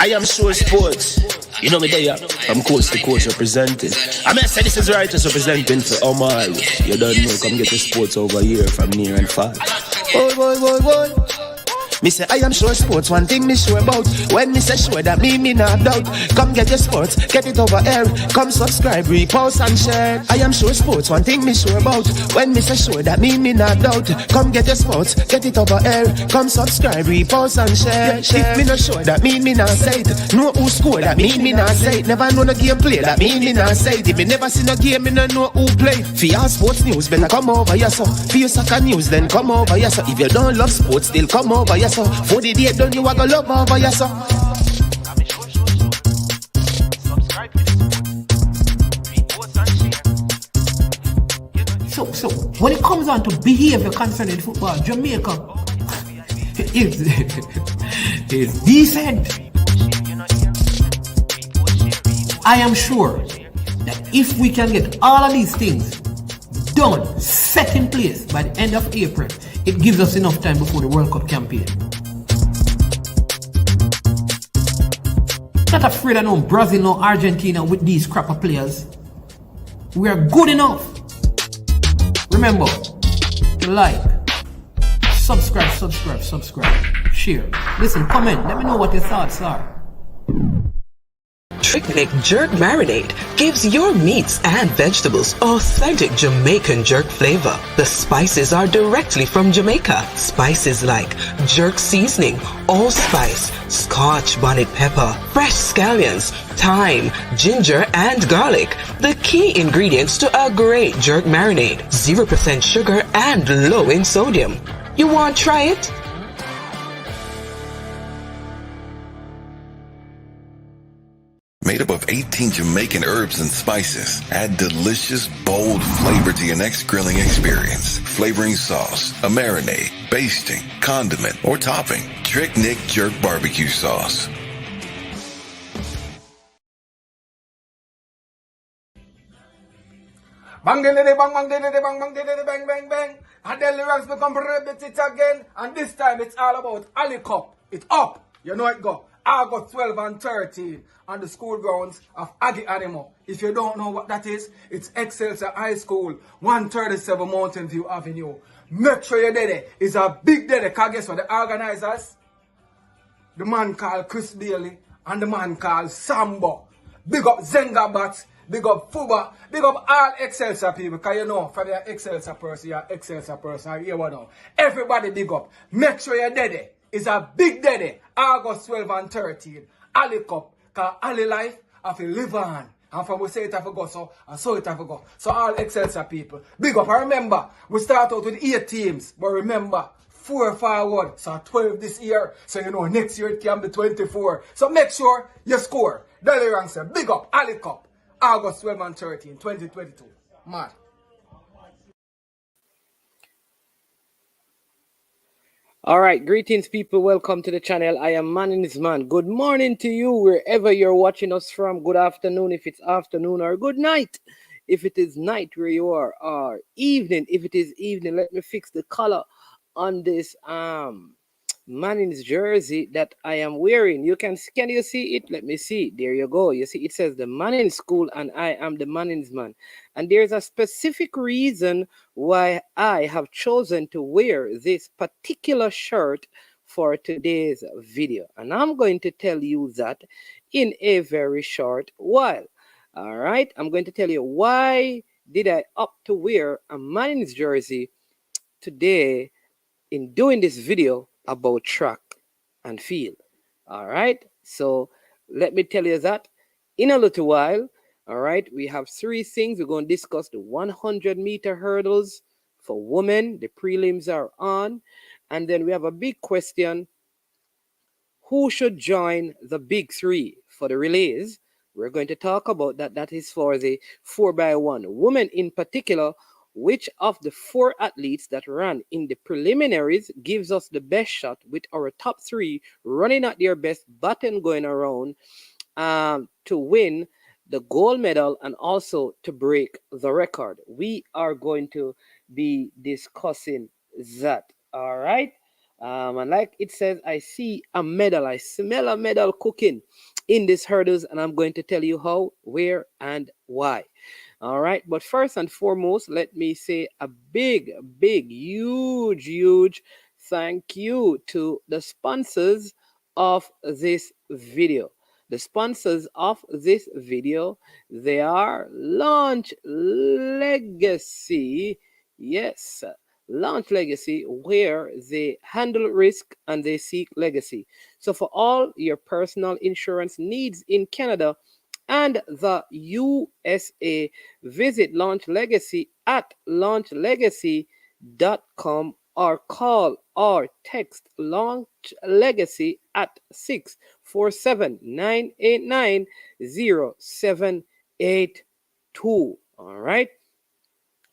I am sure sports. You know me there, from coast to coast representing. I mean, say this is Righteous representing for Omar. You don't know, come get the sports over here from near and far. Boy. Me say I am sure sports, one thing me sure about. When me say sure, that me not doubt. Come get your sports, get it over here. Come subscribe, repost and share. I am sure sports, one thing me sure about. When me say sure, that me not doubt. Come get your sports, get it over here. Come subscribe, repost and share. If me not sure, that me not say it. Know who score, that me not say it. Never know the game play, that me not say it. If me never see no game, me no know who play. For your sports news, better come over here so. For your soccer news, then come over here so. If you don't love sports, still come over here so. For the day done, you are gonna love over here so. So when it comes on to behavior concerning football, Jamaica is decent. I am sure that if we can get all of these things done, set in place by the end of April, it gives us enough time before the World Cup campaign. Not afraid of no Brazil, no Argentina with these crapper players. We are good enough. Remember to like, subscribe, share. Listen, comment. Let me know what your thoughts are. Trick Jerk Marinade gives your meats and vegetables authentic Jamaican jerk flavor. The spices are directly from Jamaica. Spices like jerk seasoning, allspice, Scotch bonnet pepper, fresh scallions, thyme, ginger, and garlic. The key ingredients to a great jerk marinade. 0% sugar and low in sodium. You want to try it? Made up of 18 Jamaican herbs and spices, add delicious, bold flavor to your next grilling experience. Flavoring sauce, a marinade, basting, condiment, or topping. Trick Nick Jerk Barbecue Sauce. Bang bang bang. And then the ranks become repeat it again. And this time it's all about Ali Cup. It's up. You know it go. August 12 and 13 on the school grounds of Aggie Animal. If you don't know what that is, it's Excelsior High School, 137 Mountain View Avenue. Make sure you're there. It's a big day. Because guess what? The organizers, the man called Chris Bailey and the man called Sambo. Big up Zenga Bats, big up Fuba, big up all Excelsior people. Because you know, for the Excelsior person, you're Excelsior person. You know. Everybody big up. Make sure you're there. It's a big day, August 12 and 13. Ali Cup, because Ali life have to live on. And from we say it have to go, so and so it have to go. So all Excelsior people, big up. I remember, we start out with 8 teams, but remember, 4 forward, so 12 this year. So you know, next year it can be 24. So make sure you score. Daily Rank say, big up, Ali Cup, August 12 and 13, 2022. Mad. All right, greetings, people. Welcome to the channel. I am Man's Man. Good morning to you, wherever you're watching us from. Good afternoon, if it's afternoon, or good night, if it is night where you are, or evening, if it is evening. Let me fix the color on this Manning's jersey that I am wearing. Can you see it? Let me see. There you go. You see, it says the Manning School, and I am the Manning's Man. And there's a specific reason why I have chosen to wear this particular shirt for today's video. And I'm going to tell you that in a very short while. All right. I'm going to tell you why did I opt to wear a Manning's jersey today in doing this video about track and field. All right. So let me tell you that in a little while. All right, we have 3 things. We're going to discuss the 100-meter hurdles for women. The prelims are on. And then we have a big question. Who should join the big 3 for the relays? We're going to talk about that. That is for the 4x1. Women in particular, which of the 4 athletes that ran in the preliminaries gives us the best shot with our top 3 running at their best, button going around to win the gold medal and also to break the record. We are going to be discussing that. All right. And like it says, I see a medal, I smell a medal cooking in these hurdles, and I'm going to tell you how, where, and why. All right. But first and foremost, let me say a big, huge thank you to the sponsors of this video. The sponsors of this video, they are Launch Legacy. Yes, Launch Legacy, where they handle risk and they seek legacy. So for all your personal insurance needs in Canada and the USA, visit Launch Legacy at launchlegacy.com or call or text Launch Legacy at 647-989-0782. All right.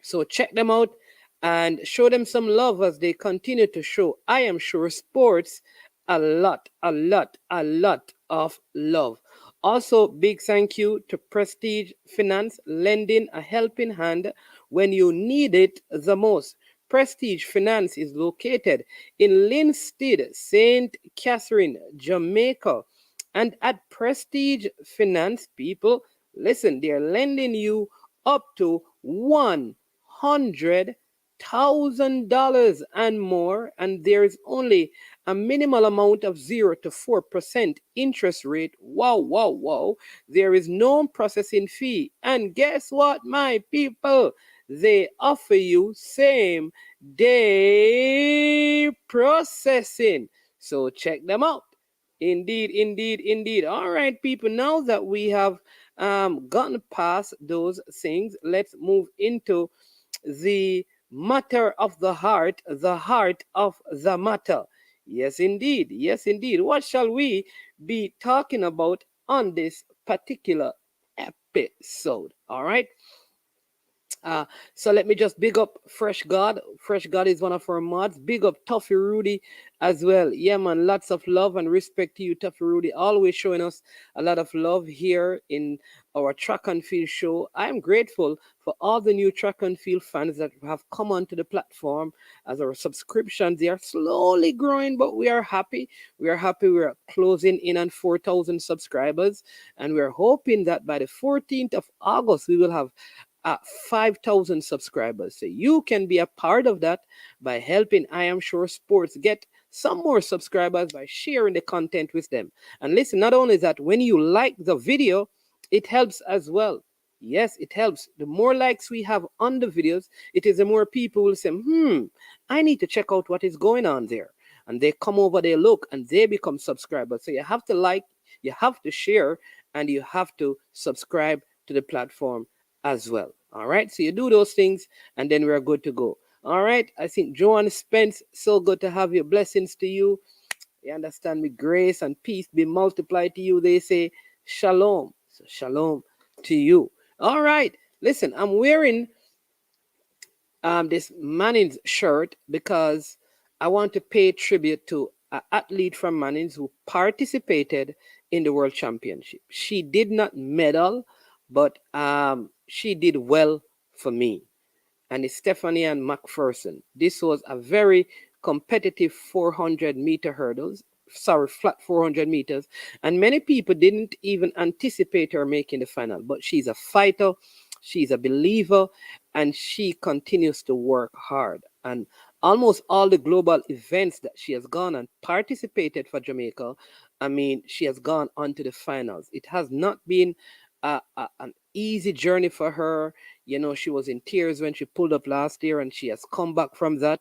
So check them out and show them some love as they continue to show, I am sure, sports a lot of love. Also, big thank you to Prestige Finance, lending a helping hand when you need it the most. Prestige Finance is located in Linstead, St. Catherine, Jamaica. And at Prestige Finance, people, listen, they're lending you up to $100,000 and more, and there's only a minimal amount of 0 to 4% interest rate. Wow, wow, wow. There is no processing fee. And guess what, my people? They offer you same day processing. So check them out. Indeed. All right, people, now that we have gotten past those things, let's move into the matter of the heart of the matter. Yes, indeed. Yes, indeed. What shall we be talking about on this particular episode? All right. So let me just big up Fresh God. Fresh God is one of our mods. Big up Toffee Rudy as well. Yeah, man, lots of love and respect to you, Toffee Rudy. Always showing us a lot of love here in our track and field show. I'm grateful for all the new track and field fans that have come onto the platform as our subscriptions. They are slowly growing, but we are happy. We are happy. We are closing in on 4,000 subscribers, and we are hoping that by the 14th of August we will have 5,000 subscribers. So you can be a part of that by helping I Am Sure Sports get some more subscribers by sharing the content with them. And listen, not only that, when you like the video, it helps as well. Yes, it helps. The more likes we have on the videos, it is the more people will say, I need to check out what is going on there. And they come over, they look, and they become subscribers. So you have to like, you have to share, and you have to subscribe to the platform as well. All right. So you do those things and then we're good to go. All right. I think Joanne Spence, so good to have you. Blessings to you. You understand me? Grace and peace be multiplied to you. They say shalom. So shalom to you. All right. Listen, I'm wearing this Manning's shirt because I want to pay tribute to an athlete from Manning's who participated in the World Championship. She did not medal, but she did well for me. And it's Stephanie Ann McPherson. This was a very competitive 400-meter hurdles. Sorry, flat 400 meters. And many people didn't even anticipate her making the final. But she's a fighter. She's a believer. And she continues to work hard. And almost all the global events that she has gone and participated for Jamaica, I mean, she has gone on to the finals. It has not been an easy journey for her. You know, she was in tears when she pulled up last year, and she has come back from that,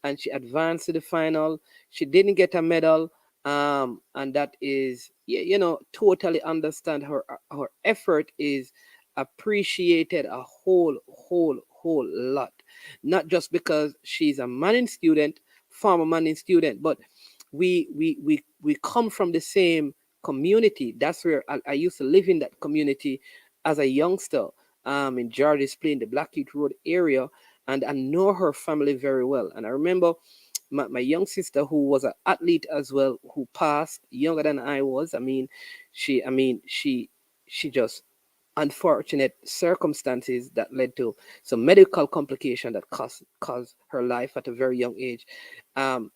and she advanced to the final. She didn't get a medal, and that is, you know, totally understand her effort is appreciated a whole lot. Not just because she's a Manning student, former Manning student, but we come from the same community. That's where I used to live in that community as a youngster in George's Plain, the Blackheath Road area, and I know her family very well. And I remember my young sister, who was an athlete as well, who passed younger than I was. She just unfortunate circumstances that led to some medical complication that caused her life at a very young age. Um,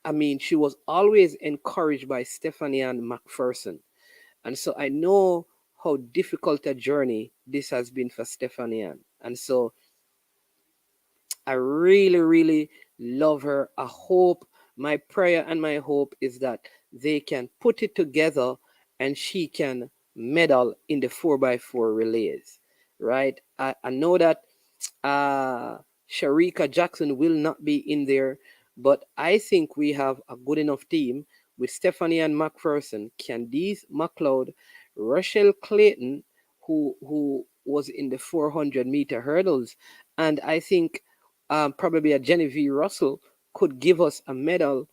I mean, she was always encouraged by Stephanie Ann McPherson. And so I know how difficult a journey this has been for Stephanie Ann. And so I really, really love her. I hope, my prayer and my hope is that they can put it together and she can medal in the 4x4 relays, right? I know that Sharika Jackson will not be in there, but I think we have a good enough team with Stephanie Ann McPherson, Candice McLeod, Rochelle Clayton, who was in the 400-meter hurdles, and I think probably a Genevieve Russell could give us a medal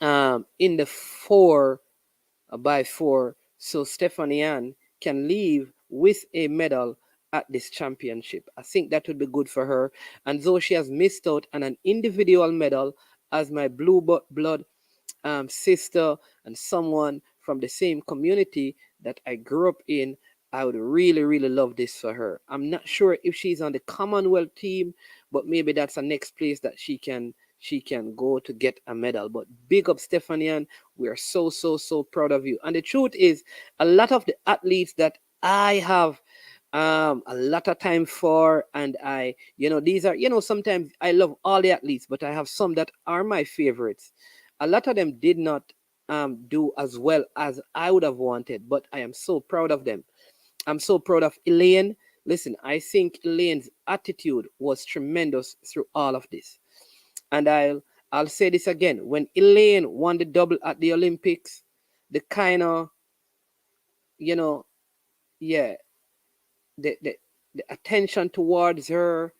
in the 4x4, so Stephanie Ann can leave with a medal at this championship. I think that would be good for her. And though she has missed out on an individual medal as my blue blood sister and someone from the same community that I grew up in, I would really, really love this for her. I'm not sure if she's on the Commonwealth team, but maybe that's the next place that she can go to get a medal. But big up Stephanie Ann. We are so, so, so proud of you. And the truth is, a lot of the athletes that I have a lot of time for, and these are, sometimes I love all the athletes, but I have some that are my favorites. A lot of them did not do as well as I would have wanted, but I am so proud of them. I'm so proud of Elaine. Listen, I think Elaine's attitude was tremendous through all of this. And I'll say this again. When Elaine won the double at the Olympics, the kind of, yeah, the attention towards her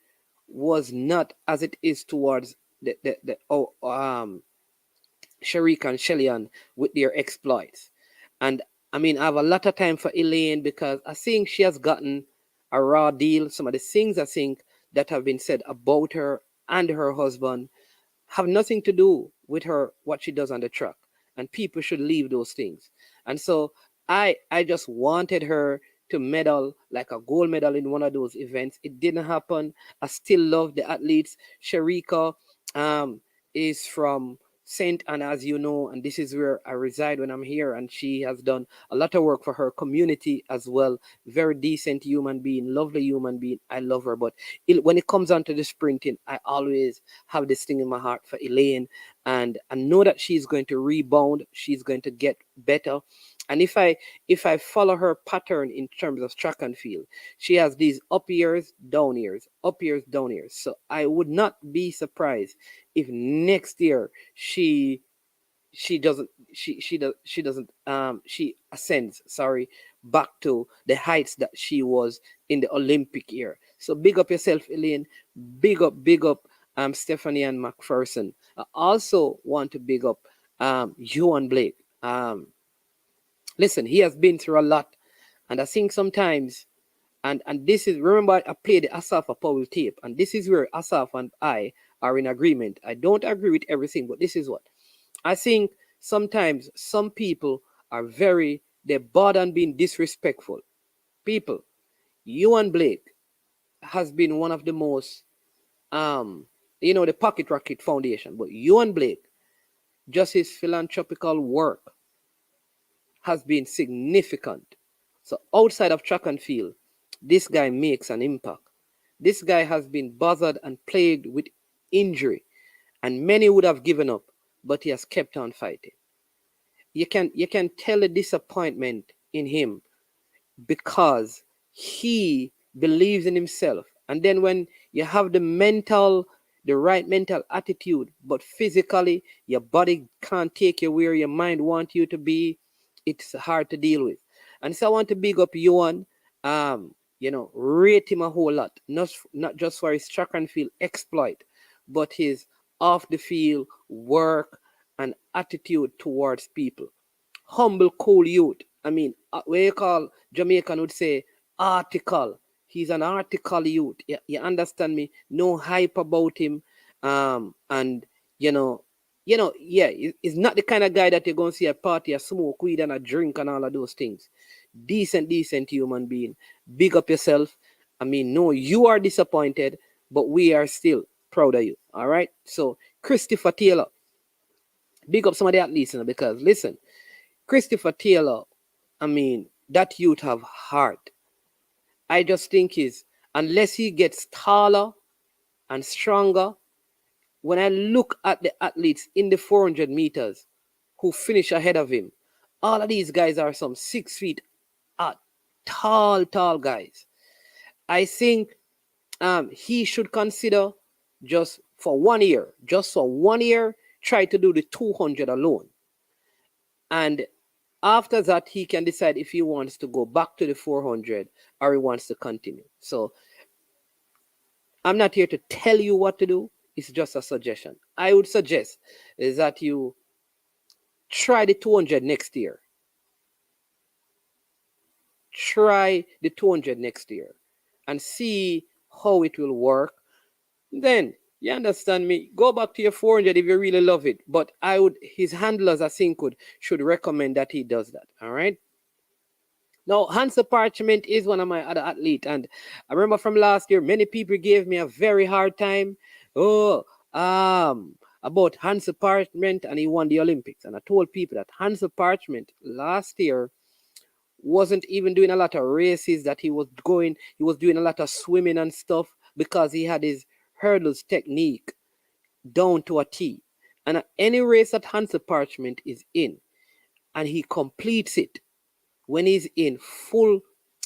was not as it is towards Sharik and Shellyan with their exploits. And I mean, I have a lot of time for Elaine because I think she has gotten a raw deal. Some of the things I think that have been said about her and her husband have nothing to do with her, what she does on the track. And people should leave those things. And so I just wanted her to medal, like a gold medal in one of those events. It didn't happen. I still love the athletes. Sharika is from Saint Anne, as you know, and this is where I reside when I'm here. And she has done a lot of work for her community as well. Very decent human being, lovely human being. I love her. But when it comes on to the sprinting, I always have this thing in my heart for Elaine. And I know that she's going to rebound. She's going to get better. And if I follow her pattern in terms of track and field, she has these up years, down years, up years, down years. So I would not be surprised if next year she doesn't she ascends, sorry, back to the heights that she was in the Olympic year. So big up yourself, Elaine. Big up Stephanie Ann McPherson. I also want to big up Ewan Blake. Listen, he has been through a lot, and I think sometimes, and this is, remember I played the Asaf Powell tape, and this is where Asaf and I are in agreement. I don't agree with everything, but this is what I think. Sometimes some people are they're bored and being disrespectful. People, Ewan Blake has been one of the most, the Pocket Rocket Foundation, but Ewan Blake, just his philanthropical work has been significant. So outside of track and field, this guy makes an impact. This guy has been bothered and plagued with injury, and many would have given up, but he has kept on fighting. You can tell the disappointment in him because he believes in himself. And then when you have the right mental attitude, but physically your body can't take you where your mind wants you to be, it's hard to deal with. And so I want to big up Ewan, rate him a whole lot, not just for his track and field exploit, but his off the field work and attitude towards people. Humble, cool youth. I mean, what you call Jamaican would say article. He's an article youth. You understand me? No hype about him. And yeah, he's not the kind of guy that you're going to see a party, a smoke weed and a drink and all of those things. Decent human being. Big up yourself. I mean, no, you are disappointed, but we are still Proud of you. All right. So Christopher Taylor, big up some of the athletes, because listen, Christopher Taylor, I mean, that youth have heart. I just think is unless he gets taller and stronger, when I look at the athletes in the 400 meters who finish ahead of him, all of these guys are some 6 feet tall guys. I think he should consider just for 1 year, try to do the 200 alone. And after that, he can decide if he wants to go back to the 400 or he wants to continue. So I'm not here to tell you what to do. It's just a suggestion. I would suggest is that you try the 200 next year. Try the 200 next year and see how it will work. Then, you understand me? Go back to your 400 if you really love it. But his handlers, I think, should recommend that he does that. All right? Now, Hansa Parchment is one of my other athletes. And I remember from last year, many people gave me a very hard time. About Hansa Parchment, and he won the Olympics. And I told people that Hansa Parchment last year wasn't even doing a lot of races, that he was doing a lot of swimming and stuff because he had his hurdles technique down to a T. And at any race that Hansa Parchment is in, and he completes it, when he's in full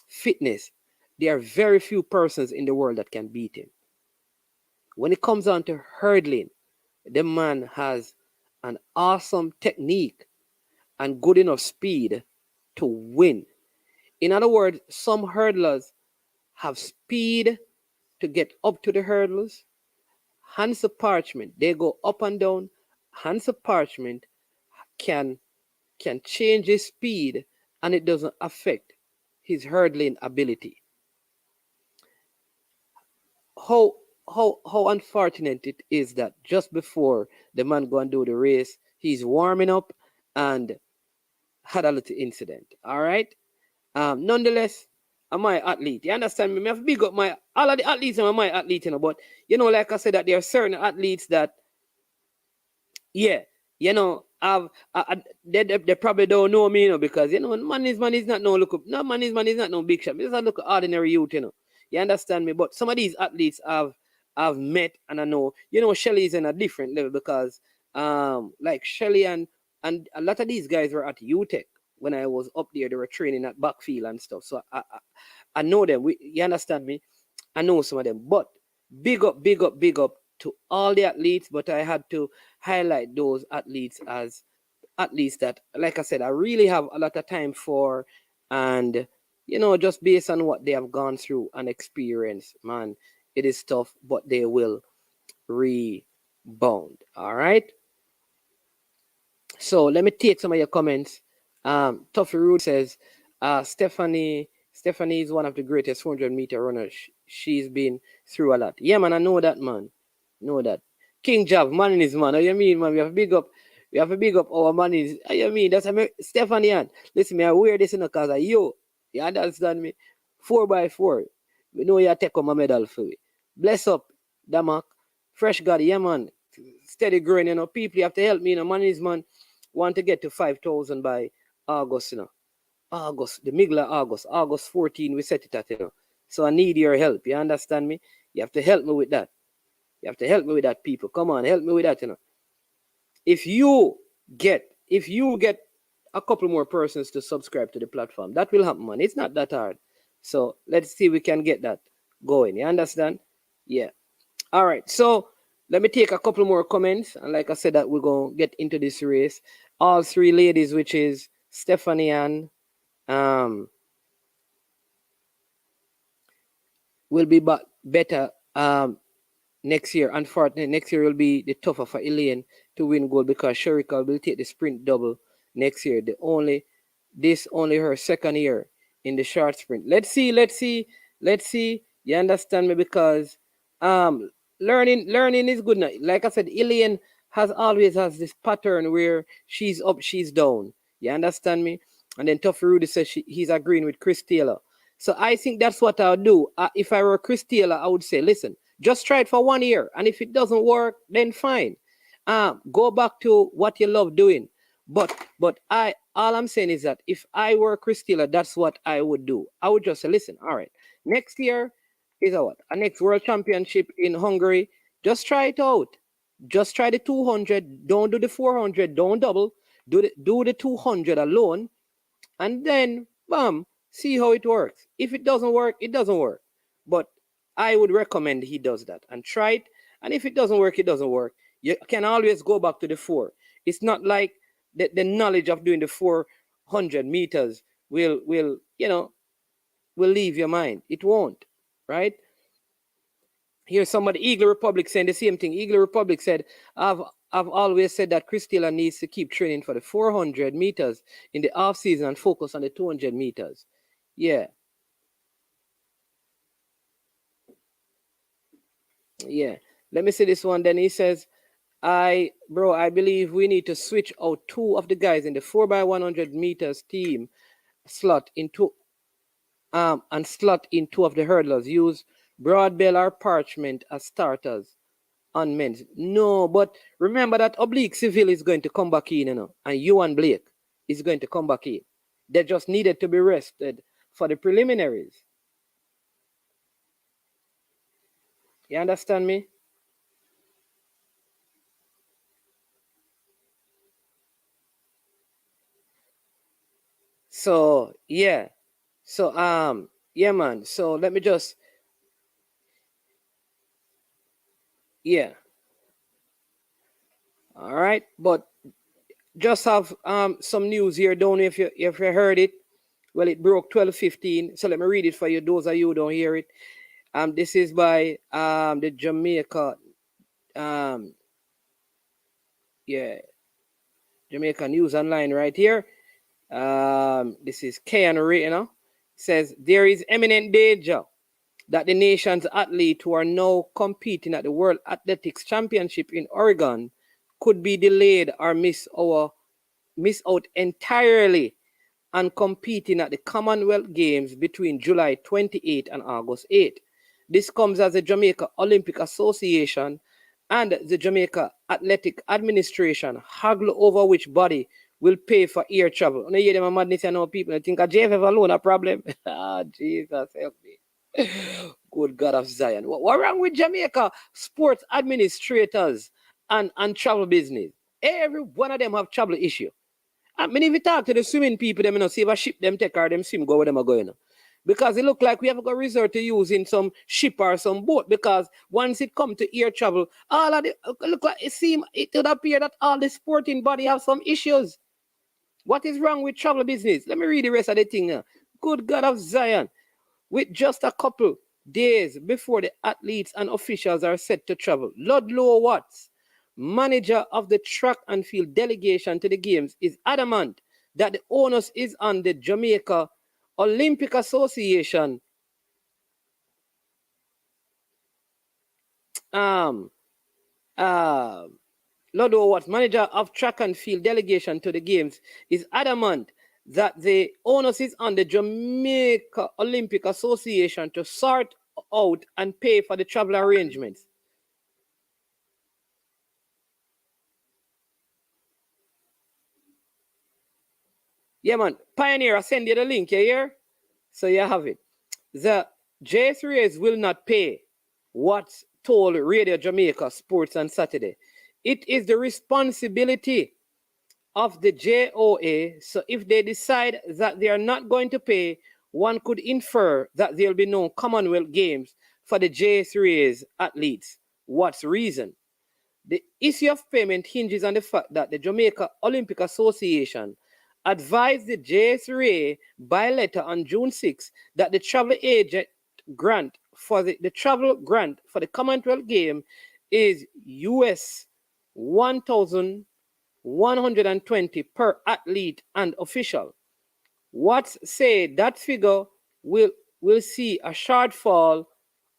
fitness, there are very few persons in the world that can beat him. When it comes on to hurdling, the man has an awesome technique and good enough speed to win. In other words, some hurdlers have speed to get up to the hurdles. Hansa Parchment, they go up and down. Hansa Parchment can change his speed and it doesn't affect his hurdling ability. How unfortunate it is that just before the man go and do the race, he's warming up and had a little incident. All right. Nonetheless, I'm my athlete. You understand me? I have to big up all of the athletes are my athlete, but like I said, that there are certain athletes that, yeah, they probably don't know me, because man is not no look up. No, man is not no big shot. This is a look ordinary youth, You understand me? But some of these athletes I've met, and I know, Shelly is in a different level because like Shelly and a lot of these guys were at UTEC when I was up there. They were training at backfield and stuff. So I know them. You understand me? I know some of them. But big up to all the athletes, but I had to highlight those athletes as athletes that, like I said, I really have a lot of time for, and just based on what they have gone through and experienced, man, it is tough, but they will rebound. All right. So let me take some of your comments. Tuffy Rude says, Stephanie is one of the greatest 400-meter runners. She's been through a lot. Yeah, man, I know that, man. Know that. King Jav, man in his man. What you mean, man? We have to big up our man is. What you mean? That's Stephanie. And listen, me, I wear this in the cause of you. You understand me? 4x4. We know you take on a medal for me. Bless up, Damak. Fresh God, yeah, man. Steady growing, People, you have to help me, Man is man. Want to get to 5,000 by August, August, the middle of August 14, we set it at, So I need your help. You understand me? You have to help me with that. You have to help me with that, people. Come on, help me with that, If you get a couple more persons to subscribe to the platform, that will happen, man. It's not that hard. So let's see if we can get that going. You understand? Yeah. All right. So let me take a couple more comments. And like I said, that we're going to get into this race. All three ladies, which is Stephanie Ann, will be better next year. Unfortunately, next year will be the tougher for Elaine to win gold because Sherika will take the sprint double next year. This only her second year in the short sprint. Let's see. You understand me? Because learning is good now. Like I said, Elaine always has this pattern where she's up, she's down. You understand me? And then Tuffy Rudy says he's agreeing with Chris Taylor. So I think that's what I'll do. If I were Chris Taylor, I would say, listen, Just try it for 1 year. And if it doesn't work, then fine. Go back to what you love doing. But all I'm saying is that if I were Christilla, that's what I would do. I would just say, listen, all right, next year is a what? A next world championship in Hungary. Just try it out. Just try the 200. Don't do the 400. Don't double. Do the 200 alone, and then bam, see how it works. If it doesn't work, it doesn't work. But I would recommend he does that and try it. And if it doesn't work, it doesn't work. You can always go back to the 4. It's not like the knowledge of doing the 400 meters will will leave your mind. It won't, right? Here's somebody, Eagle Republic, saying the same thing. Eagle Republic said, I've always said that Christilla needs to keep training for the 400 meters in the off season and focus on the 200 meters. Yeah. Yeah. Let me see this one. Then he says, I believe we need to switch out 2 of the guys in the 4x100 meters team slot into and slot in 2 of the hurdlers. Use Broadbell or Parchment as starters on men's. No, but remember that Oblique Civil is going to come back in, and Ewan Blake is going to come back in. They just needed to be rested for the preliminaries. You understand me? So yeah. So yeah, man. So let me just yeah. All right, but just have some news here. Don't know if you heard it. Well, it broke 12:15. So let me read it for you. Those of you who don't hear it. This is by the Jamaica Jamaica News Online right here. This is Keanu, says there is imminent danger that the nation's athletes who are now competing at the World Athletics Championship in Oregon could be delayed or miss out entirely on competing at the Commonwealth Games between July 28 and August 8. This comes as the Jamaica Olympic Association and the Jamaica Athletic Administration haggle over which body will pay for air travel. You hear them madness, people think a JFF alone a problem. Jesus help me. Good God of Zion. What wrong with Jamaica sports administrators and travel business? Every one of them have travel issue. I mean, if you talk to the swimming people, them see if a ship them take or them swim go where them are going. Because it look like we have got resort to using some ship or some boat. Because once it come to air travel, all of the look like it would appear that all the sporting body have some issues. What is wrong with travel business? Let me read the rest of the thing now. Good God of Zion. With just a couple days before the athletes and officials are set to travel, Ludlow Watts, manager of the track and field delegation to the games, is adamant that the onus is on the Jamaica Olympic Association Ludlow Watts, manager of track and field delegation to the games, is adamant that the onus is on the Jamaica Olympic Association to sort out and pay for the travel arrangements. Yeah, man. Pioneer, I send you the link, you hear? So you have it. The J3s will not pay what's told Radio Jamaica Sports on Saturday. It is the responsibility of the JOA. So if they decide that they are not going to pay, one could infer that there will be no Commonwealth Games for the J3's athletes. What's reason? The issue of payment hinges on the fact that the Jamaica Olympic Association advised the J3A by letter on June 6 that the travel agent grant for the travel grant for the Commonwealth Game is US $1,120 per athlete and official. Watts said that figure will see a shortfall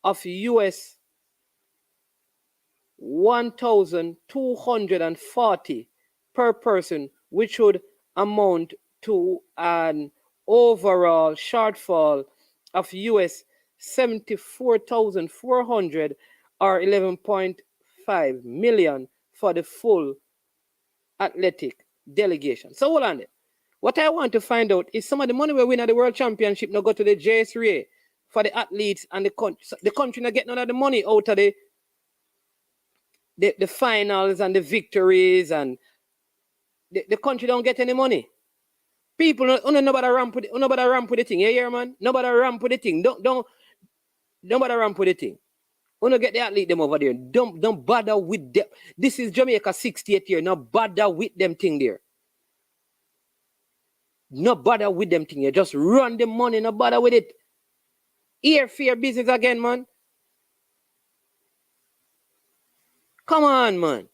of US $1,240 per person, which would amount to an overall shortfall of US $74,400 or 11.5 million for the full athletic delegation. So hold on there. What I want to find out is some of the money we win at the World Championship now go to the JSRA for the athletes and the country. The country not get none of the money out of the finals and the victories, and the country don't get any money. People nobody ramp with the thing. Yeah, yeah, man. Nobody ramp with the thing. Don't nobody ramp with the thing. Get the athlete them over there. Don't bother with them. This is Jamaica 68 year. No bother with them thing there. No bother with them thing here. Just run the money. No bother with it. Airfare business again, man. Come on, man.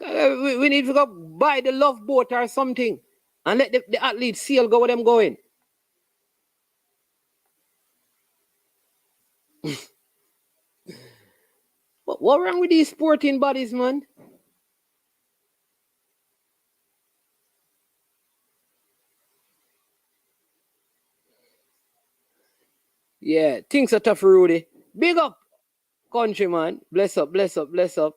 We need to go buy the love boat or something and let the athletes sail go where them going. What wrong with these sporting bodies, man? Yeah, things are tough, Rudy. Big up, country, man. Bless up, bless up, bless up.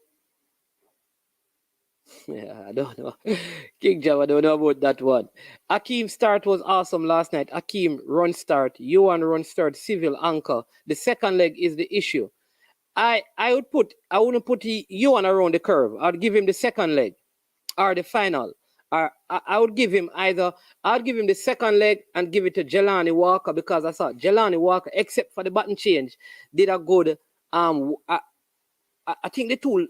Yeah, I don't know. King Jam, I don't know about that one. Akeem start was awesome last night. Akeem run start. Yuan run start. Civil anchor. The second leg is the issue. I wouldn't put Yuan around the curve. I'd give him the second leg or the final. Or I would give him I'd give him the second leg and give it to Jelani Walker, because I saw Jelani Walker, except for the button change, did a good I think the tool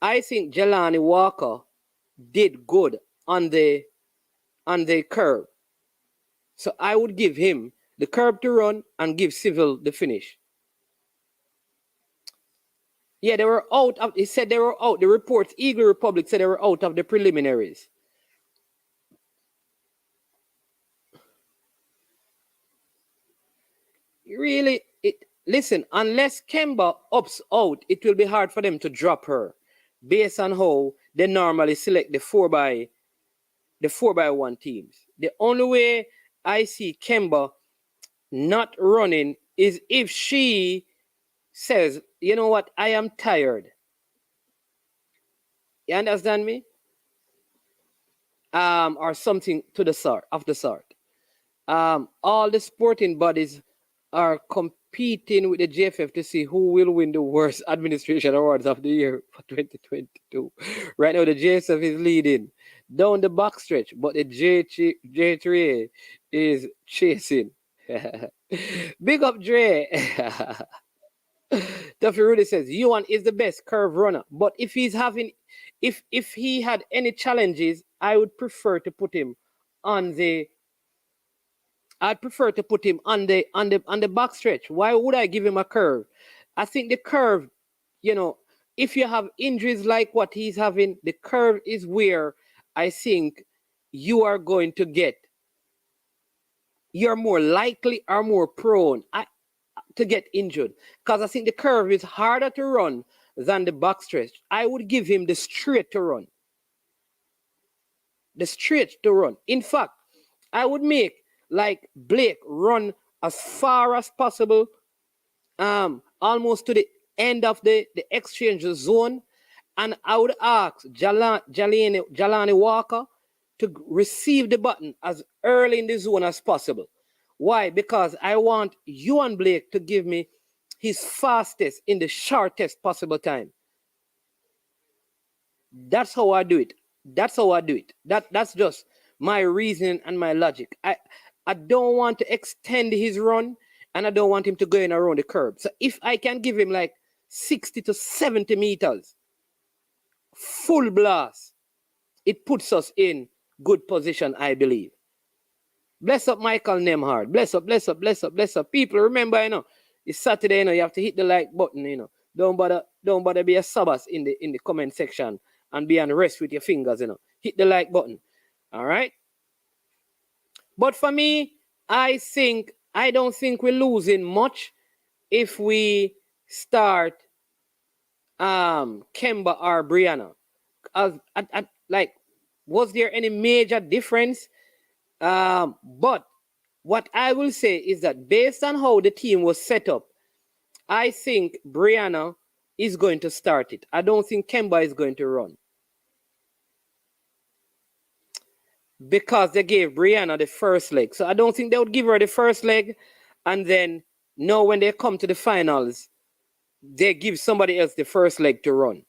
I think Jelani Walker did good on the curve. So I would give him the curve to run and give Civil the finish. Yeah, they were out of, he said they were out. The reports, Eagle Republic said they were out of the preliminaries. Really, listen, unless Kemba opts out, it will be hard for them to drop her based on how they normally select the 4x1 teams. The only way I see Kemba not running is if she says, you know what, I am tired. You understand me? Or something to the sort of the sort. All the sporting bodies are competing with the JFF to see who will win the worst administration awards of the year for 2022. Right now, the JSF is leading down the backstretch, but the J3A is chasing. Big up, Dre. Duffy Rudy says Yuan is the best curve runner, but if he had any challenges, I would prefer to put him on the backstretch. Why would I give him a curve? I think the curve, if you have injuries like what he's having, the curve is where I think you are going to get. You're more likely or more prone to get injured, because I think the curve is harder to run than the backstretch. I would give him the straight to run. The straight to run. In fact, I would make like Blake run as far as possible, almost to the end of the exchange zone, and I would ask Jelani Walker to receive the button as early in the zone as possible. Why? Because I want Yuan Blake to give me his fastest in the shortest possible time. That's how I do it. That's just my reasoning and my logic. I don't want to extend his run, and I don't want him to go in around the curb. So if I can give him like 60 to 70 meters, full blast, it puts us in good position, I believe. Bless up Michael Nemhard. Bless up, bless up, bless up, bless up. People, remember, it's Saturday, you have to hit the like button, Don't bother be a sabbath in the comment section and be on rest with your fingers, Hit the like button. All right? But for me, I don't think we're losing much if we start Kemba or Brianna. Was there any major difference? But what I will say is that based on how the team was set up, I think Brianna is going to start it. I don't think Kemba is going to run. Because they gave Brianna the first leg. So I don't think they would give her the first leg. And then now when they come to the finals, they give somebody else the first leg to run.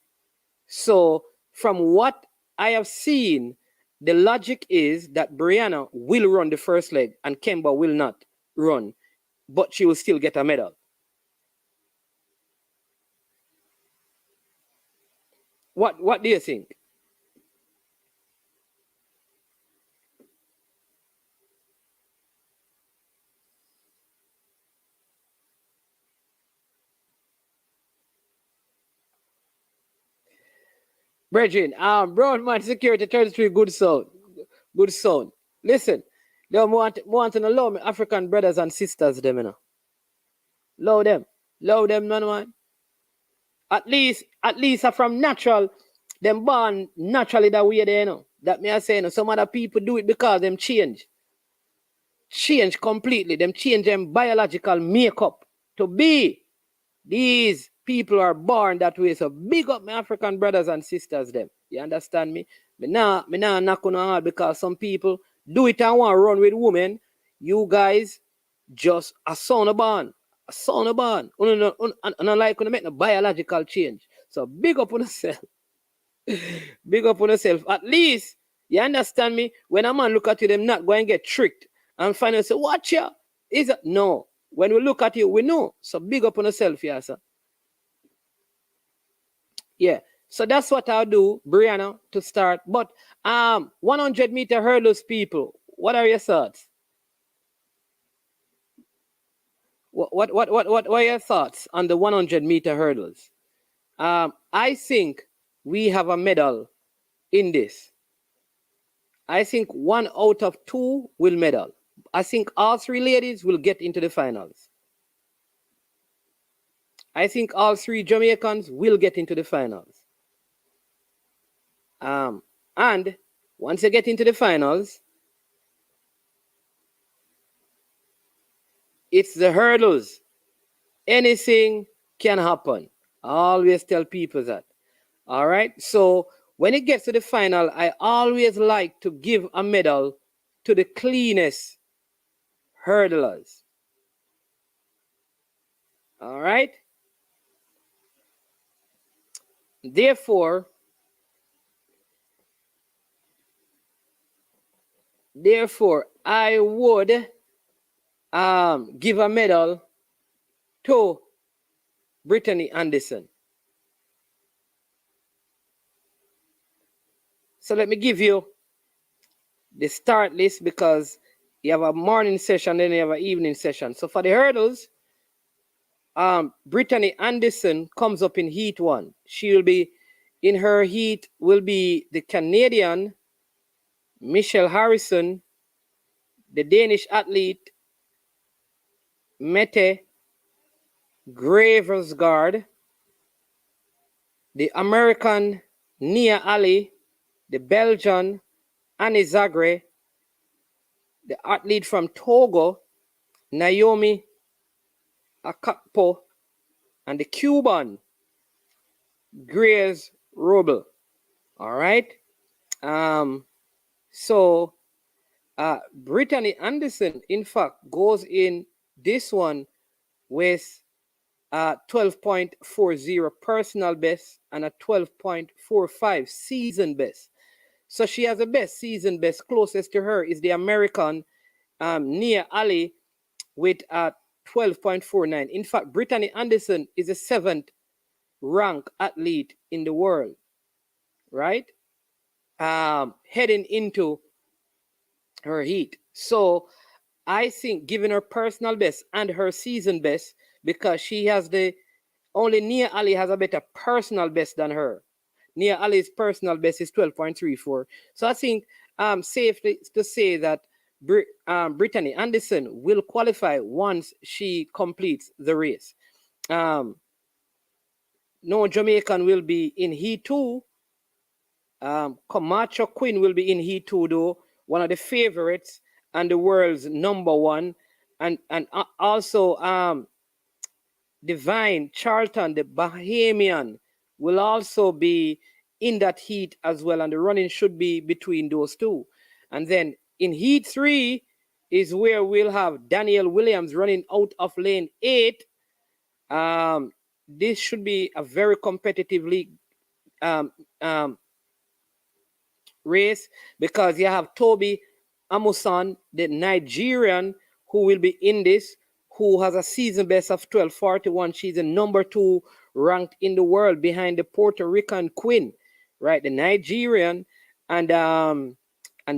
So from what I have seen, the logic is that Brianna will run the first leg and Kemba will not run, but she will still get a medal. What do you think? Brethren, Brown Man Security 33, good sound. Good sound. Listen, they want to allow me African brothers and sisters, them, you know. Love them. Love them, man. At least from natural, them born naturally that way, you know. That me I say, you know, some other people do it because them change. Change completely. Them change them biological makeup to be. These people are born that way. So big up my African brothers and sisters, them. You understand me? Me nah knock on hard because some people do it and want to run with women. You guys just a son of born. A son of born. And like when make no biological change. So big up on yourself. Big up on yourself. At least, you understand me? When a man look at you, them not going to get tricked. And finally say, watch ya. Is it? No. When we look at you, we know. So big up on yourself, yeah, sir. Yeah. So that's what I'll do, Brianna, to start. But 100-meter hurdles, people, what are your thoughts? What are your thoughts on the 100-meter hurdles? I think we have a medal in this. I think 1 out of 2 will medal. I think all 3 ladies will get into the finals. I think all 3 Jamaicans will get into the finals. And once they get into the finals, it's the hurdles. Anything can happen. I always tell people that. All right. So when it gets to the final, I always like to give a medal to the cleanest hurdlers. All right. Therefore, I would give a medal to Brittany Anderson. So let me give you the start list because you have a morning session, then you have an evening session. So for the hurdles, Brittany Anderson comes up in heat 1. She will be, in her heat, will be the Canadian Michelle Harrison, the Danish athlete Mette Gravesgaard, the American Nia Ali, the Belgian Annie Zagre, the athlete from Togo, Naomi Akakpo, and the Cuban Grace Robel. All right. So Brittany Anderson, in fact, goes in this one with 12.40 personal best and a 12.45 season best. So she has the best season best. Closest to her is the American Nia Ali with 12.49. In fact, Brittany Anderson is the 7th ranked athlete in the world, right? Heading into her heat. So I think giving her personal best and her season best, because she has only Nia Ali has a better personal best than her. Nia Ali's personal best is 12.34. So I think safely to say that Brittany Anderson will qualify once she completes the race. No Jamaican will be in heat 2. Camacho Quinn will be in heat 2 though, one of the favorites. and the world's number one, and also Divine Charlton, the Bahamian, will also be in that heat as well, and the running should be between those two. And then in heat 3 is where we'll have Daniel Williams running out of lane 8. This should be a very competitive league um, um, race, because you have Toby Amusan, the Nigerian, who will be in this, who has a season best of 12:41. She's the number 2 ranked in the world behind the Puerto Rican Queen, right? The Nigerian. And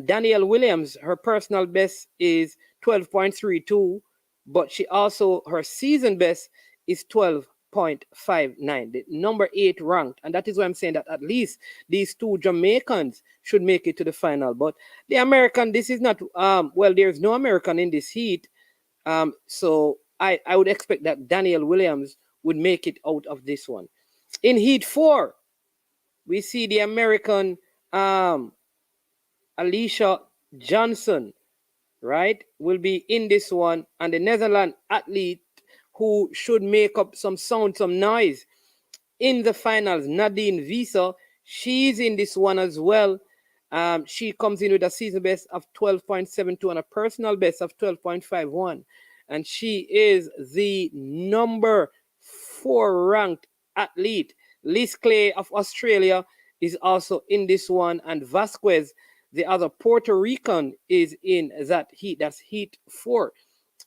Danielle Williams, her personal best is 12.32, but she also, her season best is 12.59, the number 8 ranked. And that is why I'm saying that at least these two Jamaicans should make it to the final. But the American, this is not, well, there's no American in this heat. So I would expect that Danielle Williams would make it out of this one. In heat 4, we see the American Alicia Johnson, right, will be in this one, and the Netherlands athlete who should make up some sound, some noise in the finals, Nadine Visa, she's in this one as well. She comes in with a season best of 12.72 and a personal best of 12.51. And she is the number 4 ranked athlete. Liz Clay of Australia is also in this one. And Vasquez, the other Puerto Rican, is in that heat. That's heat 4.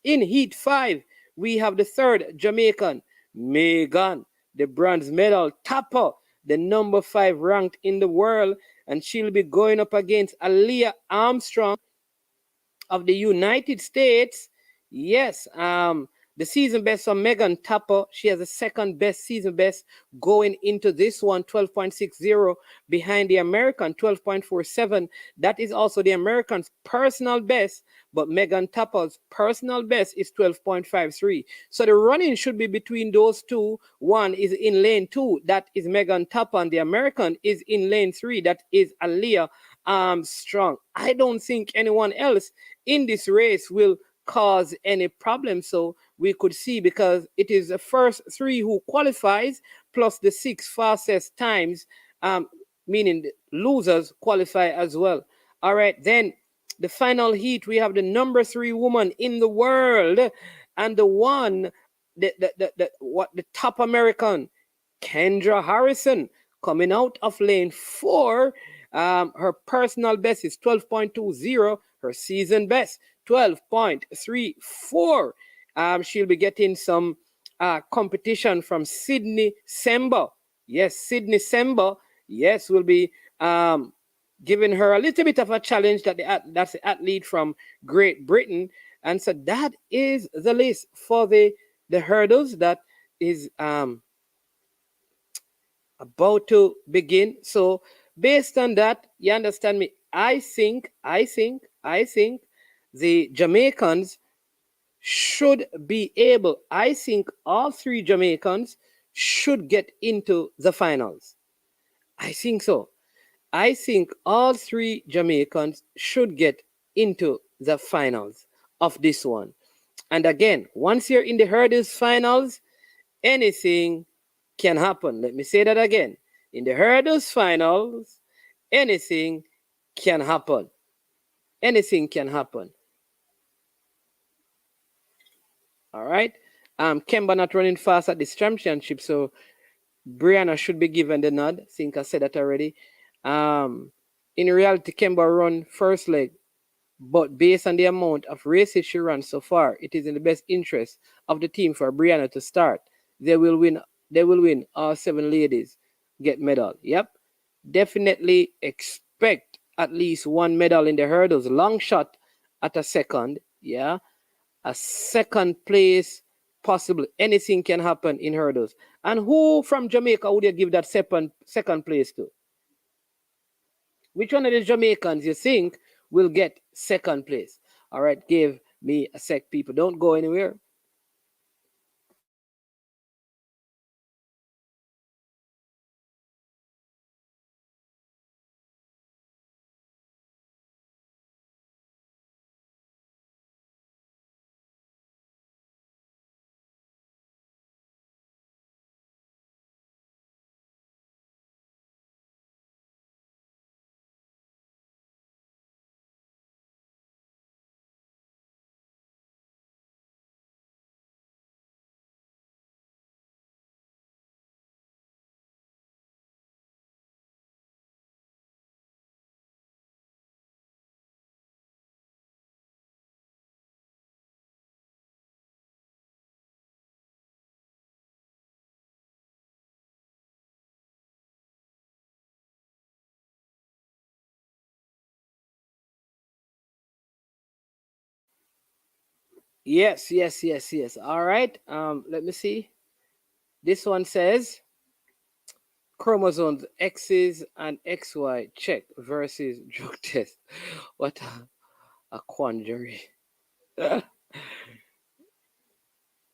In heat 5, we have the third Jamaican, Megan, the bronze medal topper, the number 5 ranked in the world, and she'll be going up against Aaliyah Armstrong of the United States. Yes, the season best for Megan Tapper. She has the second best season best going into this one, 12.60, behind the American, 12.47. That is also the American's personal best, but Megan Tapper's personal best is 12.53. So the running should be between those two. One is in lane 2, that is Megan Tapper, and the American is in lane 3, that is Aaliyah Armstrong. I don't think anyone else in this race will cause any problem. So we could see, because it is the first 3 who qualifies plus the 6 fastest times, meaning the losers qualify as well. All right, then the final heat, we have the number 3 woman in the world, and the one, the top American, Kendra Harrison, coming out of lane 4. Her personal best is 12.20. Her season best, 12.34. She'll be getting some competition from Sydney Semba. Yes, Sydney Semba, yes, will be giving her a little bit of a challenge. That's the athlete from Great Britain. And so that is the list for the hurdles that is about to begin. So based on that, you understand me, I think the Jamaicans should be able, I think all 3 Jamaicans should get into the finals. I think so. I think all 3 Jamaicans should get into the finals of this one. And again, once you're in the hurdles finals, anything can happen. Let me say that again. In the hurdles finals, anything can happen. Anything can happen. All right. Kemba not running fast at this championship, so Brianna should be given the nod. I think I said that already. In reality, Kemba run first leg, but based on the amount of races she runs so far, it is in the best interest of the team for Brianna to start. They will win. They will win. All 7 ladies get medal. Yep. Definitely expect at least 1 medal in the hurdles. Long shot at a second. Yeah. A second place possible. Anything can happen in hurdles. And who from Jamaica would you give that second place to? Which one of the Jamaicans you think will get second place? All right, give me a sec, people. Don't go anywhere. Yes. All right. Let me see. This one says chromosomes X's and XY check versus drug test. What a quandary.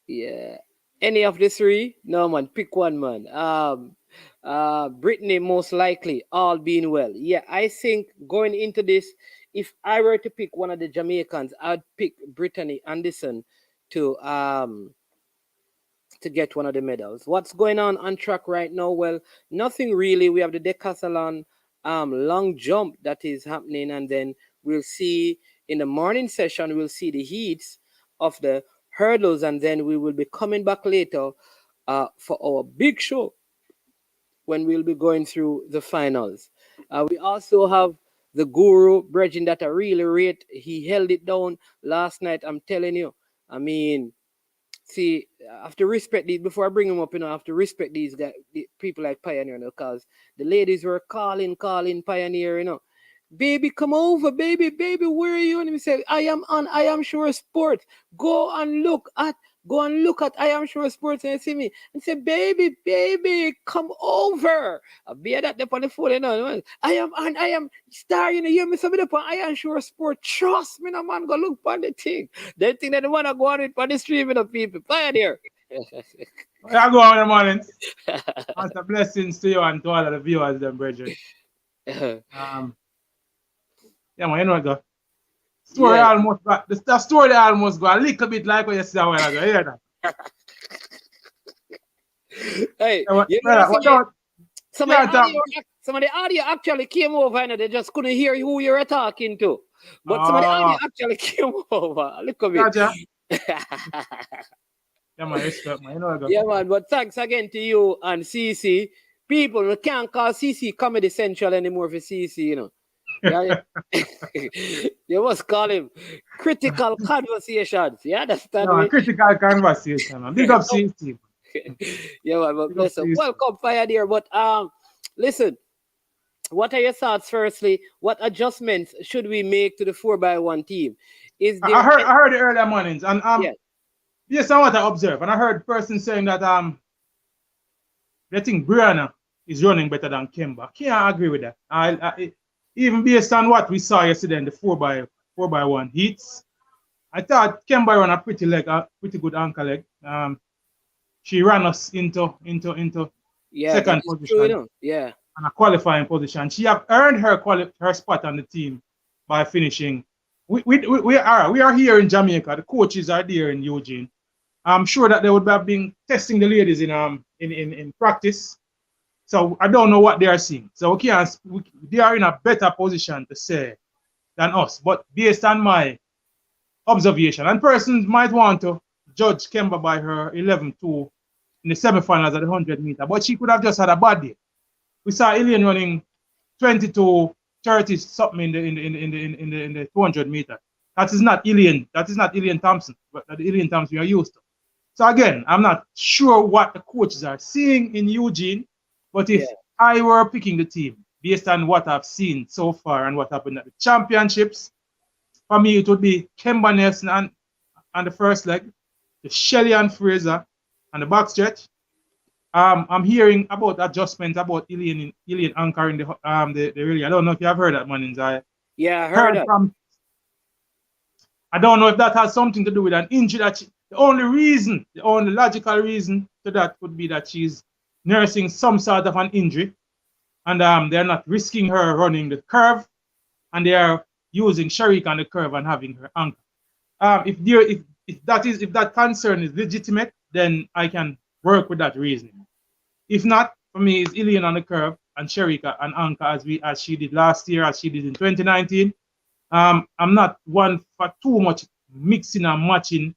Yeah. Any of the three? No, man. Pick one, man. Brittany, most likely, all being well. Yeah, I think going into this, if I were to pick one of the Jamaicans, I'd pick Brittany Anderson to get one of the medals. What's going on track right now? Well, nothing really. We have the decathlon long jump that is happening, and then we'll see in the morning session, we'll see the heats of the hurdles, and then we will be coming back later for our big show when we'll be going through the finals. We also have the guru, Bridging, that I really rate. He held it down last night. I'm telling you. I mean, see, I have to respect these before I bring them up. I have to respect these guys, the people like Pioneer, because the ladies were calling Pioneer. Baby, come over, baby, where are you? And he said, I am on I Am Sure Sports. Go and look at I Am Sure Sports, and see me and say, baby, come over. I be that up on the phone, I am star, you hear me something up on I Am Sure Sport. Trust me, no man, go look for the thing. They think that they want to go on it for the streaming of people. Pioneer. I go on the morning. That's a blessings to you and to all of the viewers, them brethren. Yeah, man, you know what go. Story almost got the story almost got a little bit like what you said a while ago. You hear that? Hey, some of the audio actually came over and they just couldn't hear who you were talking to. But some of the audio actually came over. Look at me. Gotcha. Yeah, man, respect, man. You know what go. Yeah, man, but thanks again to you and CC. People can't call CC Comedy Central anymore for CC, You must call him Critical Conversations. You understand? No, critical conversation, man. Big up CC. Yeah, man, but listen, welcome, Pioneer. But listen, what are your thoughts? Firstly, what adjustments should we make to the 4x1 team? I heard the earlier mornings, and yes, I want to observe, and I heard person saying that they think Brianna is running better than Kemba. Can't agree with that. Even based on what we saw yesterday in the 4x1 heats, I thought Kemba ran a pretty good anchor leg. She ran us into second position. Yeah. And a qualifying position. She have earned her spot on the team by finishing. We are here in Jamaica. The coaches are there in Eugene. I'm sure that they would have been testing the ladies in practice. So I don't know what they are seeing. So they are in a better position to say than us. But based on my observation, and persons might want to judge Kemba by her 11-2 in the semifinals at the 100 meter, but she could have just had a bad day. We saw Ilian running 22-30 something in the 200 meter. That is not Ilian. That is not Ilian Thompson. But the Ilian Thompson we are used to. So again, I'm not sure what the coaches are seeing in Eugene. But if I were picking the team based on what I've seen so far and what happened at the championships, for me it would be Kemba Nelson on the first leg, the Shelley and Fraser on the backstretch. I'm hearing about adjustments about Ilian anchoring the relay. I don't know if you have heard that, man. Yeah, I heard that. I don't know if that has something to do with an injury. The only logical reason to that would be that she's nursing some sort of an injury, and they're not risking her running the curve, and they are using Sharik on the curve and having her anchor. If that concern is legitimate, then I can work with that reasoning. If not, for me, it's Ilian on the curve and Sharika and anchor as she did last year, as she did in 2019. I'm not one for too much mixing and matching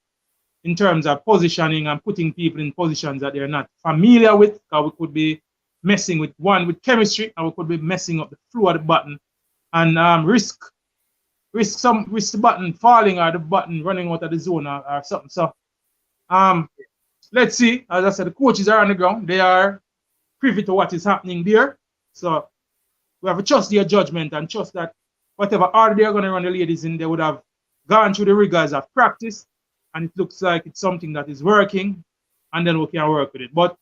in terms of positioning and putting people in positions that they're not familiar with, because we could be messing with chemistry, and we could be messing up the flow of the button and risk the button falling or the button running out of the zone or something. So let's see. As I said, the coaches are on the ground. They are privy to what is happening there. So we have to trust their judgment and trust that whatever order they're going to run the ladies in, they would have gone through the rigors of practice and it looks like it's something that is working, and then we can work with it. But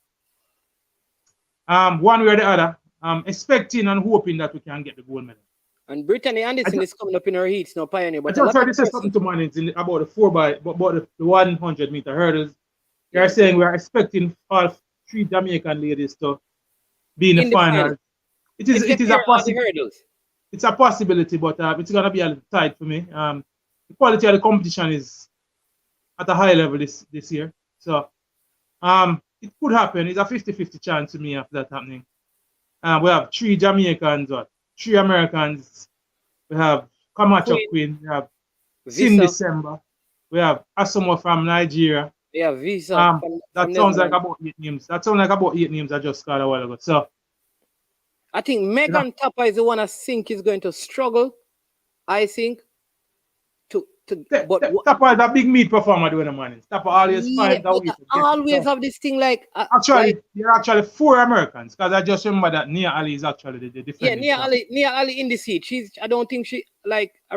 one way or the other, I'm expecting and hoping that we can get the gold medal. And Brittany Anderson is coming up in her heats now, Pioneer. But I just heard to say something to man about the 100 meter hurdles. They're saying we are expecting all 3 Jamaican ladies to be in the final. It is a possibility. It's a possibility, but it's gonna be a little tight for me. The quality of the competition is at a high level this year, so it could happen. It's a 50-50 chance to me of that happening. We have 3 Jamaicans, 3 Americans. We have Kamacho Queen. We have Sin December. We have Asamoah from Nigeria. Yeah, Visa. That sounds like about 8 names. That sounds like about 8 names I just got a while ago. So I think Megan Tapper is the one I think is going to struggle. I think Tapper is a big meat performer doing the morning. Tapper always finds a way to always have this thing like there are actually 4 Americans, because I just remember that Nia Ali is actually the defending. Yeah, Nia Ali in the seat. I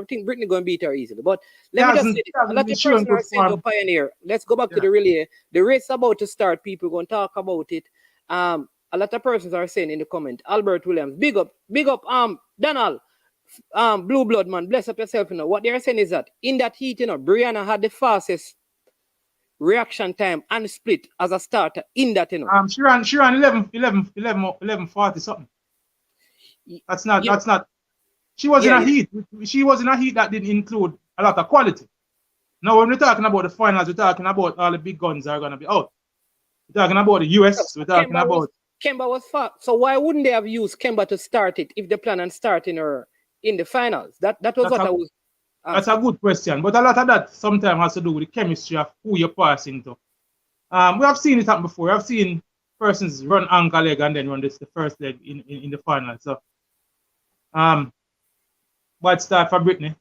think Brittany going to beat her easily. But let me just say this. A lot of persons are saying to Pioneer. Let's go back to the relay. The race about to start. People going to talk about it. A lot of persons are saying in the comment, Albert Williams, big up, Donald, Blue Blood man, bless up yourself. What they're saying is that in that heat, Brianna had the fastest reaction time and split as a starter in that, She ran 11:40 something. That's not. She was in a heat. She was in a heat that didn't include a lot of quality. Now, when we're talking about the finals, we're talking about all the big guns are going to be out. We're talking about the US. We're talking about. Kemba was fast. So why wouldn't they have used Kemba to start it if they plan on starting her in the finals? That was what I was. That's a good question. But a lot of that sometimes has to do with the chemistry of who you're passing to. We have seen it happen before. I've seen persons run ankle leg and then run the first leg in the final. So, bad start for Brittany.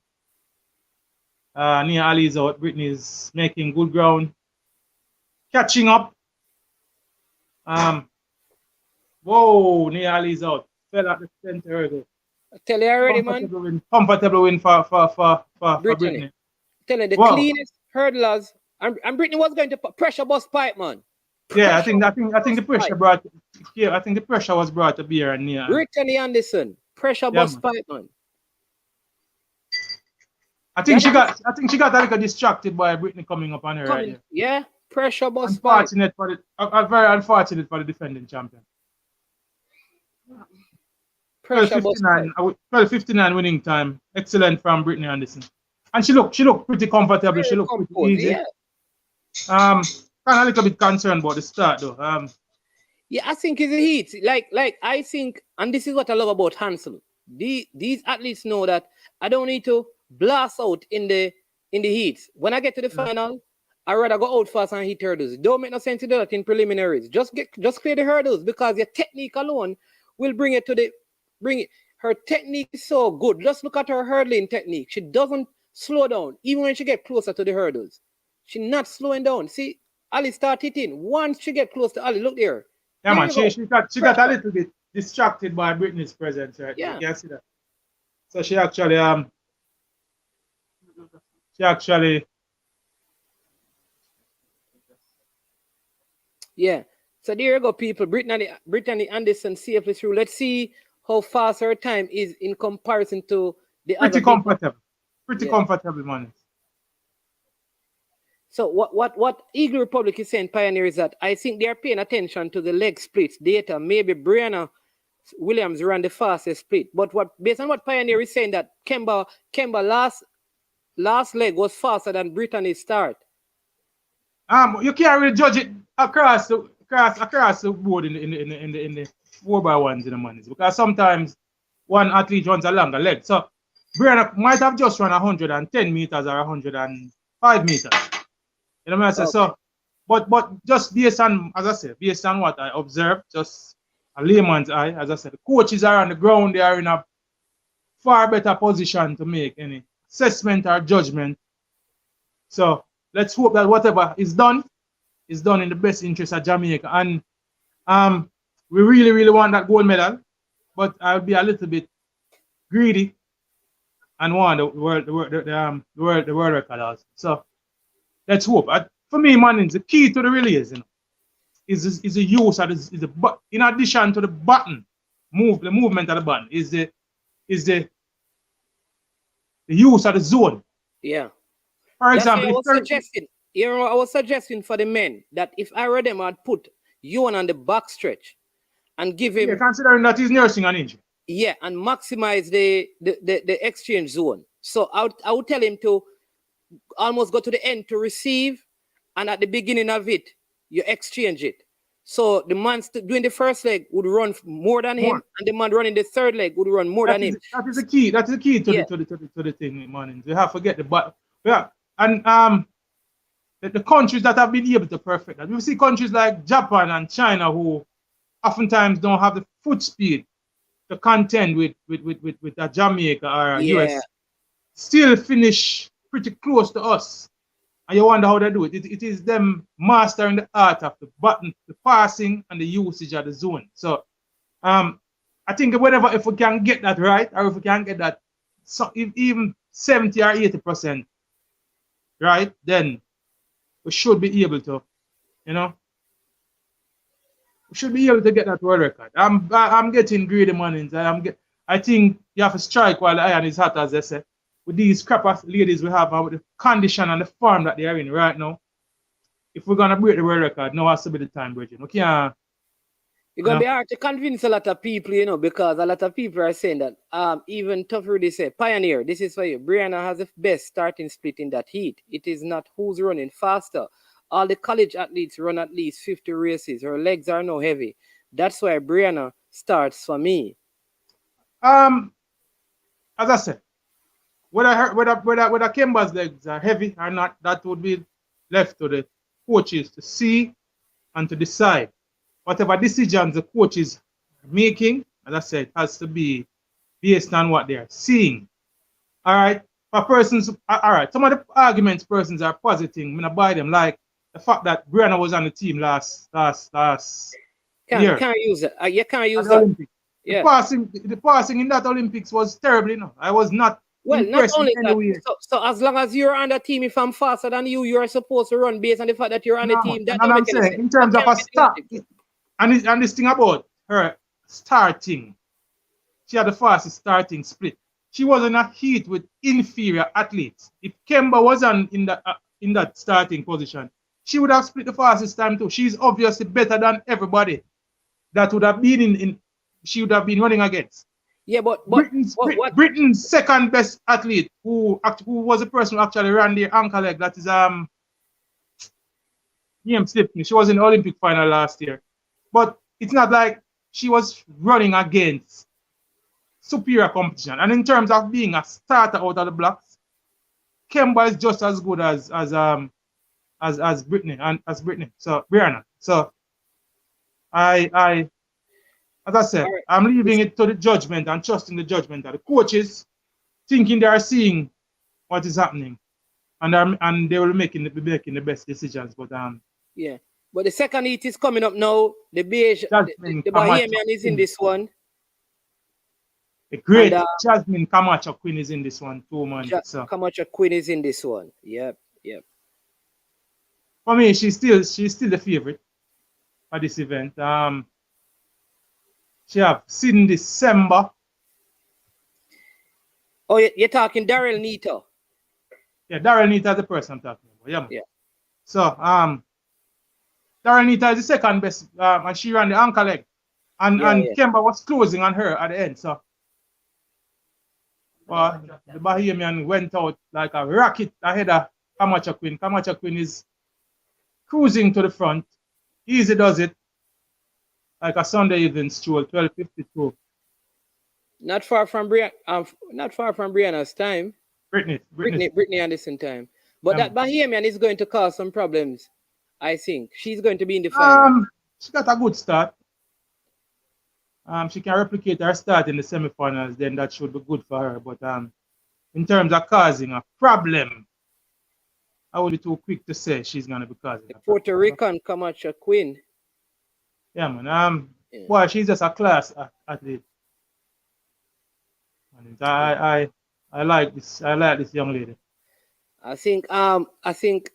Nia Ali is out. Brittany is making good ground. Catching up. Whoa, Nia Ali is out. Fell at the center. I tell you already, man. Comfortable win for Brittany. Tell you the cleanest hurdlers. And Brittany was going to pressure bust pipe, man. I think the pressure brought. Yeah, I think the pressure was brought to bear on Nia. Brittany Anderson, pressure bust pipe, man. I think she got a little distracted by Brittany coming up on her. Right, yeah, pressure bust pipe. Very unfortunate for the defending champion. 12:59 winning time. Excellent from Brittany Anderson. And she looked pretty comfortable. She looked pretty easy. Yeah. Kind of a little bit concerned about the start though. Yeah, I think it's a heat. Like I think, and this is what I love about Hansel. These athletes know that I don't need to blast out in the heats. When I get to the final, I'd rather go out fast and hit hurdles. It don't make no sense to do that in preliminaries. Just clear the hurdles, because your technique alone will bring it. Her technique is so good. Just look at her hurdling technique. She doesn't slow down, even when she gets closer to the hurdles. She's not slowing down. See, Ali start hitting. Once she get close to Ali, look there. Yeah, man. She got a little bit distracted by Brittany's presence, right? Yeah. You can see that. So she actually yeah. So there you go, people. Brittany Anderson safely through. Let's see how fast her time is in comparison to the other. Pretty comfortable, man. So what Eagle Republic is saying, Pioneer, is that I think they are paying attention to the leg splits data. Maybe Brianna Williams ran the fastest split, but based on what Pioneer is saying, that Kemba last leg was faster than Brittany's start. You can't really judge it across the board in the 4x1s in the mornings, because sometimes one athlete runs a longer leg. So Brianna might have just run 110 meters or 105 meters. You know what I say? Okay. So, but just based on, as I said, based on what I observed, just a layman's eye, as I said, the coaches are on the ground. They are in a far better position to make any assessment or judgment. So let's hope that whatever is done in the best interest of Jamaica. And we really, really want that gold medal, but I'll be a little bit greedy and want the world record also. So let's hope. For me, man, the key to the relays, you know, is the use of in addition to the button, the movement of the button, is the use of the zone. Yeah. For That's why example, I was suggesting. You know, I was suggesting for the men that if I were them, I'd put Ewan on the back stretch and give him. Yeah, considering that he's nursing an injury. Yeah, and maximize the exchange zone. So I would tell him to almost go to the end to receive, and at the beginning of it, you exchange it. So the man doing the first leg would run more than him, and the man running the third leg would run more than him. That is the key. That is the key to the thing, man. You have to get the but yeah, and the countries that have been able to perfect that. We see countries like Japan and China who oftentimes don't have the foot speed to contend with a Jamaica or a US, still finish pretty close to us. And you wonder how they do it. It is them mastering the art of the button, the passing, and the usage of the zone. So I think if we can get that right, or if we can get that even 70 or 80% right, then we should be able to, you know, we should be able to get that world record. I'm getting greedy, man. I think you have to strike while the iron is hot, as they say. With these crapper ladies we have, with the condition and the form that they are in right now, if we're gonna break the world record, now has to be the time, Bridget. We can't. It's gonna be hard to convince a lot of people, you know, because a lot of people are saying that even Tough Rudy said, Pioneer, this is for you. Brianna has the best starting split in that heat. It is not who's running faster. All the college athletes run at least 50 races. Her legs are no heavy. That's why Brianna starts for me. As I said, whether Kimber's legs are heavy or not, that would be left to the coaches to see and to decide. Whatever decisions the coaches are making, as I said, has to be based on what they are seeing. All right. For persons, all right. Some of the arguments persons are positing, I'm gonna buy them, like the fact that Brianna was on the team last year. Can't use it. You can't use that. Olympics. Yeah. The passing in that Olympics was terrible. You know? I was not. Well, not only that. So as long as you're on the team, if I'm faster than you, you're supposed to run based on the fact that you're on the team. That I'm saying in terms of a start, and this thing about her starting, she had the fastest starting split. She was in a heat with inferior athletes. If Kemba was in that starting position, she would have split the fastest time too. She's obviously better than everybody that would have been she would have been running against. Yeah, but Britain's second best athlete, who was the person who actually ran the ankle leg, that is name slipped me. She was in the Olympic final last year. But it's not like she was running against superior competition. And in terms of being a starter out of the blocks, Kemba is just as good as Brittany and as Brittany. So Brianna. So as I said, right. I'm leaving it to the judgment and trusting the judgment of the coaches, thinking they are seeing what is happening, and they will be making the best decisions. But yeah. But the second heat is coming up now. The Bahamian is in this one. The great Jasmine Camacho Queen is in this one too, man. Camacho Queen is in this one. Yep. For me, she's still the favorite for this event. She have seen December. Oh, you're talking Daryl Neto. Yeah, Daryl Neto is the person I'm talking about. Yeah. So Daryl Neto is the second best, and she ran the ankle leg, and Kemba was closing on her at the end. So the Bahamian went out like a rocket ahead of Camacho Queen. Camacho Queen is cruising to the front. Easy does it. Like a Sunday evening stroll, 12:52. Not far from Brianna's time. Brittany Anderson time. But that Bahamian is going to cause some problems. I think she's going to be in the final. She got a good start. She can replicate her start in the semifinals. Then that should be good for her. But in terms of causing a problem, I would be too quick to say she's going to be causing. The Puerto Rican Camacho Queen. Yeah, man. Boy, she's just a class athlete. And I like this. I like this young lady. I think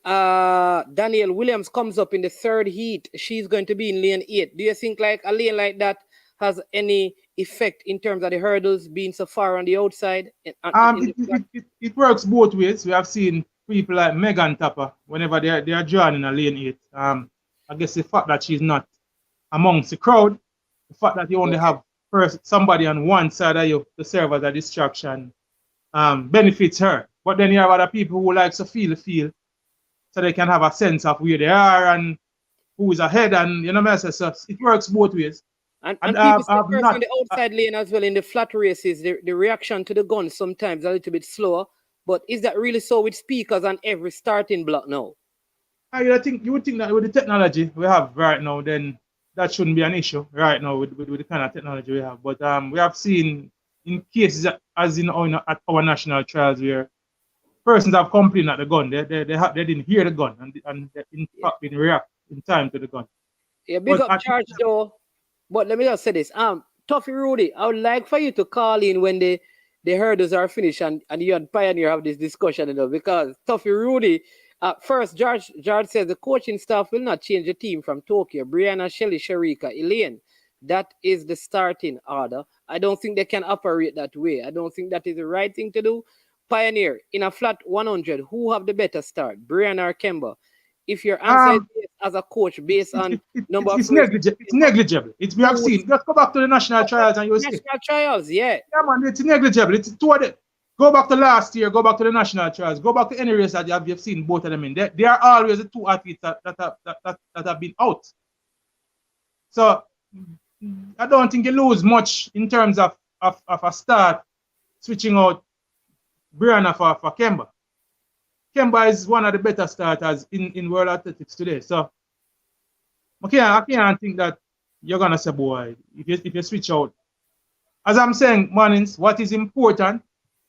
Danielle Williams comes up in the third heat. She's going to be in lane 8. Do you think like a lane like that has any effect in terms of the hurdles being so far on the outside? It works both ways. We have seen people like Megan Tapper whenever they are drawn in a lane 8. I guess the fact that she's not amongst the crowd, the fact that you only have somebody on one side of you to serve as a distraction, benefits her. But then you have other people who like to feel the field so they can have a sense of where they are and who is ahead, and you know what I mean? So it works both ways. And people say first on the outside lane as well in the flat races, the reaction to the gun sometimes a little bit slower. But is that really so with speakers on every starting block now? I think you would think that with the technology we have right now, then that shouldn't be an issue right now with the kind of technology we have. But we have seen in cases as in at our national trials where persons have complained at the gun, they didn't hear the gun and they in fact didn't react in time to the gun. Yeah, big up Charge though. But let me just say this. Tuffy Rudy, I would like for you to call in when the hurdles are finished and you and Pioneer have this discussion, because Tuffy Rudy, first, George says the coaching staff will not change the team from Tokyo. Brianna, Shelly, Sharika, Elaine. That is the starting order. I don't think they can operate that way. I don't think that is the right thing to do. Pioneer, in a flat 100, who have the better start, Brianna or Kemba? If your answer is as a coach based on number of... It's negligible. We have seen. Just go back to the national trials and you'll see. National trials, yeah. Yeah, man, it's negligible. It's two of them. Go back to last year, go back to the national trials, go back to any race that you've seen both of them in. They are always the two athletes that have been out. So I don't think you lose much in terms of a start switching out Brianna for Kemba. Kemba is one of the better starters in world athletics today. So I can't think that you're gonna say, boy, if you switch out. As I'm saying, Mannings, what is important,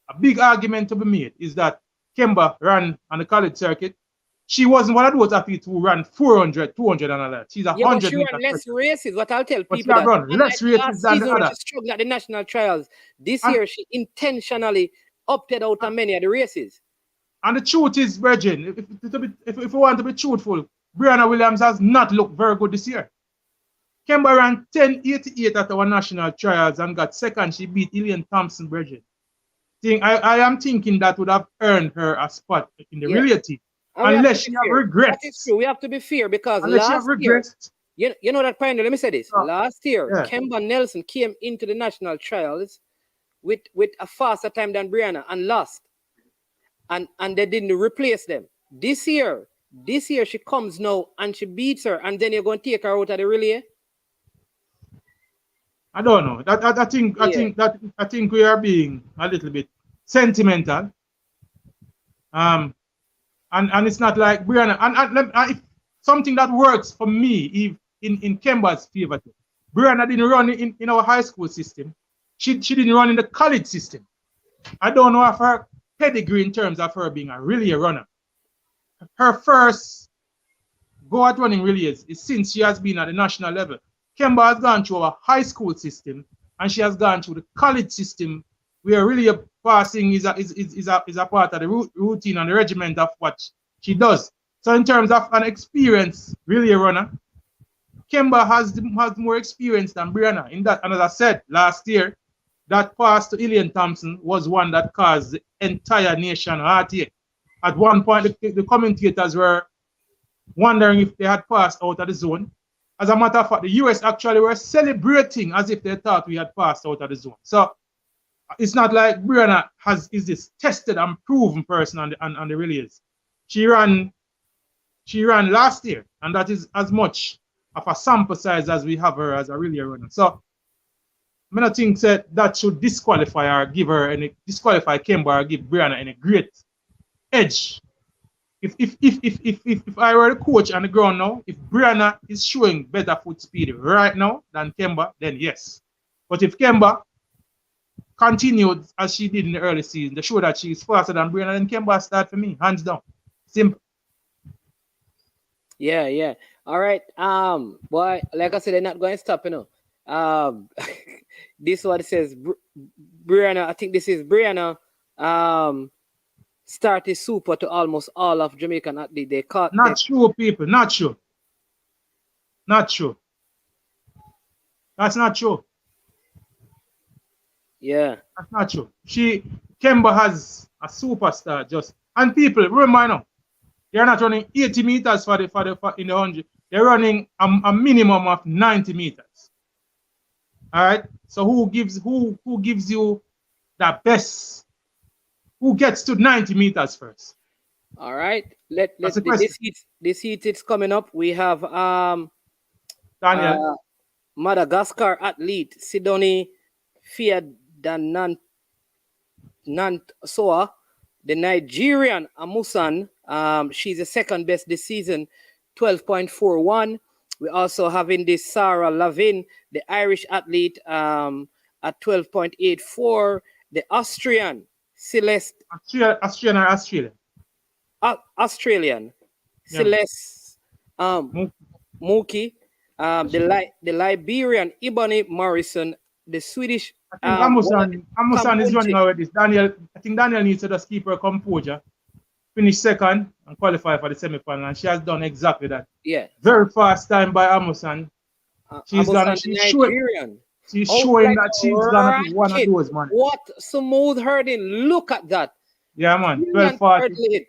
a big argument to be made is that Kemba ran on the college circuit. She wasn't one of those athletes who ran 400, 200 and all that. She's 100 but she ran less races. What I'll tell people that run less races than the other. She struggled at the national trials. This year, she intentionally opted out on many of the races. And the truth is, Virgin, if we want to be truthful, Brianna Williams has not looked very good this year. Kemba ran 10.88 at our national trials and got second. She beat Elaine Thompson, Virgin. I am thinking that would have earned her a spot in the relay team. Unless she have regrets. That is true. We have to be fair because last year, you know that, Pioneer, let me say this. Last year, Kemba Nelson came into the national trials with a faster time than Brianna and lost. And they didn't replace them. This year she comes now and she beats her, and then you're going to take her out of the relay? I don't know. I think we are being a little bit sentimental. And it's not like Brianna. And if something that works for me in Kemba's favor. Brianna didn't run in our high school system. She didn't run in the college system. I don't know if her pedigree in terms of her being a relay runner. Her first go at running relays is since she has been at the national level. Kemba has gone through our high school system and she has gone through the college system where relay passing is a part of the routine and the regiment of what she does. So in terms of an experienced relay runner, Kemba has more experience than Brianna in that. And as I said last year, that pass to Elaine Thompson was one that caused the entire nation heartache. At one point, the commentators were wondering if they had passed out of the zone. As a matter of fact, the US actually were celebrating as if they thought we had passed out of the zone. So it's not like Brianna is this tested and proven person on the relays. She ran last year, and that is as much of a sample size as we have her as a relay runner. So I don't think that should disqualify Kemba or give Brianna any great edge. If I were the coach on the ground now, if Brianna is showing better foot speed right now than Kemba, then yes. But if Kemba continued as she did in the early season to show that she is faster than Brianna, then Kemba start for me, hands down. Simple. Yeah. All right. Boy, like I said, they're not going to stop, This one says Brianna. I think this is Brianna. start is super to almost all of Jamaican athletes. They caught Not true, people. Not true. Not true. That's not true. Yeah. That's not true. Kemba has a superstar just. And people, remember now, they're not running 80 meters in the 100. They're running a minimum of 90 meters. All right. So who gives you the best? Who gets to 90 meters first? All right. This heat it's coming up. We have Daniel. Madagascar athlete Sidoni Fiadanansoa, the Nigerian Amusan. She's the second best this season, 12.41. We also having this Sarah Lavin, the Irish athlete, at 12.84. The Austrian Celeste. Australian or Australian? Australian. Yeah. Celeste Mookie. The Liberian Ebony Morrison, the Swedish. I think Amusan is running already. I think Daniel needs to just keep her composure, finish second, and qualify for the semi-final. And she has done exactly that. Yeah. Very fast time by Amusan. She's showing that she's gonna be one of those, man. What smooth hurdling! Look at that. Yeah, man. 12:40.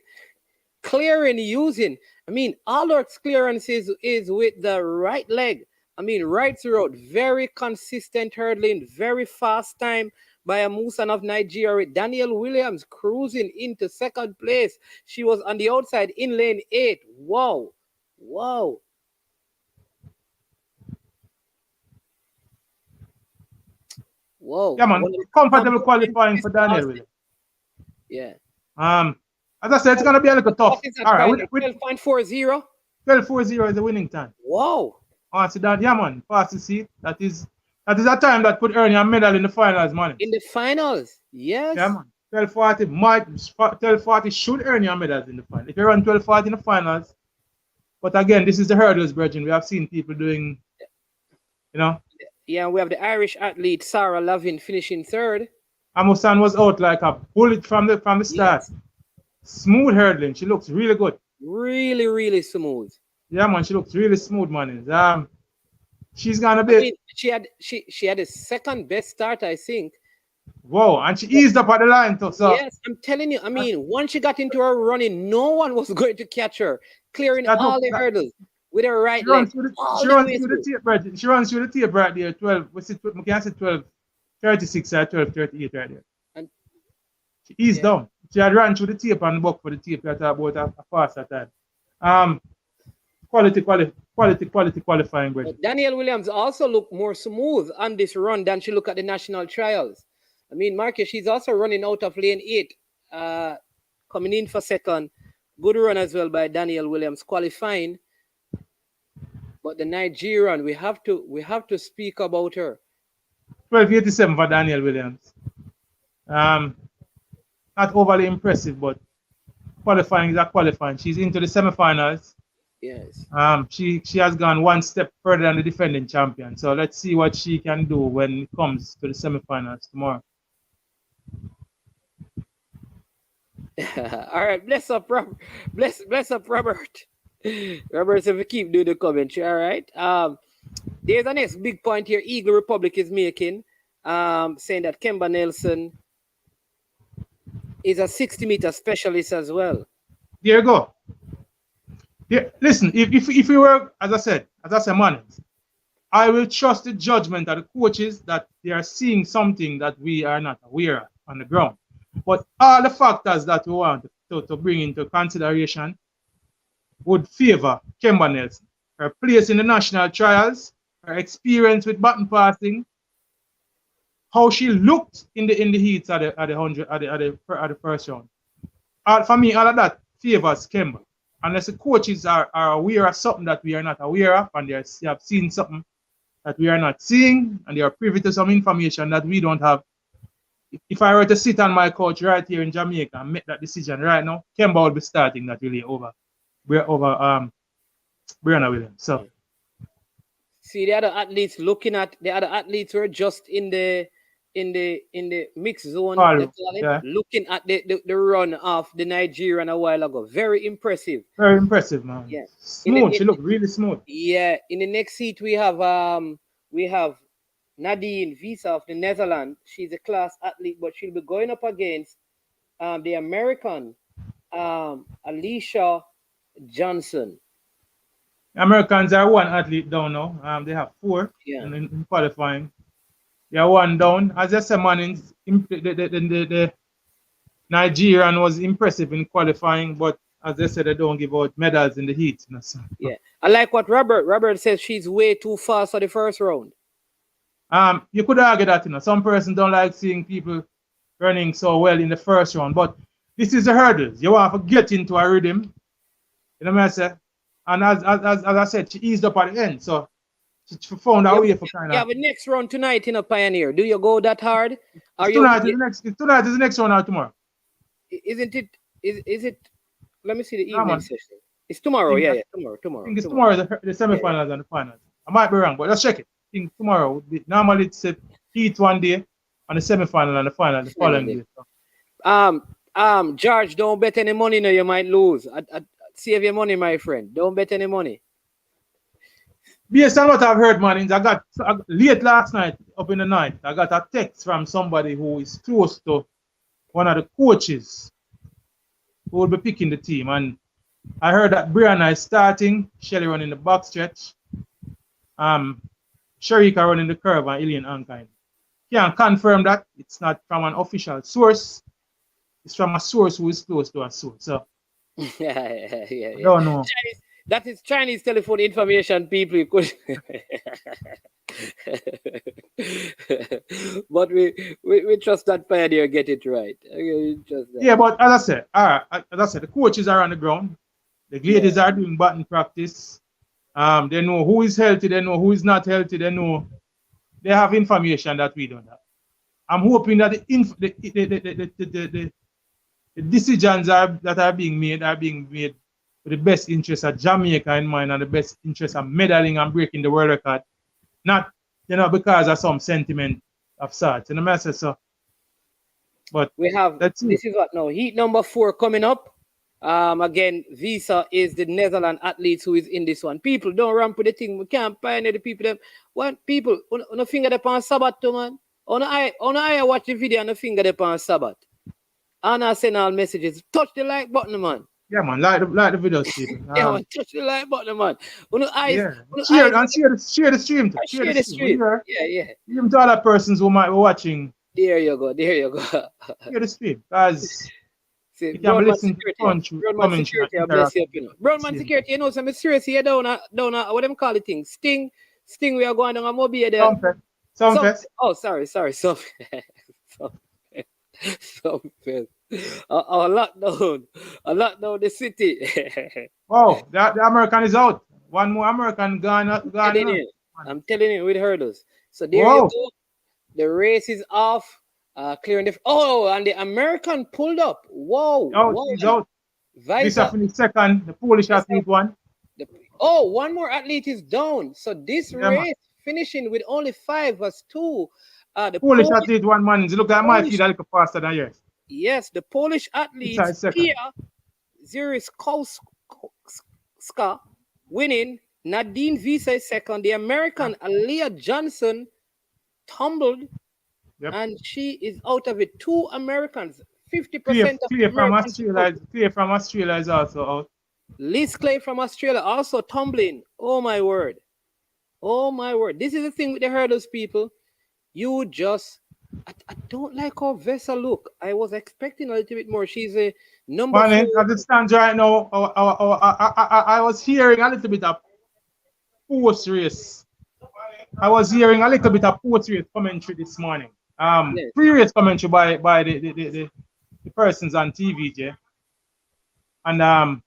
Clearing using. I mean, all her clearance is with the right leg. I mean, right throughout. Very consistent hurdling, very fast time by a Musan of Nigeria. Daniel Williams cruising into second place. She was on the outside in lane 8. Wow. Wow. Whoa. Yeah, man. Comfortable qualifying for Daniel Williams. Yeah. As I said, it's gonna be a little tough. All right, 12.40. 12.40 is the winning time. Wow. So that, yeah, man, pass the seat. That is a time that could earn you a medal in the finals, man. In the finals, yes. Yeah, man. 12.40 should earn you a medal in the finals. If you run 12.40 in the finals, but again, this is the hurdles, Virgin. We have seen people doing, you know. Yeah, we have the Irish athlete Sarah Lavin finishing third. Amusan was out like a bullet from the start. Yes. Smooth hurdling. She looks really good. Really, really smooth. Yeah, man. She looks really smooth, man. She's gonna be. I mean, she had a second best start, I think. Whoa, and she eased up at the line too. So yes, I'm telling you. I mean, once she got into her running, no one was going to catch her, clearing all the hurdles with her right leg. She runs through the tape right. She runs through the tape right there. 12. What's it? We can say 12:36 or 12:38 right there. And she eased down. She had run through the tape and book for the tape at about a faster time. Quality qualifying. Daniel Williams also looked more smooth on this run than she looked at the national trials. I mean, Marcus, she's also running out of lane 8, coming in for second. Good run as well by Daniel Williams qualifying. But the Nigerian, we have to speak about her. 12:87 for Daniel Williams. Not overly impressive, but qualifying is a qualifying. She's into the semifinals. Yes. She has gone one step further than the defending champion. So let's see what she can do when it comes to the semifinals tomorrow. All right, bless up, Robert. Bless up, Robert. Robert, if we keep doing the commentary, all right. There's a next big point here. Eagle Republic is making, saying that Kemba Nelson is a 60-meter specialist as well. There you go. Yeah, listen, if we were, as I said, man, I will trust the judgment of the coaches that they are seeing something that we are not aware of on the ground. But all the factors that we want to bring into consideration would favor Kemba Nelson. Her place in the national trials, her experience with button passing, how she looked in the heats at the 100 at the first round. For me, all of that favors Kemba. Unless the coaches are aware of something that we are not aware of, and they have seen something that we are not seeing, and they are privy to some information that we don't have. If I were to sit on my couch right here in Jamaica and make that decision right now, Kemba would be starting that really over Brianna Williams. So see the other athletes were just in the in the mixed zone, Call, they call it, yeah. looking at the run of the Nigerian a while ago. Very impressive. Very impressive, man. Yeah. Smooth. She looked really smooth. Yeah, in the next seat we have Nadine Visa of the Netherlands. She's a class athlete, but she'll be going up against the American Alicia Johnson. Americans are one athlete down now. They have 4 Yeah. in qualifying. They are 1 down. As I said, man, the Nigerian was impressive in qualifying, but as I said, they don't give out medals in the heat. You know, so. Yeah. I like what Robert says she's way too fast for the first round. You could argue that, you know, some persons don't like seeing people running so well in the first round, but this is the hurdles. You want to get into a rhythm, you know what I say? And as I said, she eased up at the end, so she found a way for kind of. Yeah, but next round tonight in a Pioneer. Do you go that hard? Tonight is the next one or tomorrow? Isn't it? Is it? Let me see the evening man. session. It's tomorrow. Yeah, tomorrow. I think it's tomorrow, the semifinals and the finals. I might be wrong, but let's check it. I think tomorrow. Normally it's a heat one day, and the semifinal and the final the following day. So. George, don't bet any money now. You might lose. Save your money, my friend. Don't bet any money. Based on what I've heard, man, I got late last night, up in the night, I got a text from somebody who is close to one of the coaches who will be picking the team. And I heard that Brianna is starting, Shelly running the back stretch, Sharika running the curve, and Ilian Ankine. Can't confirm that. It's not from an official source. It's from a source who is close to a source. So, yeah. I don't know. That is Chinese telephone information, people. You could but we trust that Pioneer get it right. Yeah, but as I said, the coaches are on the ground. The ladies are doing batting practice. They know who is healthy, they know who is not healthy, they have information that we don't have. I'm hoping that the decisions that are being made with the best interest of Jamaica in mind and the best interest of medaling and breaking the world record, not because of some sentiment of sorts. You know what I say? So, but we have this is what now heat number 4 coming up. Again, Visa is the Netherlands athletes who is in this one. People don't ramp with the thing. We can't pioneer the people. Them want people on a finger upon Sabbath too, man. On I watch the video and a finger upon Sabbath. And I send all messages. Touch the like button, man. Yeah, man, like the video, Stephen. Yeah, man, touch the like button, man. Share the stream. Share the stream. Yeah. Even to other persons who might be watching. There you go. Share the stream, guys. Brownman Security, I bless you. Brownman Security, you know, some seriously, you down what them call the thing? Sting, we are going on a mobile there. Somefest. Oh, sorry, Somefest. Lockdown the city. Oh, the American is out. One more American gone. I'm telling you, with hurdles. So there you go. The race is off. Clearing the and the American pulled up. Whoa, he's out. Visa finished second. The Polish athlete won. One more athlete is down. So this race finishing with only 5 was 2. The Polish athlete won, man. Look at my feet a little faster than yours. Yes, the Polish athlete Pia Ziriskowska winning. Nadine Visa is second. The American Aliyah Johnson tumbled. Yep. And she is out of it. 2 Americans, 50% Clay from Australia is also out. Liz Clay from Australia also tumbling. Oh my word. This is the thing with the hurdles, people. You just I don't like how Vesa look. I was expecting a little bit more. She's a number 4. As it stands right now, I was hearing a little bit of post-race. I was hearing a little bit of post-race commentary this morning. Pre-race commentary by the persons on TV, Jay. And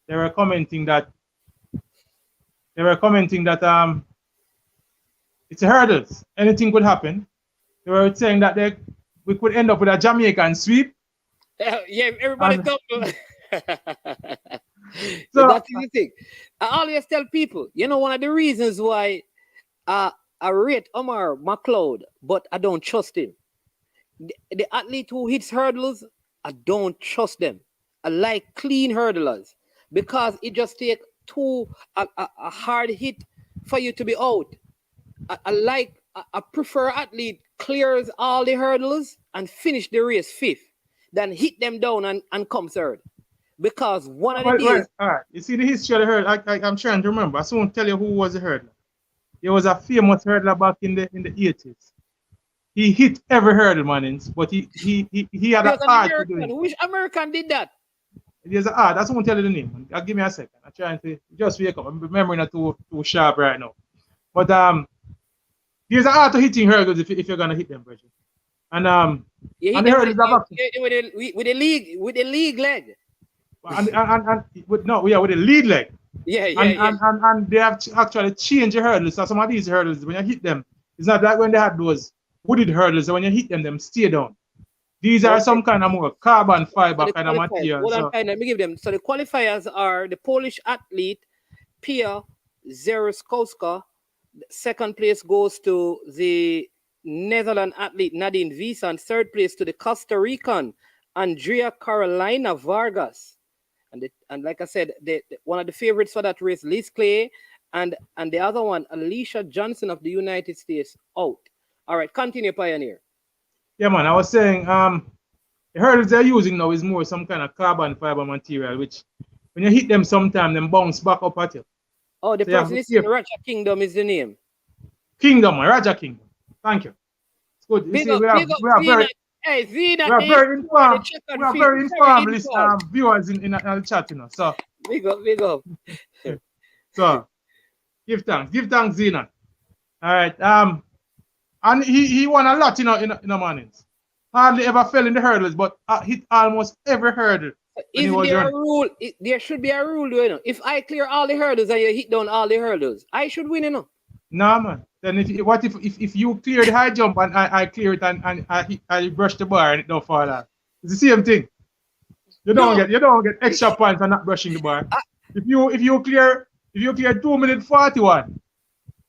they were commenting that it's a hurdles. Anything could happen. They were saying that we could end up with a Jamaican sweep. Yeah, everybody tumble. So that's the thing. I always tell people, one of the reasons why I rate Omar McLeod, but I don't trust him. The athlete who hits hurdles, I don't trust them. I like clean hurdlers because it just take a hard hit for you to be out. I prefer athlete clears all the hurdles and finish the race fifth than hit them down and come third. Because one of the days. All right. You see the history of the hurdle. I'm trying to remember. I just want to tell you who was the hurdler. There was a famous hurdler back in the 80s. He hit every hurdle, manins, but he had an art to do it. Which American did that? There's an art. That's what I'm tell you the name. Give me a second. I'm trying to just wake up. My memory not too sharp right now. But there's an art to hitting hurdles if you're gonna hit them, Bridget. And and the hurdles with the league leg. With the lead leg. Yeah. And they have actually changed the hurdles. So some of these hurdles, when you hit them, it's not like when they had those wooded hurdles. So when you hit them stay down. These are some kind of more carbon fiber kind of material. Let me give them. So the qualifiers are the Polish athlete Pia Zeruskowska. Second place goes to the Netherlands athlete Nadine Wies, and third place to the Costa Rican Andrea Carolina Vargas. And like I said, one of the favorites for that race, Liz Clay, and the other one, Alicia Johnson of the United States, out. All right, continue, Pioneer. Yeah, man, I was saying the hurdles they're using now is more some kind of carbon fiber material, which when you hit them sometime, them bounce back up at you. Oh, the person is in Raja Kingdom is the name. Kingdom, Raja Kingdom. Thank you. It's good. You see, we are very informed viewers in the chat, you know. So big up. So give thanks, Zena. All right. And he won a lot, in the mornings. Hardly ever fell in the hurdles, but hit almost every hurdle. Is there a rule? There should be a rule, you know. If I clear all the hurdles and you hit down all the hurdles, I should win, you know. No, man. Then if you clear the high jump and I clear it and I brush the bar and it don't fall out, it's the same thing. You don't get extra points for not brushing the bar. If you clear 2 minutes 41,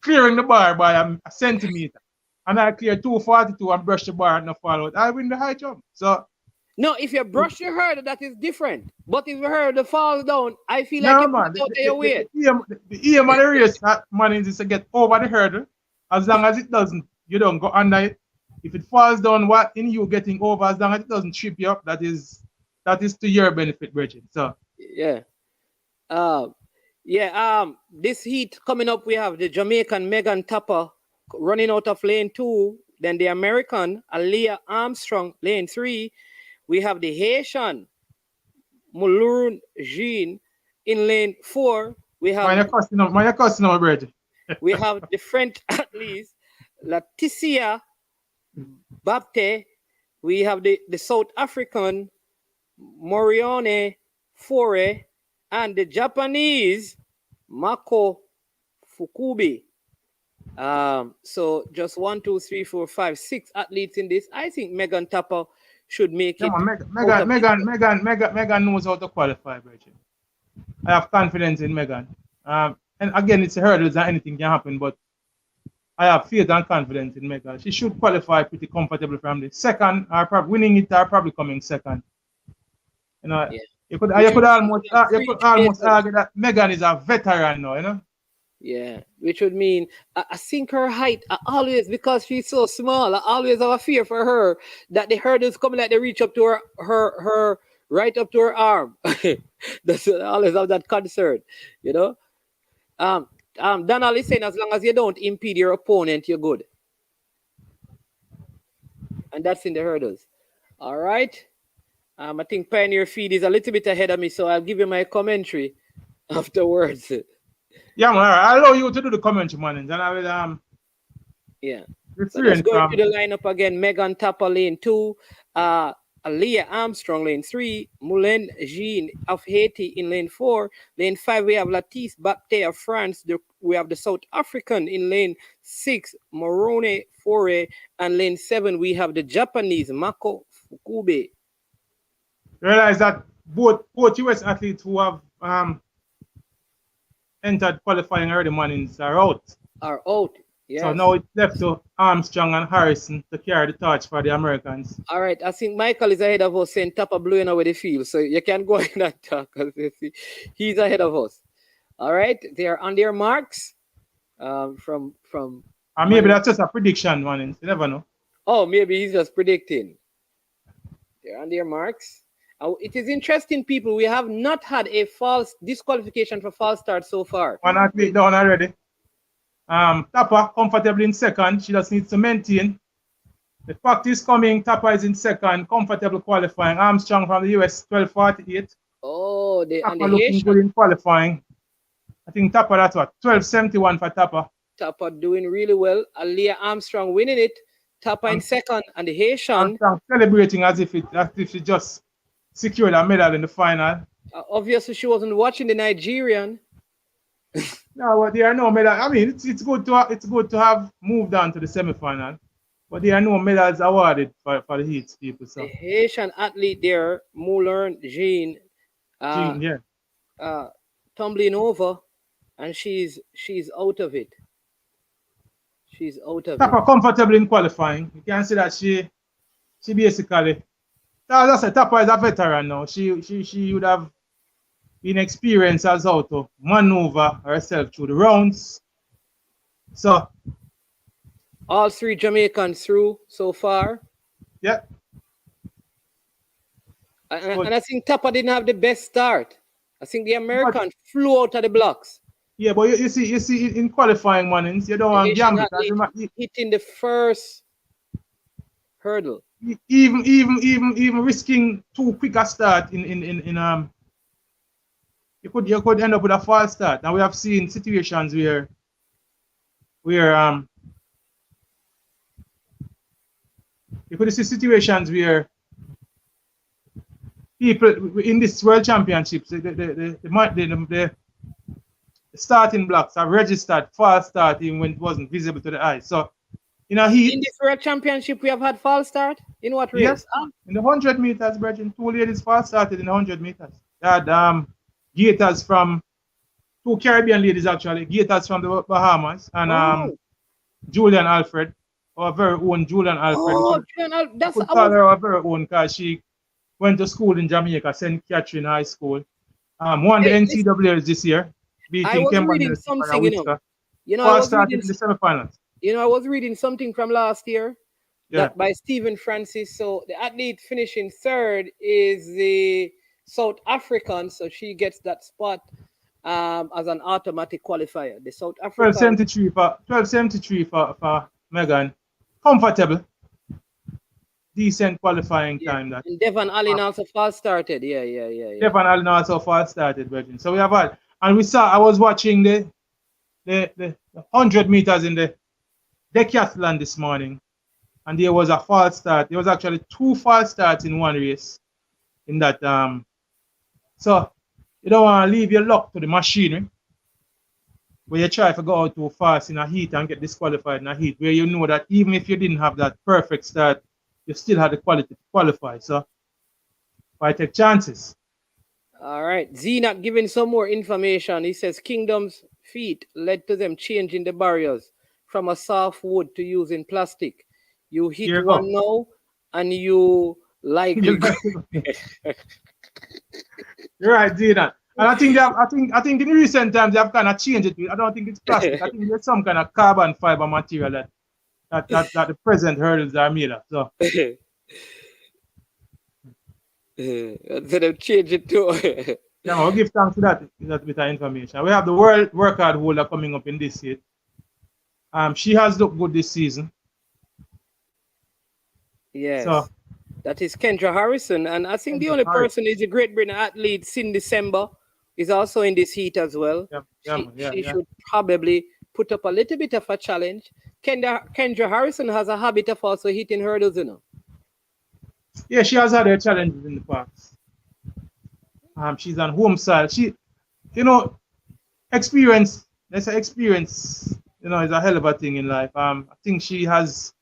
clearing the bar by a centimeter, and I clear 2:42 and brush the bar and not fall out, I win the high jump. So. No, if you brush your hurdle, that is different. But if your hurdle falls down, I feel like you put out your weight. The aim of the race, man, is to get over the hurdle. As long as it doesn't, you don't go under it. If it falls down, what in you getting over, as long as it doesn't trip you up, that is to your benefit, Bridget. So yeah. This heat coming up, we have the Jamaican Megan Tapper running out of lane 2, then the American Aaliyah Armstrong, lane 3. We have the Haitian Mulurun Jean in lane 4. We have my customer, Bridget. We have the French athlete Leticia Bapte. We have the South African Morione Fore and the Japanese Mako Fukubi. So just 1, 2, 3, 4, 5, 6 athletes in this. I think Megan Tapper should make it. Megan knows how to qualify, Bridget. I have confidence in Megan. And again, it's a hurdle that anything can happen, but I have faith and confidence in Megan. She should qualify pretty comfortably from the second, or probably winning it, or probably coming second. You know, yeah. you could almost argue that Megan is a veteran now, you know. Yeah, which would mean I think her height. I always, because she's so small, I always have a fear for her that the hurdles coming like they reach up to her right up to her arm. That's I always have that concern, you know. Donald is saying as long as you don't impede your opponent, you're good. And that's in the hurdles. All right. I think Pioneer Feed is a little bit ahead of me, so I'll give you my commentary afterwards. Yeah, man. I'll allow you to do the commentary, man, and then I will yeah. So let's go to the lineup again. Megan Tapper, lane 2. Aaliyah Armstrong, lane 3. Moulin Jean of Haiti in lane 4. Lane 5, we have Latice Bapte of France. We have the South African in lane 6, Morone Fore. And lane 7, we have the Japanese, Mako Fukube. Realize that both US athletes who have entered qualifying early mornings are out. Yes. So now it's left to Armstrong and Harrison to carry the torch for the Americans. All right, I think Michael is ahead of us saying Tapa blowing away the field. So you can go in and talk because he's ahead of us. All right, they are on their marks. From And maybe that's just a prediction, man. You never know. Oh, maybe he's just predicting. They're on their marks. It is interesting, people. We have not had a false disqualification for false start so far. One athlete down already. Tapa comfortably in second. She just needs to maintain. The fact is coming. Tapa is in second, comfortable qualifying. Armstrong from the US, 12:48. Oh, Tapa looking good in qualifying. I think Tapa, that's what, 12:71 for Tapa. Tapa doing really well. Aliyah Armstrong winning it. Tapa in second, and the Haitian Armstrong celebrating as if she just secured a medal in the final. Obviously, she wasn't watching the Nigerian. No, but there are no medals. I mean, it's good to have moved on to the semi-final, but there are no medals awarded for the heats people. So the Haitian athlete there, Moulin Jean, tumbling over, and she's out of it. She's out of Tapa it. comfortable in qualifying. You can see that she basically. As I said, Tapa is a veteran now. She would have been experienced as how to maneuver herself through the rounds. So all three Jamaicans through so far. Yeah. And I think Tapa didn't have the best start. I think the American flew out of the blocks. Yeah, but you see in qualifying, man, you don't want gamble. Hitting the first hurdle. Even risking too quick a start you could end up with a false start. Now we have seen situations where you could see situations where people in this World Championships, the starting blocks are registered false start even when it wasn't visible to the eye. So in this World Championship, we have had false start. In what race? Yes, in the 100 meters, Brethren. Two ladies false started in the 100 meters. They had Gators from two Caribbean ladies actually, Gators from the Bahamas, and Julian Alfred, our very own Julian Alfred. Oh, that's call her our very own because she went to school in Jamaica, St. Catherine High School. Won the NCAAs this year, beating Kimberly and Whisker. False started in the semifinals. I was reading something from last year that by Stephen Francis. So the athlete finishing third is the South African, so she gets that spot as an automatic qualifier. The South African 1273 for Megan. Comfortable. Decent qualifying time. That and Devon Allen also false started. Yeah. Devon Allen also false started, Virgin. So we have had, and I was watching the 100 meters in the decathlon this morning, and there was a false start. There was actually two false starts in one race in that so you don't want to leave your luck to the machinery where you try to go out too fast in a heat and get disqualified in a heat where you know that even if you didn't have that perfect start, you still had the quality to qualify. So I take chances. All right. Zenat giving some more information. He says Kingdom's feat led to them changing the barriers from a soft wood to using plastic. You hit one now and you likely You're right, Zenat. And I think in recent times they have kind of changed it. I don't think it's plastic. I think it's some kind of carbon fiber material that the present hurdles are made of. So instead of change it to yeah, we'll give thanks to that bit of information. We have the world record holder coming up in this year. She has looked good this season. Yes. So that is Kendra Harrison. And I think the only person is a Great Britain athlete, Cindy December, is also in this heat as well. She should probably put up a little bit of a challenge. Kendra Harrison has a habit of also hitting hurdles, Yeah, she has had her challenges in the past. She's on home side. Experience. Let's say experience. Is a hell of a thing in life. I think she has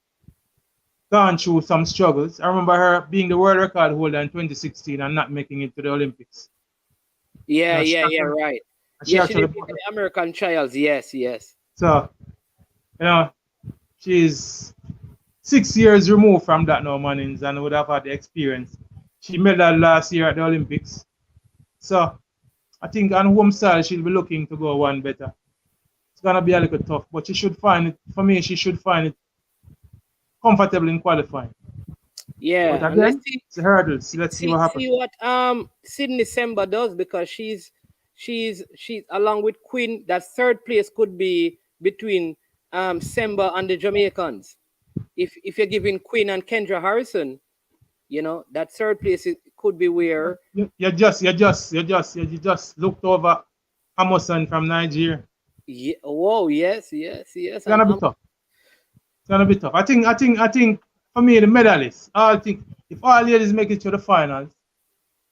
gone through some struggles. I remember her being the world record holder in 2016 and not making it to the Olympics. Yeah, right. She did the American trials. Yes. So You know, she's 6 years removed from that now, Mannings, and would have had the experience. She medaled last year at the Olympics. So I think on home style she'll be looking to go one better. It's gonna be a little tough, but she should find it. For me, she should find it comfortable in qualifying. But Yeah, and let's again, see it's the hurdles. Let's see what happens. see what Sydney Semba does, because she's along with Quinn. That third place could be between Semba and the Jamaicans. If you're giving Quinn and Kendra Harrison, you know, that third place could be where. You just looked over Amoson from Nigeria. Yeah, whoa, yes. It's gonna be tough. It's gonna be tough. I think for me the medalists. I think if all ladies make it to the finals,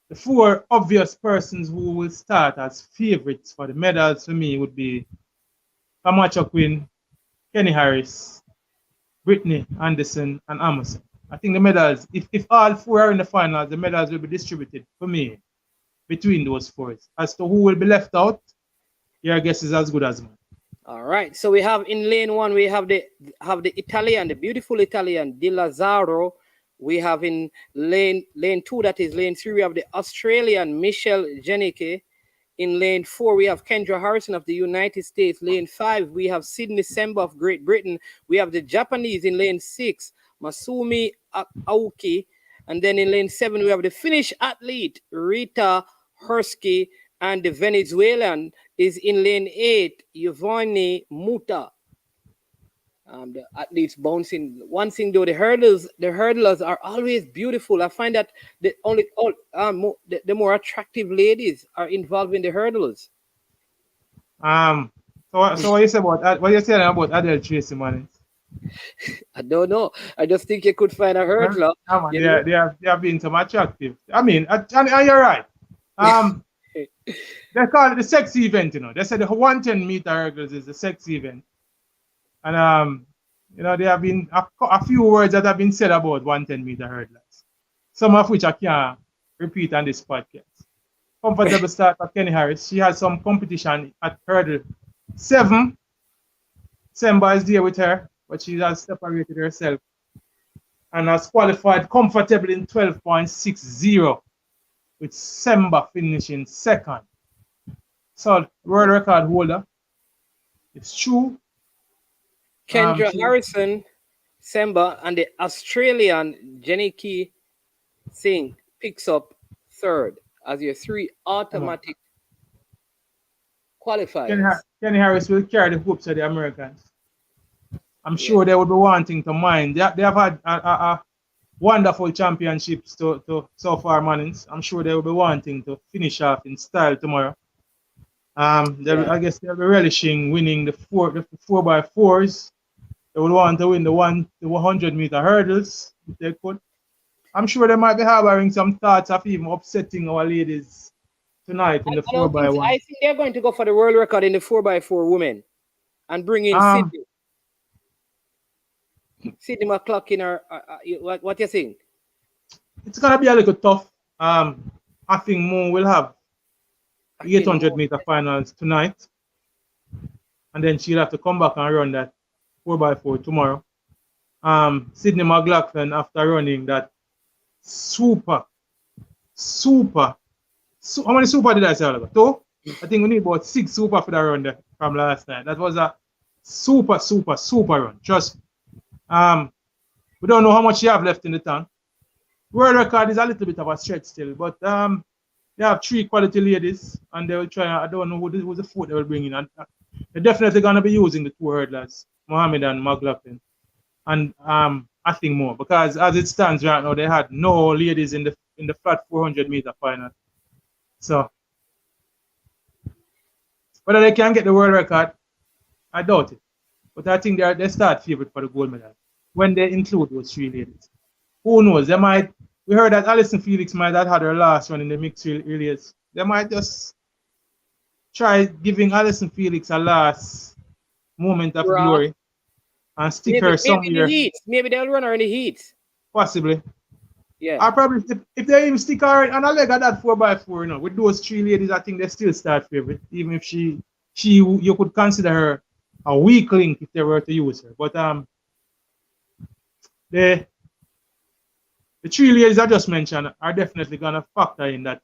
the four obvious persons who will start as favorites for the medals for me would be Camacho Quinn, Kenny Harris, Brittany Anderson, and Amoson. I think the medals, if all four are in the finals, the medals will be distributed for me between those four. As to who will be left out, your guess is as good as mine. All right. So we have in lane one, we have the Italian, the beautiful Italian Di Lazzaro. We have in lane two, that is lane three, we have the Australian Michelle Jenneke. In lane four, we have Kendra Harrison of the United States. Lane five, we have Sydney Semba of Great Britain. We have the Japanese in lane six, Masumi Aoki. And then in lane seven, we have the Finnish athlete, Rita Hursky. And the Venezuelan is in lane eight, Giovanni Muta. The athletes bouncing. One thing though, the hurdlers are always beautiful. I find that the more attractive ladies are involved in the hurdlers. So what you say about Adele Tracy, man? I don't know. I just think you could find a hurdler. They have been some attractive. I mean, and you're right. They call it the sexy event, you know. They said the 110-meter hurdles is the sexy event. And you know, there have been a few words that have been said about 110-meter hurdlers, some of which I can't repeat on this podcast. Comfortable start for Kenny Harris. She has some competition at hurdle 7. Semba is there with her, but she has separated herself and has qualified comfortably in 12.60, with Semba finishing second. So, world record holder. It's true. Kendra Harrison, Semba, and the Australian Jenneke Singh picks up third as your 3 automatic qualifiers. Kenny Harris will carry the hopes of the Americans. I'm sure they would be wanting to mind. They have had a wonderful championships to so far, Mannings. I'm sure they will be wanting to finish off in style tomorrow. I guess they'll be relishing winning the 4x4s. They would want to win the 100-meter hurdles if they could. I'm sure they might be harboring some thoughts of even upsetting our ladies tonight in the 4x1. I think they're going to go for the world record in the 4x4 women and bring in Sydney McLaughlin. Or what do you think? It's gonna be a little tough. I think Moon will have 800-meter finals tonight, and then she'll have to come back and run that 4x4 tomorrow. Sydney McLaughlin, after running that super. How many super did I say? 2? I think we need about 6 super for that run there from last night. That was a super run. Trust me. We don't know how much you have left in the tank. World record is a little bit of a stretch still, but they have 3 quality ladies, and they will try. I don't know who's the 4th they will bring in. And they're definitely going to be using the 2 hurdlers, Mohammed and McLaughlin. And I think more, because as it stands right now, they had no ladies in the flat 400-meter final. So whether they can get the world record, I doubt it. But I think they start favorite for the gold medal when they include those 3 ladies. Who knows? We heard that Alison Felix might have had her last one in the mixed relays. They might just try giving Alison Felix a last moment of glory and stick her somewhere. Maybe they'll run her in the heat. Possibly. Yeah. I probably, if they even stick her on a leg of that 4x4, you know, with those 3 ladies, I think they still start favorite. Even if you could consider her a weak link if they were to use her. But the 3 layers I just mentioned are definitely gonna factor in that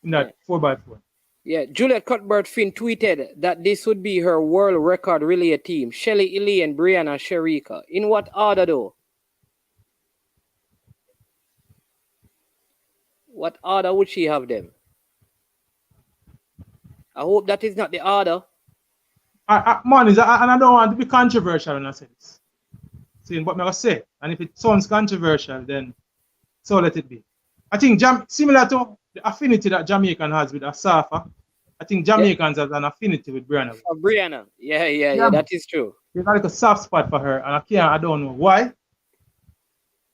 Yeah. 4x4. Yeah, Juliet Cuthbert Finn tweeted that this would be her world record relay team. Shelly, Elaine, Brianna, Sharika. In what order though? What order would she have them? I hope that is not the order. Man, and I don't want to be controversial in a sense. See, but I'm gonna say, and if it sounds controversial, then so let it be. I think similar to the affinity that Jamaican has with Asafa, I think Jamaicans have an affinity with Brianna. Brianna. Yeah, that is true. There's like a soft spot for her, and I don't know why.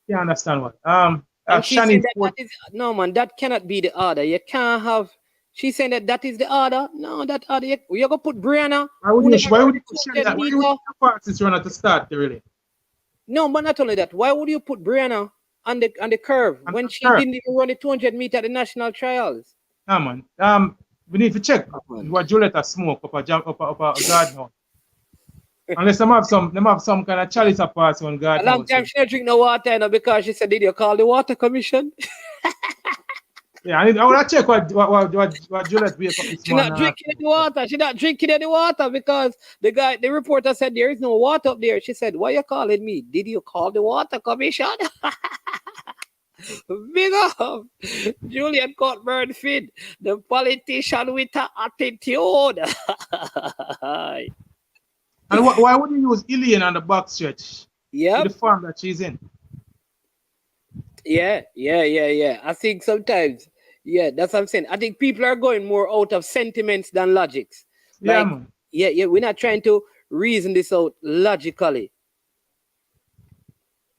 Can't understand why. And she said that is, no man, that cannot be the order. You can't have. She's saying that is the order. No, that order. You're gonna put Brianna. Why would you put that? Why would you put the fastest runner to start really? No, but not only that. Why would you put Brianna on the curve when she didn't even run the 200 meter at the national trials? Yeah, man. We need to check what Julieta smoke up a garden house. Unless them have some kind of chalice up pass on garden house. A long time she didn't drink no water, because she said, "Did you call the water commission?" Yeah, I want to check what Juliet wake up this She's not drinking any water. She's not drinking any water because the reporter said there is no water up there. She said, "Why are you calling me? Did you call the water commission?" Big up Julian Cuthbert Finn, the politician with an attitude. And why would you use Ilian on the back stretch? Yeah, the form that she's in. Yeah. I think sometimes, that's what I'm saying. I think people are going more out of sentiments than logics. Like, man. Yeah. We're not trying to reason this out logically.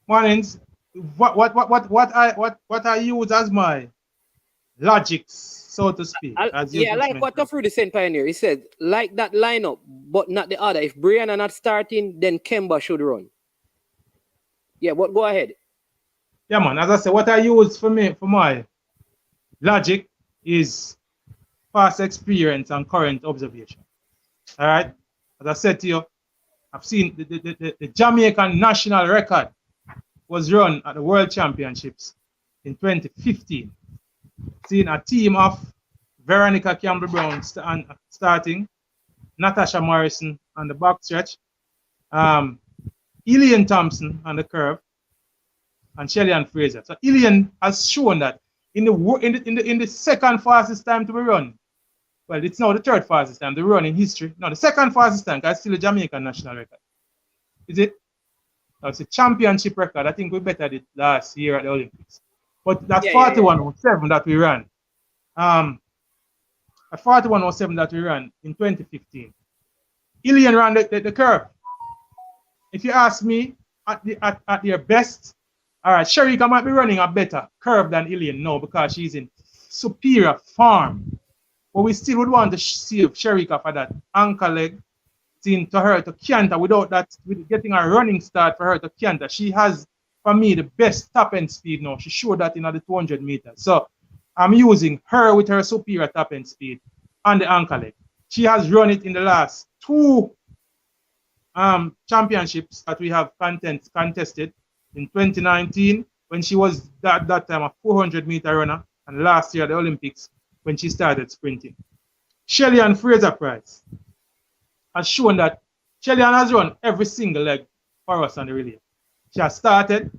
Mornings. What I use as my logics, so to speak. Like what Tafrudy said, Pioneer. He said, like that lineup, but not the other. If Brianna not starting, then Kemba should run. Yeah, but go ahead. Yeah, man. As I said, what I use for my logic is past experience and current observation. All right. As I said to you, I've seen the Jamaican national record was run at the World Championships in 2015. Seeing a team of Veronica Campbell-Brown starting, Natasha Morrison on the backstretch, Ilian Thompson on the curve, and Shelly-Ann Fraser. So Ilian has shown that in the second fastest time to be run, well, it's now the third fastest time to run in history. No, the second fastest time, because it's still a Jamaican national record. Is it? No, it's a championship record. I think we bettered it last year at the Olympics. But that 41.07 that we ran, at 41.07 that we ran in 2015, Ilian ran the curve. If you ask me, at their best, all right, Sharika might be running a better curve than Ilian now because she's in superior form. But we still would want to see Sharika for that ankle leg, seeing to her to canter without that, with getting a running start for her to canter. She has, for me, the best top end speed now. She showed that in the 200 meters. So I'm using her with her superior top end speed on the ankle leg. She has run it in the last two championships that we have contested in 2019 when she was that time a 400 meter runner, and last year at the Olympics when she started sprinting. Shelly-Ann Fraser Price has shown that Shelly-Ann has run every single leg for us on the relay. She has started,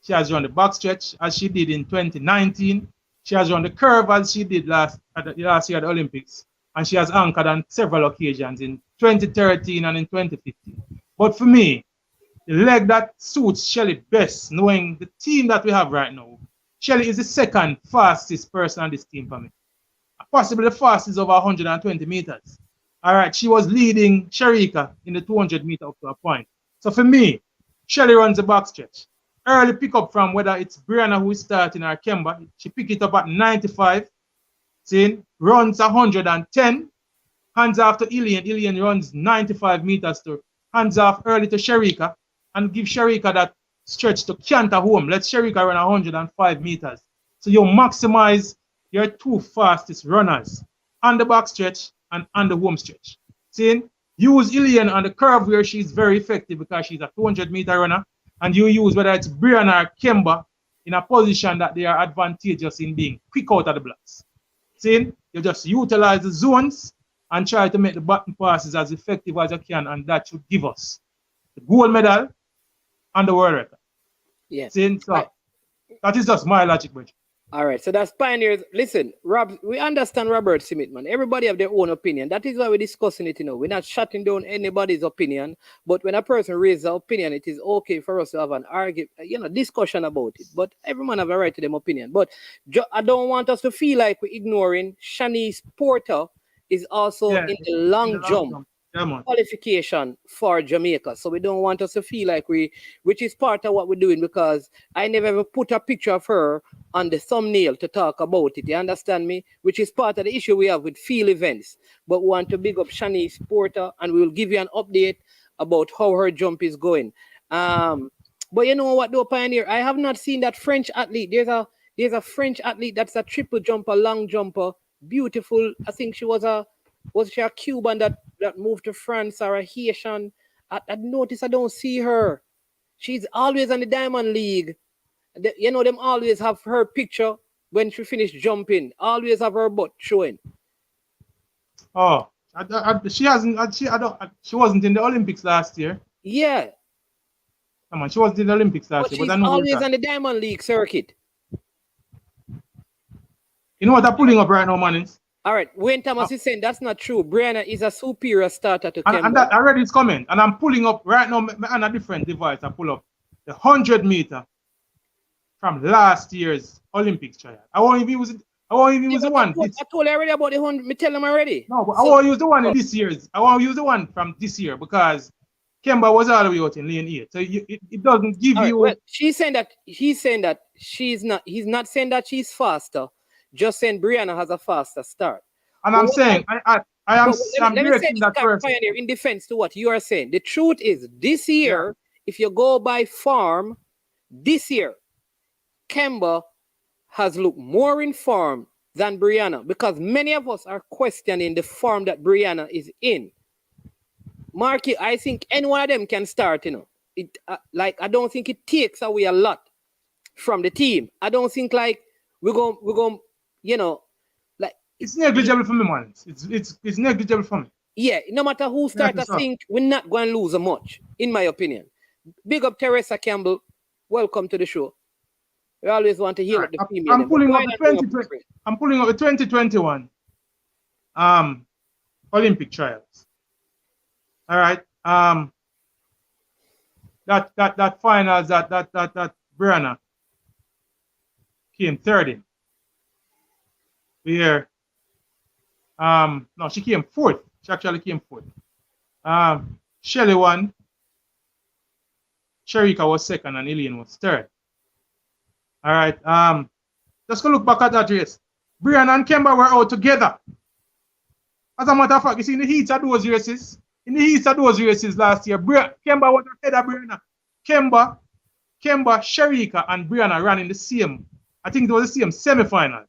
she has run the backstretch as she did in 2019, she has run the curve as she did last year at the Olympics, and she has anchored on several occasions in 2013 and in 2015. But for me, the leg that suits Shelly best, knowing the team that we have right now, Shelly is the second fastest person on this team for me. Possibly the fastest over 120 meters. All right, she was leading Sharika in the 200 meter up to a point. So for me, Shelly runs the backstretch. Early pickup from whether it's Brianna who is starting or Kemba, she picked it up at 95. See, runs 110. Hands off to Ilian. Ilian runs 95 meters to hands off early to Sharika and give Sharika that stretch to canter home. Let Sharika run 105 meters. So you maximize your two fastest runners on the backstretch and on the home stretch. Seeing? Use Ilian on the curve where she's very effective because she's a 200-meter runner. And you use whether it's Brianna or Kemba in a position that they are advantageous in being quick out of the blocks. See, you just utilize the zones and try to make the button passes as effective as you can, and that should give us the gold medal and the world record. Yeah. See, so that is just my logic, bro. All right, so that's pioneers. Listen, Rob, we understand Robert Smith, man. Everybody have their own opinion. That is why we're discussing it, you know. We're not shutting down anybody's opinion, but when a person raises an opinion, it is okay for us to have an argument, you know, discussion about it. But everyone have a right to their opinion. But I don't want us to feel like we're ignoring Shanice Porter is also in the long jump. Qualification for Jamaica. So we don't want us to feel like which is part of what we're doing, because I never ever put a picture of her on the thumbnail to talk about it. You understand me? Which is part of the issue we have with field events. But we want to big up Shanice Porter, and we will give you an update about how her jump is going. But you know what, though, Pioneer? I have not seen that French athlete. There's a French athlete that's a triple jumper, long jumper, beautiful. I think she was she a Cuban that moved to France, or a Haitian? I notice I don't see her. She's always on the Diamond League. You know, them always have her picture when she finished jumping. Always have her butt showing. Oh, she hasn't. She wasn't in the Olympics last year. Yeah. Come on, she wasn't in the Olympics last year. But she's always on the Diamond League circuit. You know what I'm pulling up right now, man? All right, Wayne Thomas is saying that's not true. Brianna is a superior starter to Kemba. And that already is coming. And I'm pulling up right now on a different device. I pull up the 100-meter from last year's Olympics trial. I won't even use the one. I told you already about the 100. Me tell them already. No, but I won't use the one in this year's. I won't use the one from this year because Kemba was all the way out in lane 8. So it doesn't give you. Well, he's saying that she's not. He's not saying that she's faster. Just saying Brianna has a faster start. And I'm saying, I'm directing that person. Pioneer, in defense to what you are saying. The truth is, this year, if you go by form, this year, Kemba has looked more in form than Brianna, because many of us are questioning the form that Brianna is in. Marky, I think any one of them can start, you know. I don't think it takes away a lot from the team. I don't think we're going, you know, like it's negligible for me, man. It's negligible for me. Yeah, no matter who starts, I think we're not going to lose much, in my opinion. Big up Teresa Campbell. Welcome to the show. We always want to hear what the female. I'm pulling up the 2021 Olympic trials. All right. That finals that Brianna came third in. Where no, she came fourth. She actually came fourth. Shelley won. Sherika was second and Ilian was third. All right. Just go look back at that race. Brianna and Kemba were out together. As a matter of fact, you see in the heats of those races, last year, Kemba was ahead of Brianna. Kemba, Sherika, and Brianna ran in the same, I think it was the same semifinals.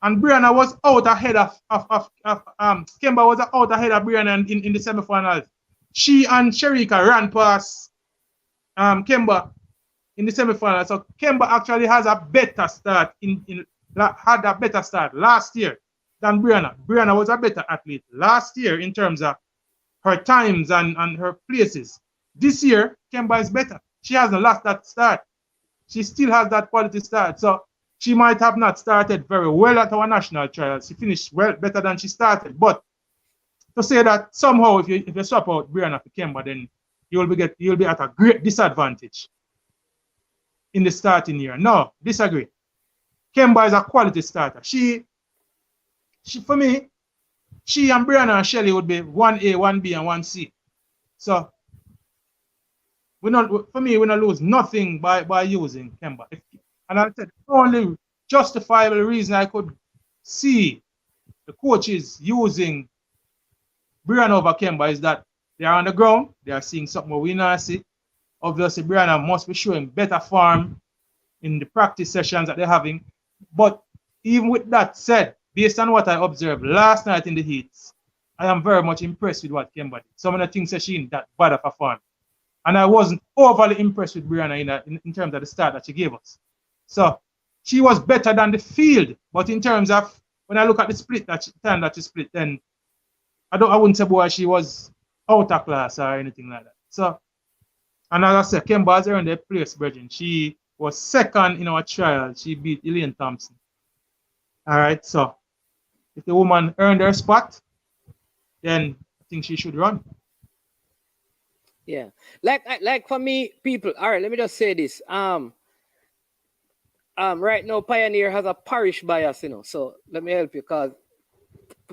And Brianna was out ahead of Kemba was out ahead of Brianna in the semifinals. She and Sherika ran past Kemba in the semifinals. So Kemba actually has a better start had a better start last year than Brianna. Brianna was a better athlete last year in terms of her times and her places. This year, Kemba is better. She hasn't lost that start. She still has that quality start. So she might have not started very well at our national trials. She finished well, better than she started. But to say that somehow if you swap out Brianna for Kemba, then you'll be at a great disadvantage in the starting year. No, disagree. Kemba is a quality starter. She for me, she and Brianna and Shelley would be 1A, 1B, and 1C. So we not lose nothing by using Kemba. And I said the only justifiable reason I could see the coaches using Brianna over Kemba is that they are on the ground, they are seeing something we not see. Obviously, Brianna must be showing better form in the practice sessions that they're having. But even with that said, based on what I observed last night in the heats I am very much impressed with what Kemba did. Some of the things that she in that bad of a form. And I wasn't overly impressed with Brianna in terms of the start that she gave us. So she was better than the field. But in terms of when I look at the split time that she split, then I wouldn't say boy she was out of class or anything like that. So, and as I said, Kemba has earned a place, Bridget. She was second in our trial. She beat Elaine Thompson. All right, so if the woman earned her spot, then I think she should run. Yeah, like for me, people. All right, let me just say this. Right now, Pioneer has a parish bias, So let me help you, cause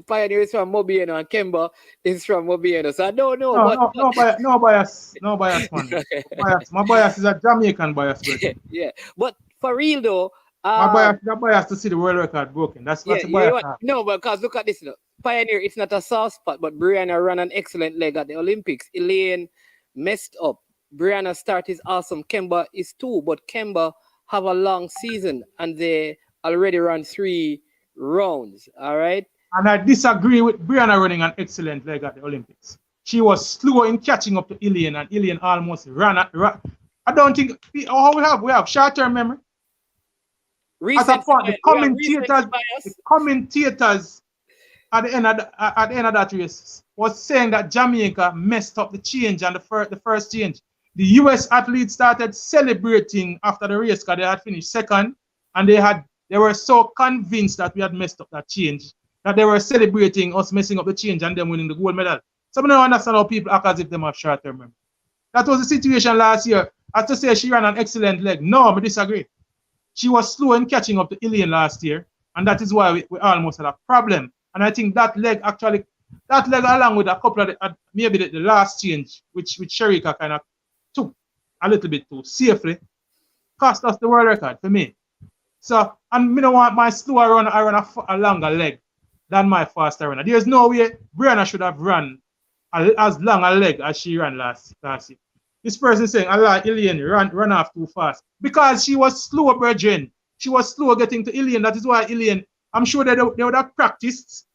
Pioneer is from Mobieno and Kemba is from Mobieno. So I don't know, No bias, man. Okay. My bias is a Jamaican bias, bro. Yeah, but for real though, My bias to see the world record broken. That's yeah, the bias. no, because look at this, Pioneer, it's not a soft spot, but Brianna ran an excellent leg at the Olympics. Elaine messed up. Brianna start is awesome. Kemba is too, but Kemba have a long season and they already run 3 rounds. All right. And I disagree with Brianna running an excellent leg at the Olympics. She was slow in catching up to Elaine, and Elaine almost ran. I don't think we have short-term memory. As a part, the commentators at the end of that race was saying that Jamaica messed up the change and the first change. The US athletes started celebrating after the race because they had finished second, and they were so convinced that we had messed up that change that they were celebrating us messing up the change and them winning the gold medal. So I don't understand how people act as if they have short-term memory. That was the situation last year. As to say she ran an excellent leg, no, I disagree. She was slow in catching up to Elaine last year, and that is why we almost had a problem. And I think that leg along with a couple of maybe the last change, which Sherika kind of took a little bit too safely, cost us the world record for me. So, and I don't want my slower runner, I run a longer leg than my faster runner. There's no way Brianna should have run as long a leg as she ran last year. This person is saying, Allah, Elaine run off too fast. Because she was slow, Bridget. She was slow getting to Elaine. That is why Elaine, I'm sure they would have practiced.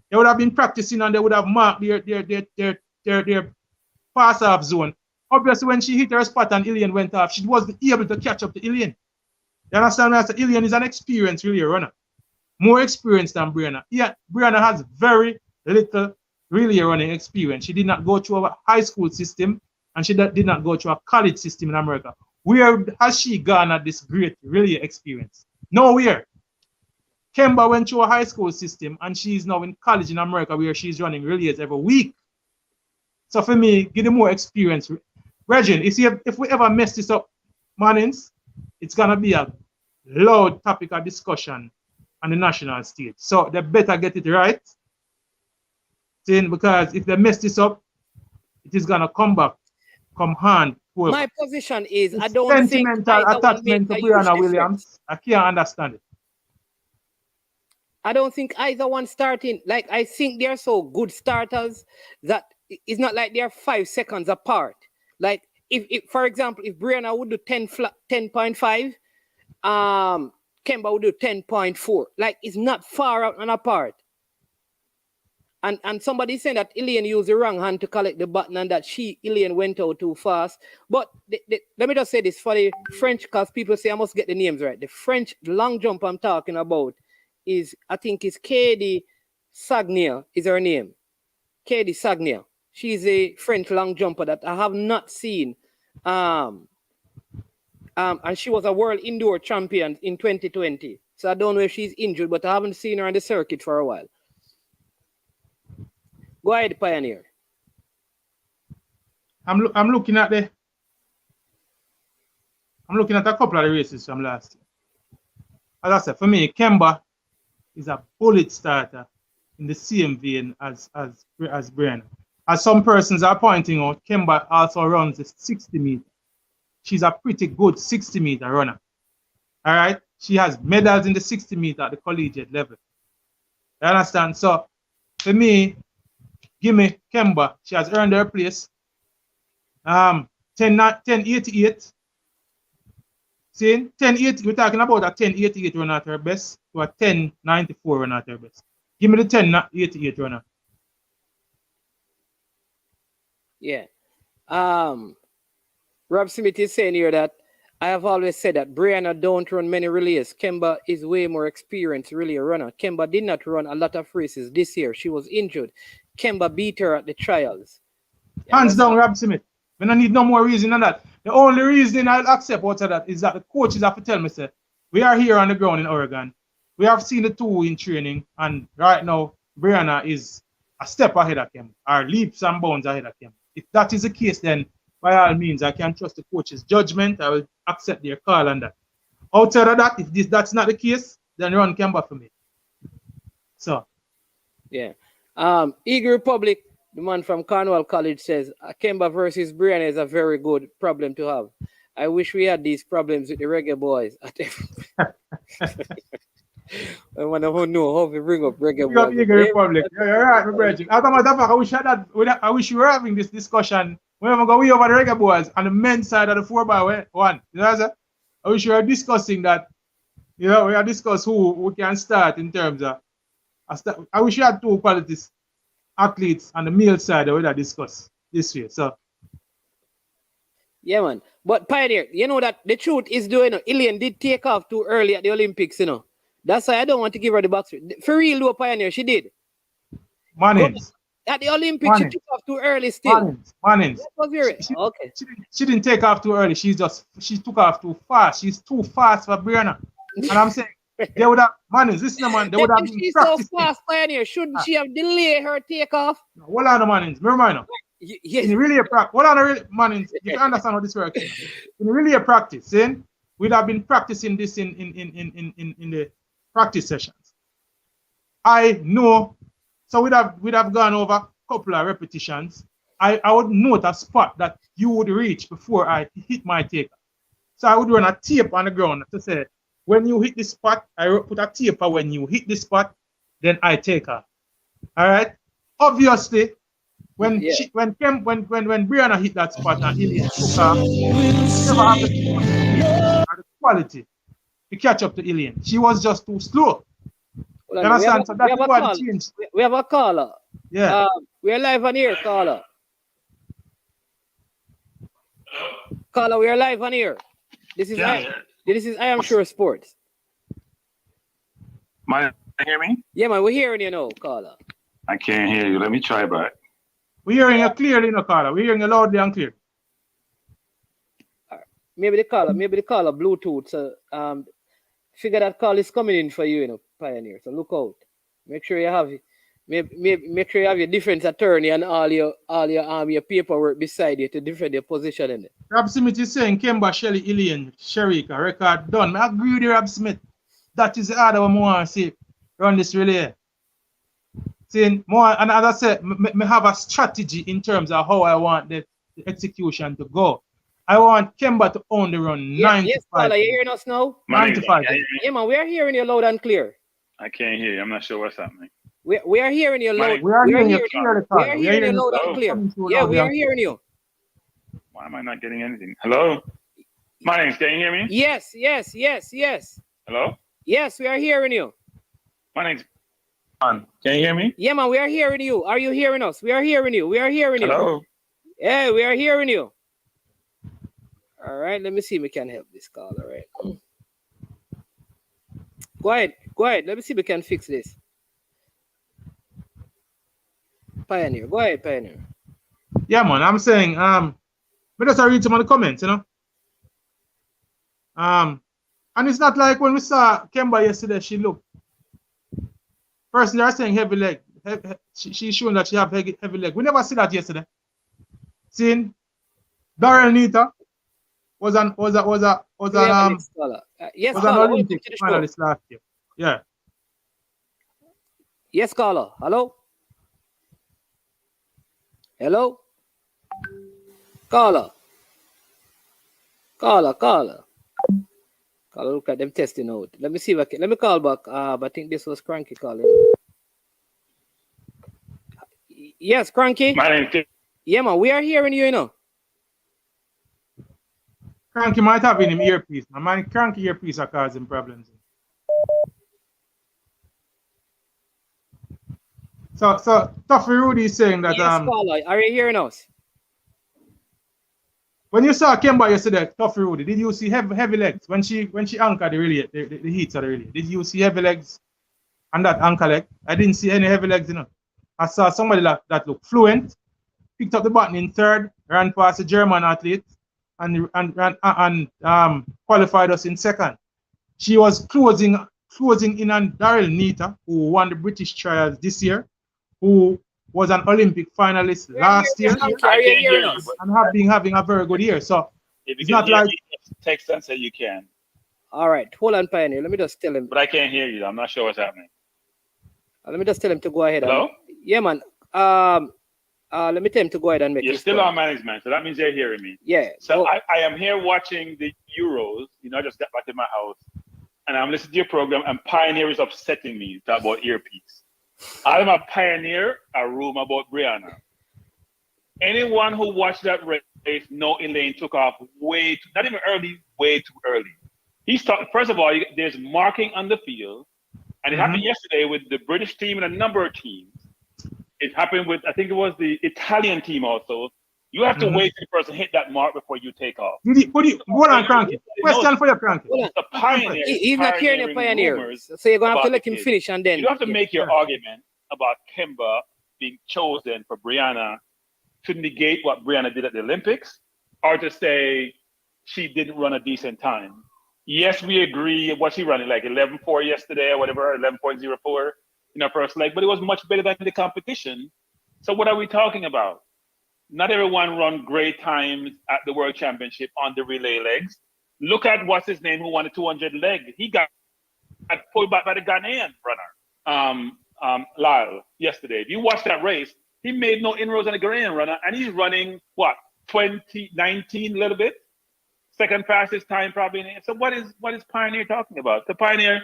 They would have been practicing and they would have marked their pass-off zone. Obviously, when she hit her spot and Elaine went off, she wasn't able to catch up to Elaine. You understand what I said? Elaine is an experienced relay runner. More experienced than Brianna. Yeah, Brianna has very little relay running experience. She did not go through a high school system and she did not go through a college system in America. Where has she garnered this great relay experience? Nowhere. Kemba went through a high school system and she's now in college in America where she's running relays every week. So for me, give them more experience. Regin, if we ever mess this up, mornings, it's going to be a loud topic of discussion on the national stage. So they better get it right. Because if they mess this up, it is going to come hand. My position is, it's I don't sentimental think attachment to Brianna Williams. I can't understand it. I don't think either one starting. Like, I think they're so good starters that it's not like they're 5 seconds apart. Like, if for example, if Brianna would do 10.5, Kemba would do 10.4. Like, it's not far out and apart. And somebody saying that Elaine used the wrong hand to collect the button and that Elaine went out too fast. But let me just say this for the French, because people say I must get the names right. The French long jump I'm talking about is, I think it's Katie Sagnier is her name. Katie Sagnier. She's a French long jumper that I have not seen. And she was a world indoor champion in 2020. So I don't know if she's injured, but I haven't seen her on the circuit for a while. Go ahead, Pioneer. I'm looking at a couple of the races from last year. As I said, for me, Kemba is a bullet starter in the same vein as Brianna. As some persons are pointing out, Kemba also runs the 60 meter. She's a pretty good 60 meter runner. All right? She has medals in the 60 meter at the collegiate level. You understand? So, for me, give me Kemba. She has earned her place. 10.88. See, 10.88. We're talking about a 10.88 run at her best to a 10.94 run at her best. Give me the 10.88 runner. Yeah. Rob Smith is saying here that I have always said that Brianna don't run many relays. Kemba is way more experienced relay runner. Kemba did not run a lot of races this year. She was injured. Kemba beat her at the trials. Hands down, Rob Smith. We don't need no more reason than that. The only reason I'll accept out of that is that the coaches have to tell me, say, we are here on the ground in Oregon. We have seen the two in training, and right now, Brianna is a step ahead of him, or leaps and bounds ahead of him. If that is the case, then by all means, I can trust the coach's judgment. I will accept their call on that. Outside of that, if that's not the case, then run Kemba for me. So. Yeah. Eagle Republic, the man from Cornwall College, says Kemba versus Brianna is a very good problem to have. I wish we had these problems with the reggae boys. I wonder who know how to bring up reggae boys. Eagle Republic. Yeah, you're right, my brother. As a matter of fact, I wish we were having this discussion when we go way over the reggae boys on the men's side of the 4x1. You know what I'm saying? I wish we were discussing that. You know, we are discuss who we can start in terms of. I wish we had two qualities athletes on the male side that we would discuss this way. So. Yeah, man. But Pioneer, you know that the truth is doing. Ilian did take off too early at the Olympics, you know. That's why I don't want to give her the box. For real, though, Pioneer, she did. Mannings. At the Olympics, she took off too early still. Mannings. Okay. She didn't take off too early. She took off too fast. She's too fast for Brianna. And I'm saying, they would have, Mannings, listen, man, they would have been she's practicing. So fast, Pioneer, shouldn't she have delayed her takeoff? Hold on, Mannings. Remember now. Yes. In relay practice, hold on, Mannings. You can understand how this works. In relay practice, saying we'd have been practicing this in the practice sessions. I know, so we'd have gone over a couple of repetitions. I would note a spot that you would reach before I hit my takeoff. So I would run a tape on the ground to say, when you hit this spot, I put a tape for when you hit this spot, then I take her. All right. Obviously, when Brianna hit that spot and Ilian took her, never have the quality to catch up to Ilian. She was just too slow. You understand? So that's why the change. We have a caller. Yeah. We're live on here, caller. Caller, we are live on here. This is I Am Sure Sports. Man, you hear me? Yeah, man, we're hearing you now, caller. I can't hear you. Let me try back. We're hearing you clearly, no caller. We're hearing you loudly and clear. Maybe the caller Bluetooth. So figure that call is coming in for you, Pioneer. So look out. Make sure you have make sure you have your defense attorney and all your paperwork beside you to defend your position in it. Rob Smith is saying Kemba, Shelly, Ilian, Sherika, record done. I agree with you, Rob Smith. That is the order I want to see run this relay. Saying more, and as I said, me have a strategy in terms of how I want the execution to go. I want Kemba to own the run 95. Yes, caller, you hearing us now? 95. Yeah, man, we are hearing you loud and clear. I can't hear you. I'm not sure what's happening. We are hearing you loud. We are hearing you clearly. We are hearing you loud and clear. Yeah, we are hearing you. Why am I not getting anything? Hello? My name's, can you hear me? Yes. Hello? Yes, we are hearing you. My name's Can you hear me? Yeah, man, we are hearing you. Are you hearing us? We are hearing you. Hello? Yeah, we are hearing you. All right, let me see if we can help this call. All right. Go ahead. Let me see if we can fix this. Pioneer. Go ahead, Pioneer. Yeah, man, I'm saying, we just read some of the comments, and it's not like when we saw Kemba yesterday, she looked. First, they're saying heavy leg. She's showing that she have heavy leg. We never see that yesterday. Seeing Darrell Nita was an Olympic finalist last year. Yeah. Yes, caller. Hello. Caller, look at them testing out. Let me see if let me call back. I think this was Cranky calling. Yes, Cranky. My name's Yeah, man, we are hearing you, Cranky might have been in earpiece. My Cranky earpiece are causing problems. So Toughy Rudy is saying that yes, caller, are you hearing us? When you saw Kemba yesterday, Tough Rudy, did you see heavy legs when she anchored the relay, the heats of the relay? Did you see heavy legs on that anchor leg? I didn't see any heavy legs, you know. I saw somebody that looked fluent, picked up the button in third, ran past a German athlete, and qualified us in second. She was closing in on Daryl Nita, who won the British trials this year, who was an Olympic finalist last year, I can't hear you. and have been having a very good year. So If you it's can not hear like me, text and say you can. All right, hold on, Pioneer. Let me just tell him. But I can't hear you. I'm not sure what's happening. Let me just tell him to go ahead. Hello? Yeah, man. Let me tell him to go ahead and make. You're still on management, so that means you're hearing me. Yeah. So I am here watching the Euros. You know, I just got back in my house, and I'm listening to your program, and Pioneer is upsetting me. You talk about earpiece. I'm a Pioneer, a room about Brianna. Anyone who watched that race know Elaine took off way too, not even early, way too early. First of all, there's marking on the field, and it happened yesterday with the British team and a number of teams. It happened with, I think it was the Italian team also. You have to wait till the person hit that mark before you take off. Hold on, Cranky. Question for you, Cranky. The Pioneer. He's not hearing a Pioneer, so you're gonna have to let him finish, and then you have to make your argument about Kemba being chosen for Brianna to negate what Brianna did at the Olympics, or to say she didn't run a decent time. Yes, we agree. What she running, like 11.4 yesterday or whatever, 11.04 in her first leg, but it was much better than the competition. So what are we talking about? Not everyone run great times at the World Championship on the relay legs. Look at what's his name who won the 200 leg. He got pulled back by the Ghanaian runner, Lyle, yesterday. If you watch that race, he made no inroads on the Ghanaian runner, and he's running, 2019 a little bit? Second fastest time probably. So what is Pioneer talking about? The Pioneer,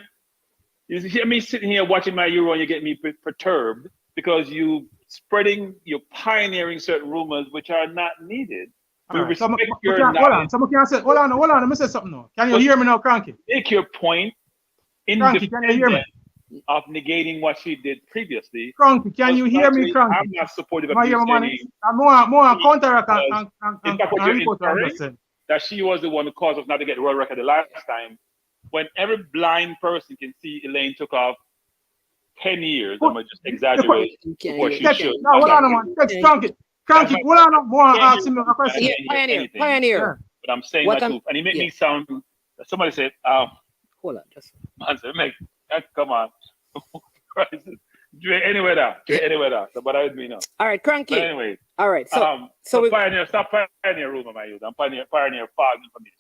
you hear me sitting here watching my Euro and you get me perturbed because you're pioneering certain rumors which are not needed. We respect your knowledge. Hold on, let me say something now. Can you hear me now, Cranky? Make your point Cranky, can you hear me? Of negating what she did previously. Cranky, can you hear me, Cranky? I'm not supportive of you saying I'm more counteract in fact, what you're inferring, that she was the one who caused us not to get the world record the last time. When every blind person can see Elaine took off 10 years, I'm going to just exaggerate what she should. No, hold on, man. Cranky, hold on, more asking me a question. Pioneer. But I'm saying that too. And it made me sound, somebody said, hold on, just. Come on. Anyway, but I would mean no. All right, Cranky. But anyway. All right, so we Pioneer, stop Pioneer room, am I use? I'm Pioneer fog information.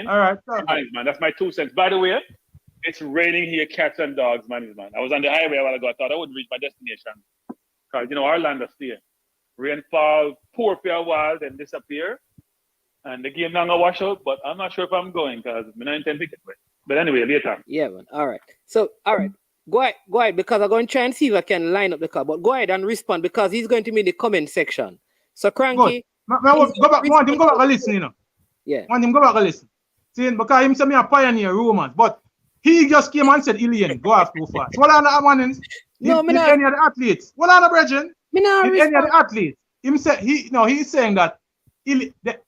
All right, man. That's my 2 cents. By the way, it's raining here, cats and dogs, man. I was on the highway a while ago. I thought I would reach my destination. Because, Orlando still. Rainfall, pour for a while, then disappear. And the game now going to wash out, but I'm not sure if I'm going because I'm not intend to get away. But anyway, later. Yeah, man. All right. So, all right. Go ahead, because I'm going to try and see if I can line up the call. But go ahead and respond because he's going to be in the comment section. So, Cranky. Go back. Want him go back and listen, Yeah. Want him go back and listen. See, because him say me a Pioneer rumors, but he just came and said Ilian go off too fast. What are the mornings? No, did any of the athletes? What are the brethren? Did any of the athletes? He's saying that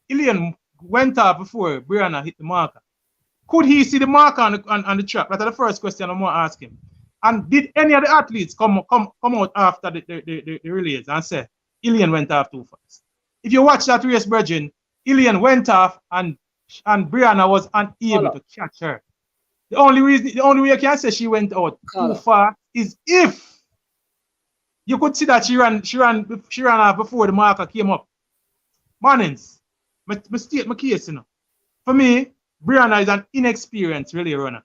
Ilian went off before Brianna hit the marker. Could he see the marker on the track? That's the first question I'm going to ask him. And did any of the athletes come out after the relays and say Ilian went off too fast? If you watch that race, brethren, Ilian went off and Brianna was unable to catch her. The only way I can say she went out too far is if you could see that she ran off before the marker came up. Mannings, my state my case, For me, Brianna is an inexperienced relay runner.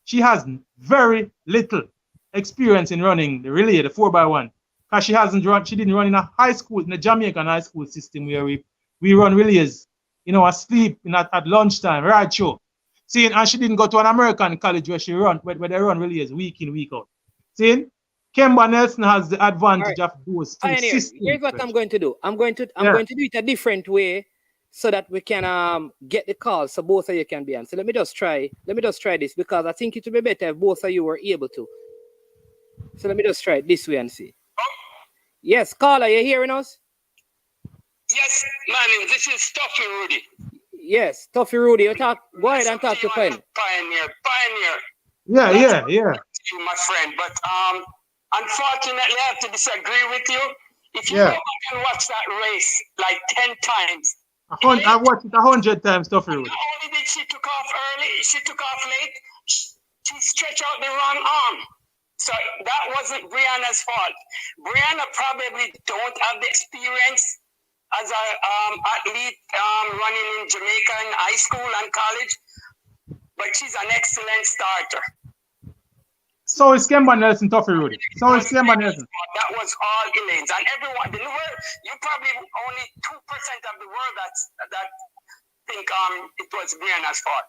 She has very little experience in running the relay, the 4x1. Because she didn't run in a Jamaican high school system where we run relays, asleep at lunchtime, right show. See, and she didn't go to an American college where they run relays week in, week out. See, Kemba Nelson has the advantage of those two systems. Here's what I'm going to do. I'm going to do it a different way so that we can get the call so both of you can be on. So let me just try this because I think it would be better if both of you were able to. So let me just try it this way and see. Yes, caller, you hearing us? Yes, man, this is Stuffy Rudy. Yes, Toffee Rudy, you talk. Go ahead and talk to Pioneer. Pioneer. Yeah. You, my friend, but unfortunately, I have to disagree with you. If you go back and watch that race like 10 times, I watched it 100 times, Toffee Rudy. not only did she took off early, she took off late. She stretched out the wrong arm. So that wasn't Brianna's fault. Brianna probably don't have the experience as a athlete running in Jamaica in high school and college, but she's an excellent starter. So is Kemba Nelson, Toffee Rudy. So is Kemba Nelson. That was all Elaine's, and everyone. You probably only 2% of the world that think it was Brianna's fault.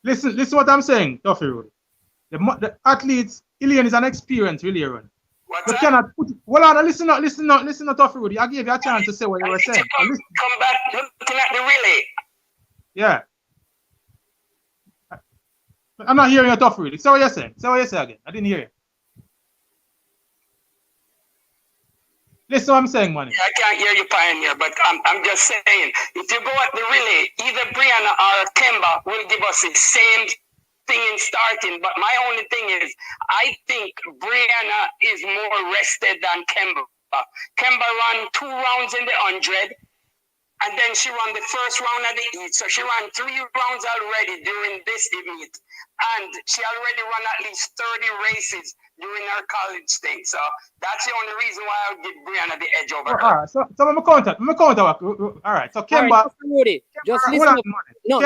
Listen what I'm saying, Toffee Rudy. The athletes, Elaine is an experienced really run. What's You that? cannot put it. Well, listen to Toffee Rudy. I gave you a chance to say what you were saying. Come back looking at the relay. Yeah. I'm not hearing you, Toffee Rudy. Say what you're saying. Say what you say again. I didn't hear you. Listen what I'm saying, man. I can't hear you, Pioneer, but I'm just saying, if you go at the relay, either Brianna or Kemba will give us the same thing in starting. But my only thing is, I think Brianna is more rested than Kemba. Kemba ran 2 rounds in the 100, and then she ran the first round of the heat. So she ran 3 rounds already during this meet. And she already run at least 30 races during her college thing. So that's the only reason why I would give Brianna the edge over her. All right, so I'm going to count. All right, so Kemba. All right, Rudy, just listen up. No.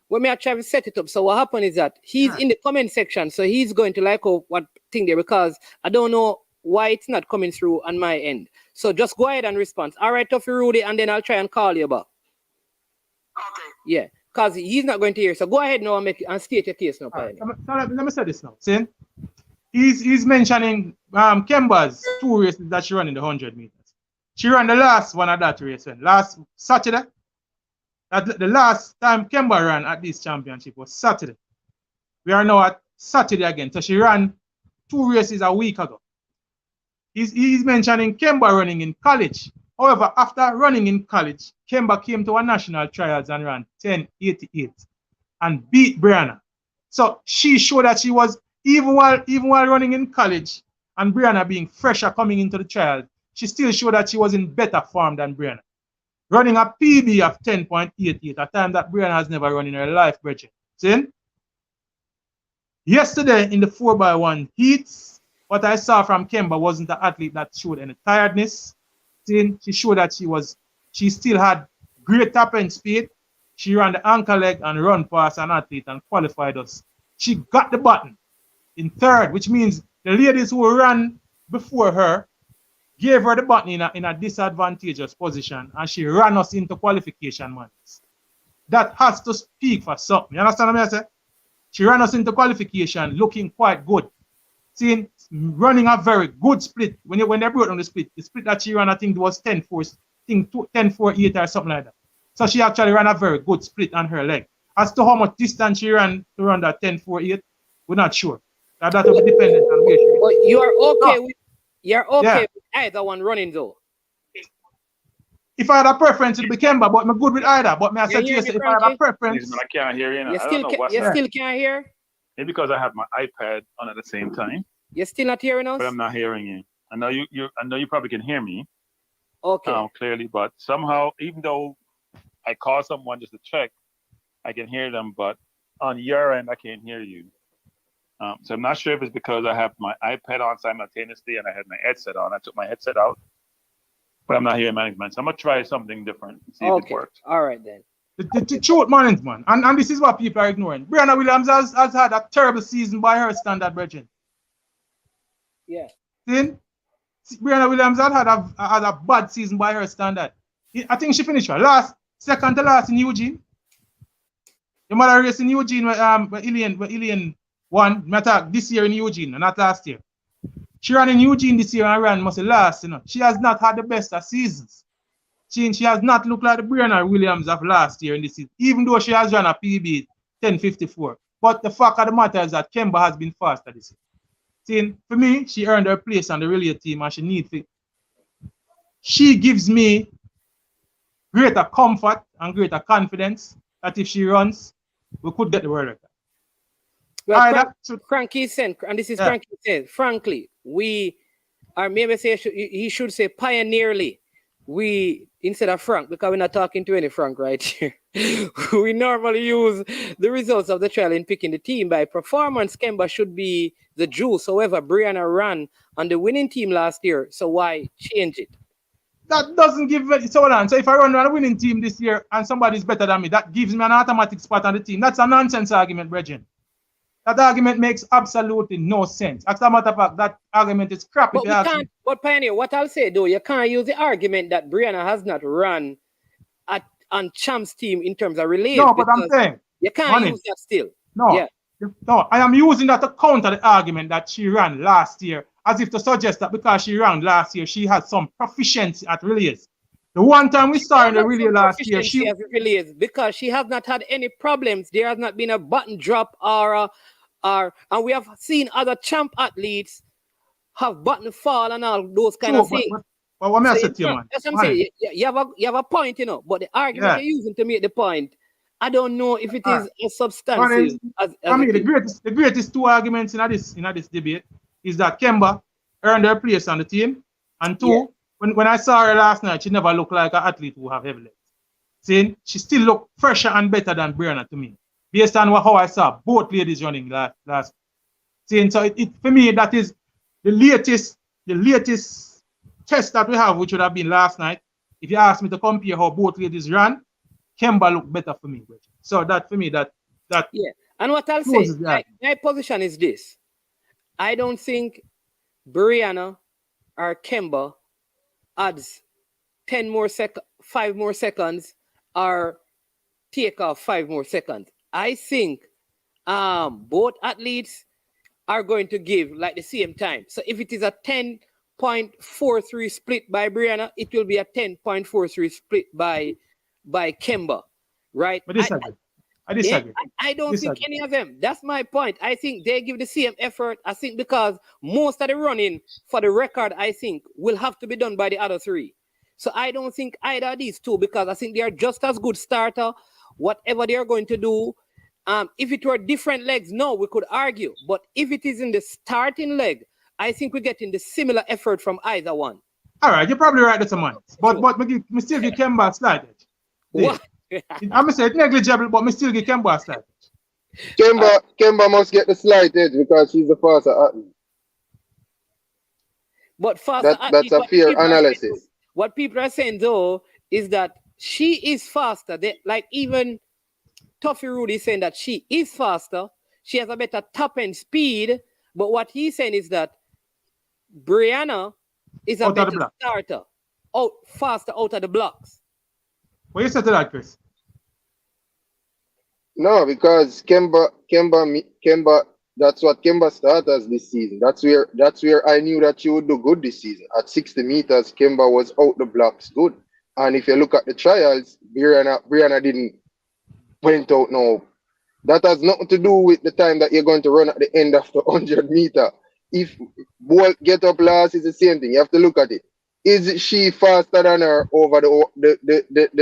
When I try to set it up, so what happened is that he's in the comment section, so he's going to like what thing there, because I don't know why it's not coming through on my end. So just go ahead and respond. All right, Toffee Rudy, and then I'll try and call you back. Okay. Yeah, because he's not going to hear. So go ahead now and state your case now, Right, let me say this now. See, he's mentioning Kemba's 2 races that she ran in the 100 meters. She ran the last one of that race last Saturday. The last time Kemba ran at this championship was Saturday. We are now at Saturday again. So she ran 2 races a week ago. He's mentioning Kemba running in college. However, after running in college, Kemba came to a national trials and ran 10:88 and beat Brianna. So she showed that she was, even while running in college and Brianna being fresher coming into the trials, she still showed that she was in better form than Brianna. Running a PB of 10.88, a time that Brianna has never run in her life, Bridget. See? Yesterday in the 4x1 heats, what I saw from Kemba wasn't an athlete that showed any tiredness. See? She showed that she still had great tap and speed. She ran the anchor leg and run past an athlete and qualified us. She got the button in 3rd, which means the ladies who ran before her gave her the button in a disadvantageous position, and she ran us into qualification, man. That has to speak for something. You understand what I say? She ran us into qualification looking quite good. Seeing running a very good split. When they brought on the split that she ran, I think it was 10.48 or something like that. So she actually ran a very good split on her leg. As to how much distance she ran to run that 10.48, we're not sure. That will be dependent on where she ran. But you're okay with either one running though. If I had a preference, it would be Kemba, but I'm good with either. But I said to you, if I had a preference. I can't hear you now. You still can't hear? Maybe because I have my iPad on at the same time. You're still not hearing us? But I'm not hearing you. I know you probably can hear me. Okay. Clearly, but somehow, even though I call someone just to check, I can hear them, but on your end, I can't hear you. So I'm not sure if it's because I have my iPad on simultaneously and I had my headset on. I took my headset out, but I'm not hearing management. So I'm gonna try something different and see if it works. All right then. The truth, management, and this is what people are ignoring. Brianna Williams has had a terrible season by her standard, Bridget. Yeah. See? Brianna Williams had a bad season by her standard. I think she finished second to last in Eugene. The mother race in Eugene where Ilian won. This year in Eugene, not last year. She ran in Eugene this year and ran must last. She has not had the best of seasons. She has not looked like the Brianna Williams of last year in this season, even though she has run a PB 10.54. But the fact of the matter is that Kemba has been faster this year. See, for me, she earned her place on the relay team and she gives me greater comfort and greater confidence that if she runs, we could get the world record. Well, Frankie said, and this is Yeah. Frankie said, frankly, we are maybe say he should say pioneerly. We instead of Frank, because we're not talking to any Frank right here. We normally use the results of the trial in picking the team. By performance, Kemba should be the juice. However, Brianna ran on the winning team last year, so why change it? That doesn't give it. So if I run on a winning team this year and somebody's better than me, that gives me an automatic spot on the team. That's a nonsense argument, Bridget. That argument makes absolutely no sense. As a matter of fact, that argument is crap. But we can't. But Pioneer, what I'll say though, you can't use the argument that Brianna has not run on Champ's team in terms of relays. No, but I'm saying you can't use that still. No, yeah. No, I am using that to counter the argument that she ran last year, as if to suggest that because she ran last year, she had some proficiency at relays. The one time we saw in the relay last year, she has relays because she has not had any problems. There has not been a button drop and we have seen other Champ athletes have button fall and all those kind of things. But what may I say to you, man? That's what I'm saying. You have a point, you know, but the argument you're using to make the point, I don't know if it is as substantial as I mean, the greatest two arguments in this debate is that Kemba earned her place on the team, and two, when I saw her last night, she never looked like an athlete who have heavy legs. Saying she still looked fresher and better than Brianna to me, based on how I saw both ladies running last. Saying so, it for me that is the latest test that we have, which would have been last night. If you ask me to compare how both ladies ran, Kemba looked better for me. So that for me, that yeah. And what I'll say, my position is this: I don't think Brianna or Kemba adds 5 more seconds, or take off 5 more seconds. I think both athletes are going to give like the same time. So if it is a 10.43 split by Brianna, it will be a 10.43 split by Kemba, right? But I disagree. I don't think any of them. That's my point. I think they give the same effort. I think because most of the running for the record, I think, will have to be done by the other three. So I don't think either of these two, because I think they are just as good starter, whatever they are going to do. If it were different legs, no, we could argue. But if it is in the starting leg, I think we're getting the similar effort from either one. All right, you're probably right, that's a man. But me still give Kemba a slight edge. What? I'm going to say it's negligible, but me still give Kemba a slight edge. Kemba must get the slight edge because she's the faster athlete. But faster that's a fair analysis. What people are saying though is that she is faster. Like even Tuffy Rudy is saying that she is faster. She has a better top end speed. But what he's saying is that Brianna is a better starter. Faster out of the blocks. What you say to that, Chris? No, because Kemba, that's what Kemba started this season. That's where I knew that she would do good this season. At 60 meters, Kemba was out the blocks good. And if you look at the trials, Brianna didn't went out now. That has nothing to do with the time that you're going to run at the end of the 100 meter. If Bolt get up last, it's the same thing. You have to look at it. Is she faster than her over the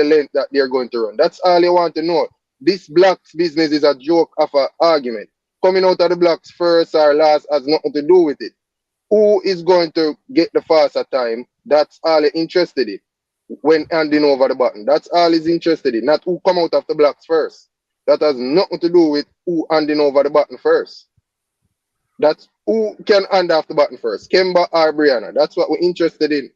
length that they're going to run? That's all you want to know. This blocks business is a joke of an argument. Coming out of the blocks first or last has nothing to do with it. Who is going to get the faster time? That's all you're interested in when handing over the button. That's all he's interested in, not who come out of the blocks first. That has nothing to do with who handing over the button first. That's who can hand off the button first, Kemba or Brianna. That's what we're interested in.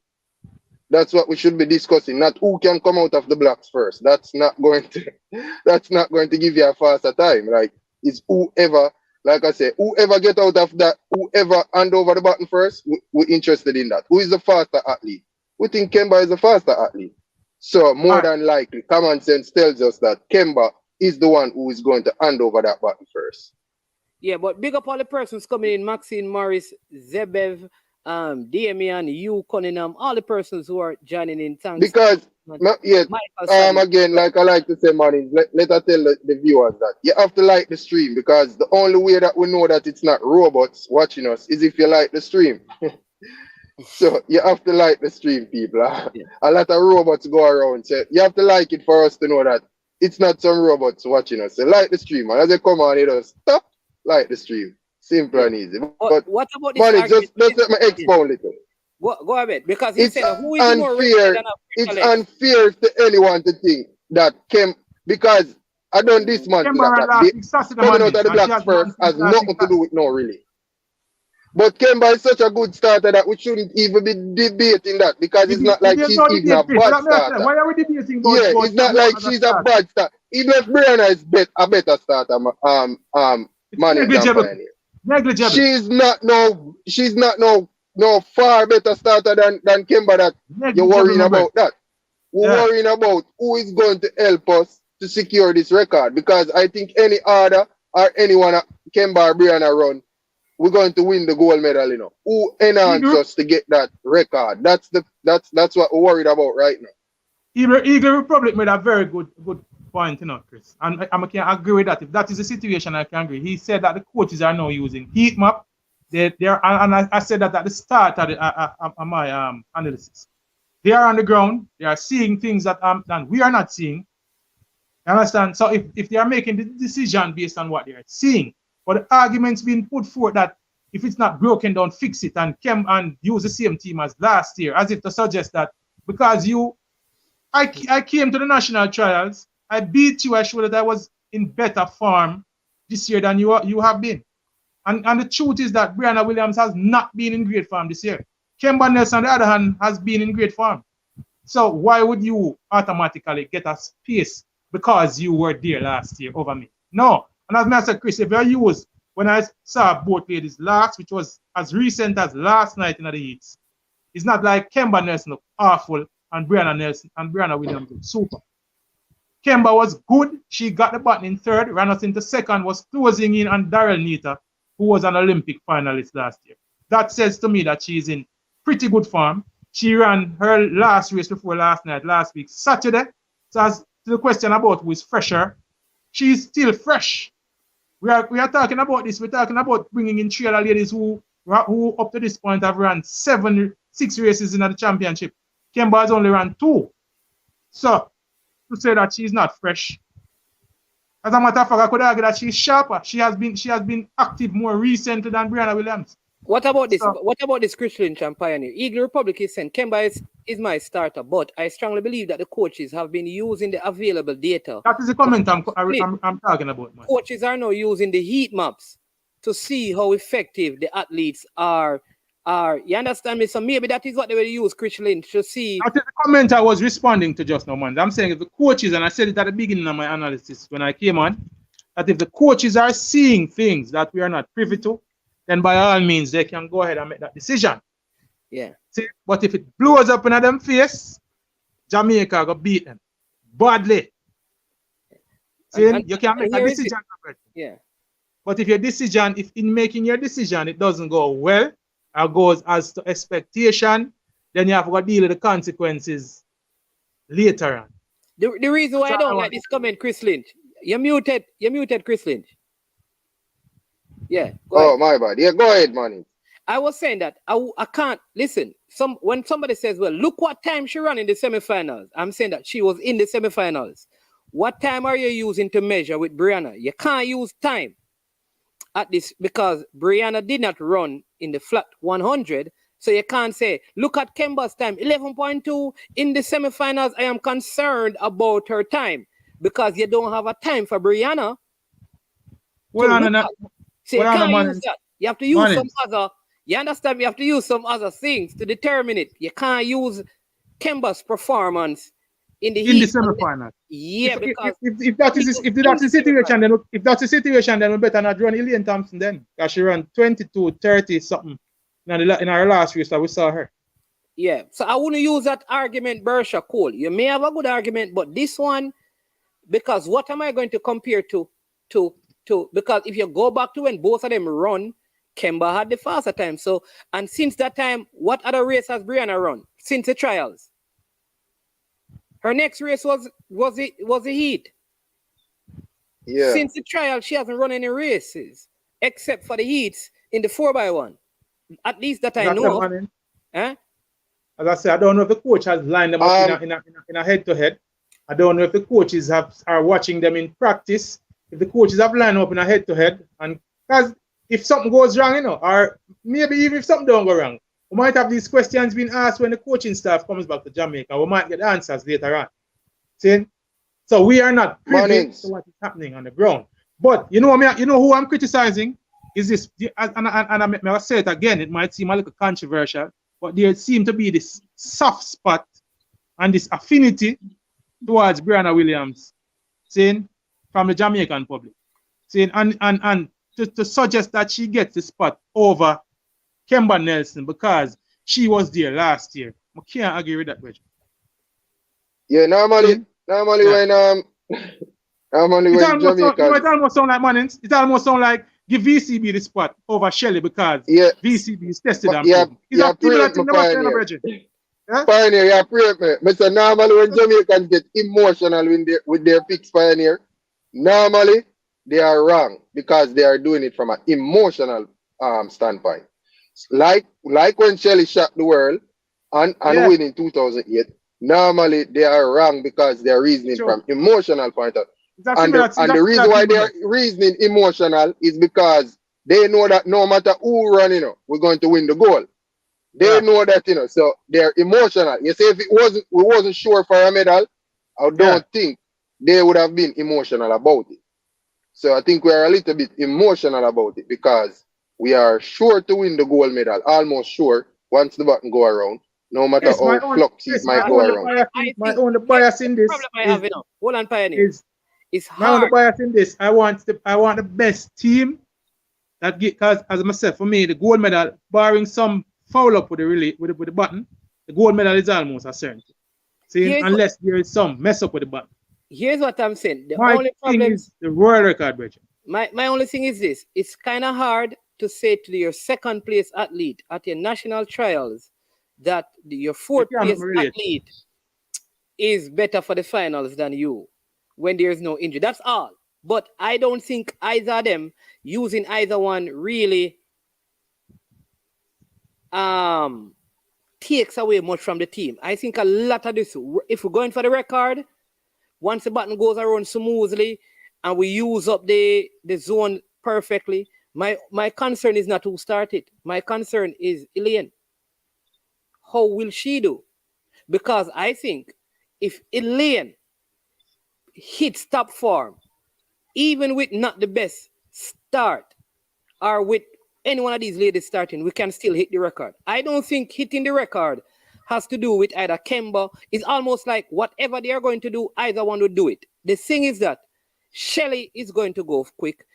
That's what we should be discussing, not who can come out of the blocks first. That's not going to give you a faster time. Like, it's whoever, like I say, whoever get out of that, whoever hand over the button first, we're interested in that. Who is the faster athlete? We think Kemba is the faster athlete. So more than likely, common sense tells us that Kemba is the one who is going to hand over that button first. Yeah, but big up all the persons coming in: Maxine, Morris, Zebev, Damian, you, Cunningham, all the persons who are joining in. Thanks. Because again, like I like to say, man, let us tell the viewers that you have to like the stream, because the only way that we know that it's not robots watching us is if you like the stream. So you have to like the stream, people. Yeah. A lot of robots go around. So you have to like it for us to know that it's not some robots watching us. So like the stream, and as they come on, it does stop, like the stream. Simple Yeah. and easy. But But what about this man, it argument? just let me Yeah. expound a little. Go ahead, because he It's said who is more rated unfair. than a It's Lex? unfair to anyone to think that because I don't dismantle Kemba ran that last the week Saturday coming out Monday, of the and she blocks has won first since has last week nothing to do Saturday. with no really. But Kemba is such a good starter that we shouldn't even be debating that because it's not like There's she's no even a debate, Chris. bad Let me ask you, starter. why are we debating Yeah, about it's not Kemba like as a she's a starter? bad starter. Even if Brianna is a better starter, It's manager and negligible. pioneer. Negligible. She's not no far better starter than Kemba that you're Negligible, worrying my friend. about that. We're Yeah. worrying about who is going to help us to secure this record because I think any other or anyone Kemba or Brianna run, we're going to win the gold medal, you know. Who enhance us to get that record? That's what we're worried about right now. Eagle Republic made a very good point, you know, Chris. And I can agree with that. If that is the situation, I can agree. He said that the coaches are now using heat map. I said that at the start of my analysis. They are on the ground. They are seeing things that we are not seeing. You understand? So if they are making the decision based on what they are seeing, but the arguments being put forth that if it's not broken down, fix it and use the same team as last year, as if to suggest that because I came to the national trials, I beat you, I showed that I was in better form this year than you have been. And the truth is that Brianna Williams has not been in great form this year. Kemba Nelson, on the other hand, has been in great form. So why would you automatically get a space because you were there last year over me? No. And as I said, Chris, if you use, when I saw both ladies last, which was as recent as last night in the heats, it's not like Kemba Nelson looked awful and Brianna Williams looked super. Kemba was good. She got the button in third, ran us into second, was closing in on Daryl Nita, who was an Olympic finalist last year. That says to me that she's in pretty good form. She ran her last race before last week, Saturday. So as to the question about who is fresher, she's still fresh. We are talking about this. We're talking about bringing in three other ladies who up to this point have run 6 races in the championship. Kemba has only run 2. So to say that she's not fresh. As a matter of fact, I could argue that she's sharper. She has been active more recently than Brianna Williams. What about this? What about this Chris Lynch and Pioneer? Eagle Republic is saying Kemba is my starter, but I strongly believe that the coaches have been using the available data. That is the comment I'm talking about, man. Coaches are now using the heat maps to see how effective the athletes are. You understand me? So maybe that is what they will use, Chris Lynch, to see. That is the comment I was responding to just now, man. I'm saying if the coaches, and I said it at the beginning of my analysis when I came on, that if the coaches are seeing things that we are not privy to, then by all means they can go ahead and make that decision. Yeah. See, but if it blows up in them face, Jamaica go beat them badly. See, you can make a decision. Yeah. But if your decision, if in making your decision it doesn't go well or goes as to expectation, then you have to deal with the consequences later on. The reason why I don't like this comment, Chris Lynch, you muted Chris Lynch. Yeah. Oh, my bad. Yeah, go ahead, man. I was saying that I can't listen. When somebody says, well, look what time she ran in the semifinals. I'm saying that she was in the semifinals. What time are you using to measure with Brianna? You can't use time at this because Brianna did not run in the flat 100. So you can't say, look at Kemba's time, 11.2 in the semifinals. I am concerned about her time because you don't have a time for Brianna. So you can't use that. You have to use some other. You understand? You have to use some other things to determine it. You can't use Kemba's performance in the semifinal. Yeah, because if that's the situation, then we better not run Elaine Thompson then, because she ran 22:30 something in our last race that we saw her. Yeah, so I wouldn't use that argument, Bersha Cole. You may have a good argument, but this one, because what am I going to compare to? Because if you go back to when both of them run, Kemba had the faster time. So, and since that time, what other race has Brianna run since the trials? Her next race was the heat. Yeah. Since the trial, she hasn't run any races except for the heats in the 4x1. At least that I know. Eh? As I said, I don't know if the coach has lined them up in a head-to-head. I don't know if the coaches are watching them in practice. If the coaches have lined up in a head-to-head, and because if something goes wrong, or maybe even if something don't go wrong, we might have these questions being asked when the coaching staff comes back to Jamaica. We might get answers later on. See? So we are not privy to what is happening on the ground. But you know who I'm criticizing is this, and I'll say it again. It might seem a little controversial, but there seems to be this soft spot and this affinity towards Brianna Williams, saying from the Jamaican public, saying and to suggest that she gets the spot over Kemba Nelson because she was there last year. I can't agree with that, Bridget. Yeah, normally when Jamaica, it almost sound like Mannings. It almost sound like give VCB the spot over Shelley because VCB is tested and proven. Pioneer, yeah, pray me. Mr. Normally when Jamaicans get emotional with their picks, Pioneer, normally they are wrong because they are doing it from an emotional standpoint. Like when Shelley shocked the world and win in 2008. Normally they are wrong because they are reasoning from emotional point of view. And the reason why they are reasoning emotional is because they know that no matter who run, we're going to win the goal. They know that, so they're emotional. You see, if we wasn't sure for a medal, I don't think they would have been emotional about it. So I think we are a little bit emotional about it because we are sure to win the gold medal, almost sure, once the button go around. No matter how flux it might go around. My only bias in this Hold on, Pioneer. It's hard. My only bias in this, I want the best team that get, because as I said, for me, the gold medal, barring some foul up with the button, the gold medal is almost a certainty. See, unless there is some mess up with the button. Here's what I'm saying. The my only problem is the world record, Bridget. My only thing is this: it's kind of hard to say to your second place athlete at your national trials that your fourth place athlete is better for the finals than you when there is no injury. That's all. But I don't think either of them using either one really takes away much from the team. I think a lot of this, if we're going for the record, once the button goes around smoothly and we use up the zone perfectly, my concern is not who started. My concern is Elaine. How will she do? Because I think if Elaine hits top form, even with not the best start, or with any one of these ladies starting, we can still hit the record. I don't think hitting the record has to do with either Kemba. It's almost like whatever they are going to do, either one will do it. The thing is that Shelley is going to go quick.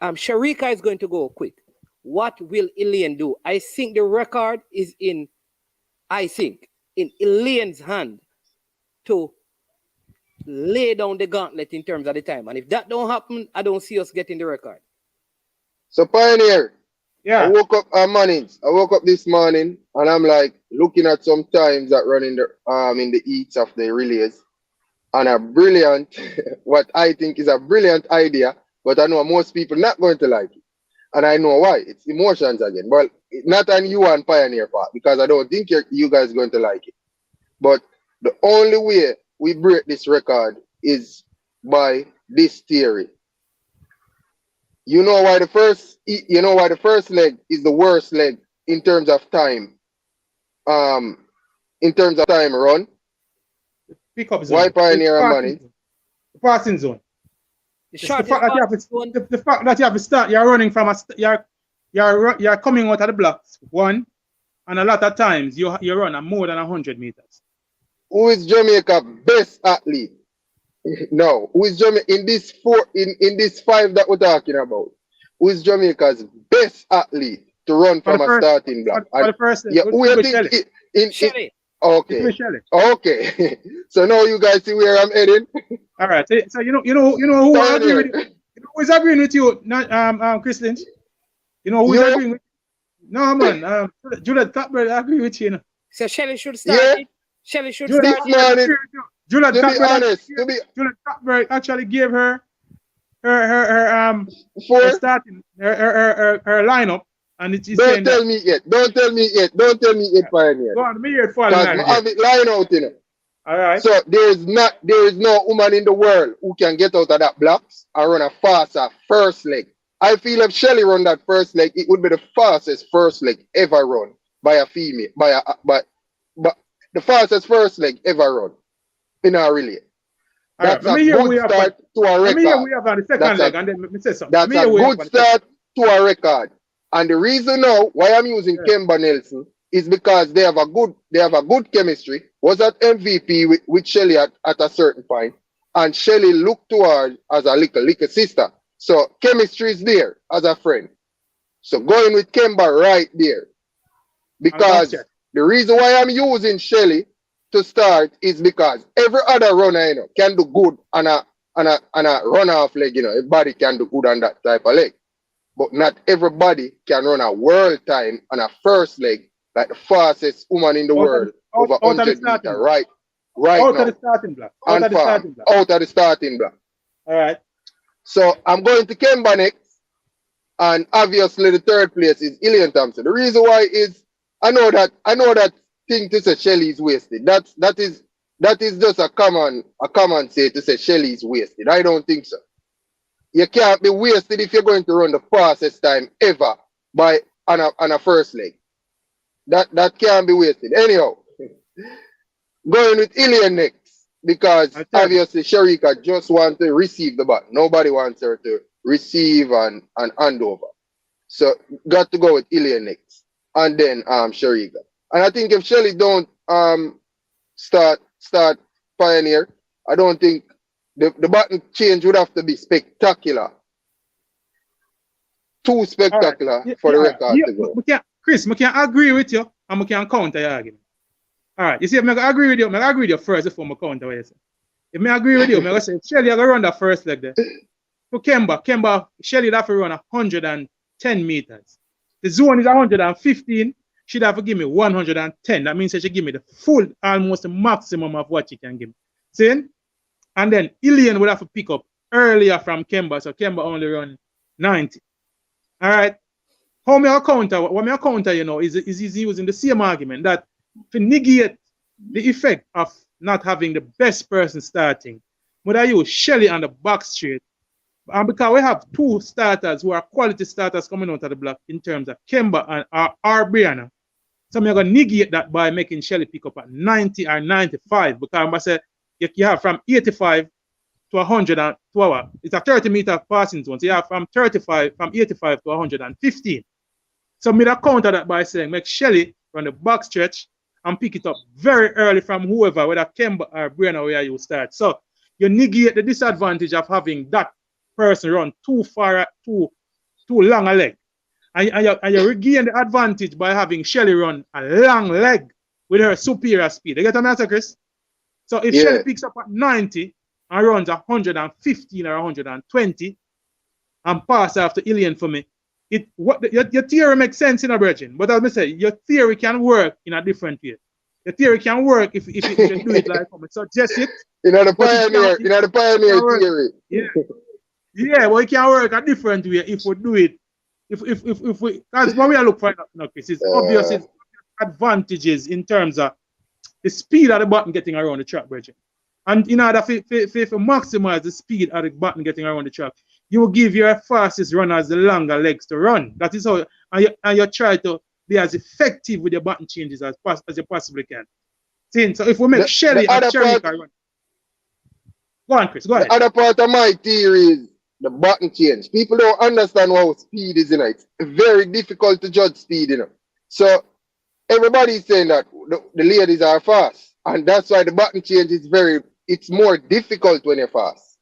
Sharika is going to go quick. What will Elaine do? I think the record is in Elaine's hand to lay down the gauntlet in terms of the time. And if that don't happen, I don't see us getting the record. So Pioneer, I woke up this morning and I'm like looking at some times that run in the heats of the relays, and a brilliant, what I think is a brilliant idea, but I know most people not going to like it. And I know why. It's emotions again. Well, not on you and Pioneer part, because I don't think you guys are going to like it. But the only way we break this record is by this theory. You know why the first leg is the worst leg in terms of time. In terms of time run. Pick up zone. Why Pioneer and Manning? The passing zone. The fact that you have to start, you're running from you're coming out of the blocks, one, and a lot of times you run at more than 100 meters. Who is Jamaica's best athlete? No, who is Jamaica in this five that we're talking about? Who is Jamaica's best athlete to run from a starting block? Shelley. Okay. Okay. So now you guys see where I'm heading. All right. So you know who I agree with you. You know who is agreeing with you? Not Chris Lynch. You know who is agreeing with you? No man. Juliet Cuthbert, I agree with you. You know. So Shelley should start. Yeah. Shelley should start. Juliet Cuthbert actually gave her starting her lineup And it's Don't saying tell that. me it yet. Don't tell me it yet. Don't tell me it, Pioneer. Go on, me hear it falling Because out I there. have it lying out, you know. All right. So there is no woman in the world who can get out of that blocks and run a faster first leg. I feel if Shelly run that first leg, it would be the fastest first leg ever run by a female, by the fastest first leg ever run in our relay. All right. That's Let a me hear good start to a Let me hear record. we have on the second That's leg, a and then let me say something. that's a good start to a record. And the reason now why I'm using Kemba Nelson is because they have a good chemistry. Was at MVP with Shelly at a certain point, and Shelly looked to her as a little sister. So chemistry is there as a friend. So going with Kemba right there. Because the reason why I'm using Shelly to start is because every other runner, you know, can do good on a run off leg, you know. Everybody can do good on that type of leg. But not everybody can run a world time on a first leg like the fastest woman in the world over 100 meters right out now. Of the starting block. Out of the starting block. All right. So I'm going to Kemba next. And obviously the third place is Ilian Thompson. The reason why is I know that thing to say Shelly is wasted. That is just a common say to say Shelly is wasted. I don't think so. You can't be wasted if you're going to run the fastest time ever on a first leg. That can't be wasted. Anyhow, going with Ilian next because obviously Sharika just wants to receive the ball. Nobody wants her to receive and hand over. So got to go with Ilian next, and then Sharika. And I think if Shelly don't start Pioneer, I don't think the button change would have to be spectacular. Too spectacular for the record to go. Chris, I can agree with you and I can counter your argument. All right, you see, if I agree with you, I agree with you first before I counter what you say. If I agree with you, I say, Shelly, I go run that first leg there. For Kemba, Shelly would have to run 110 meters. The zone is 115. She'd have to give me 110. That means she should give me the full, almost the maximum of what she can give me. See? And then Ilian would have to pick up earlier from Kemba, so Kemba only run 90. All right. What me counter, you know, is using the same argument that to negate the effect of not having the best person starting, would I use Shelly on the back straight? And because we have two starters who are quality starters coming out of the block in terms of Kemba and our Brianna. So I'm going to negate that by making Shelly pick up at 90 or 95 because I'm going to say you have from 85 to 100 and 2 hours. It's a 30-meter passing zone. So you have from 85 to 115. So I'm going to counter that by saying make Shelly run the back stretch and pick it up very early from whoever, whether Kemba or Brianna, where you start. So you negate the disadvantage of having that person run too long a leg. And you regain the advantage by having Shelly run a long leg with her superior speed. You get what I'm saying, Chris? So if Shelly picks up at 90 and runs 115 or 120 and pass after Ilian for me, your theory makes sense in a virgin. But as I say, your theory can work in a different way. Your theory can work if you can do it like I suggest it. The pioneer theory. Yeah, well, it can work a different way if we do it. If we, that's what we are looking for now, Chris. It's obvious it's advantages in terms of the speed of the button getting around the track, Bridget. And in order to maximize the speed of the button getting around the track, you will give your fastest runners the longer legs to run. That is how, and you try to be as effective with your button changes as you possibly can. See, so if we make Shelly and Sharika run. Go on, Chris, go ahead. The other part of my theory is the button change. People don't understand how speed is, you know. It's very difficult to judge speed, you know. So everybody's saying that the ladies are fast. And that's why the button change is it's more difficult when you're fast.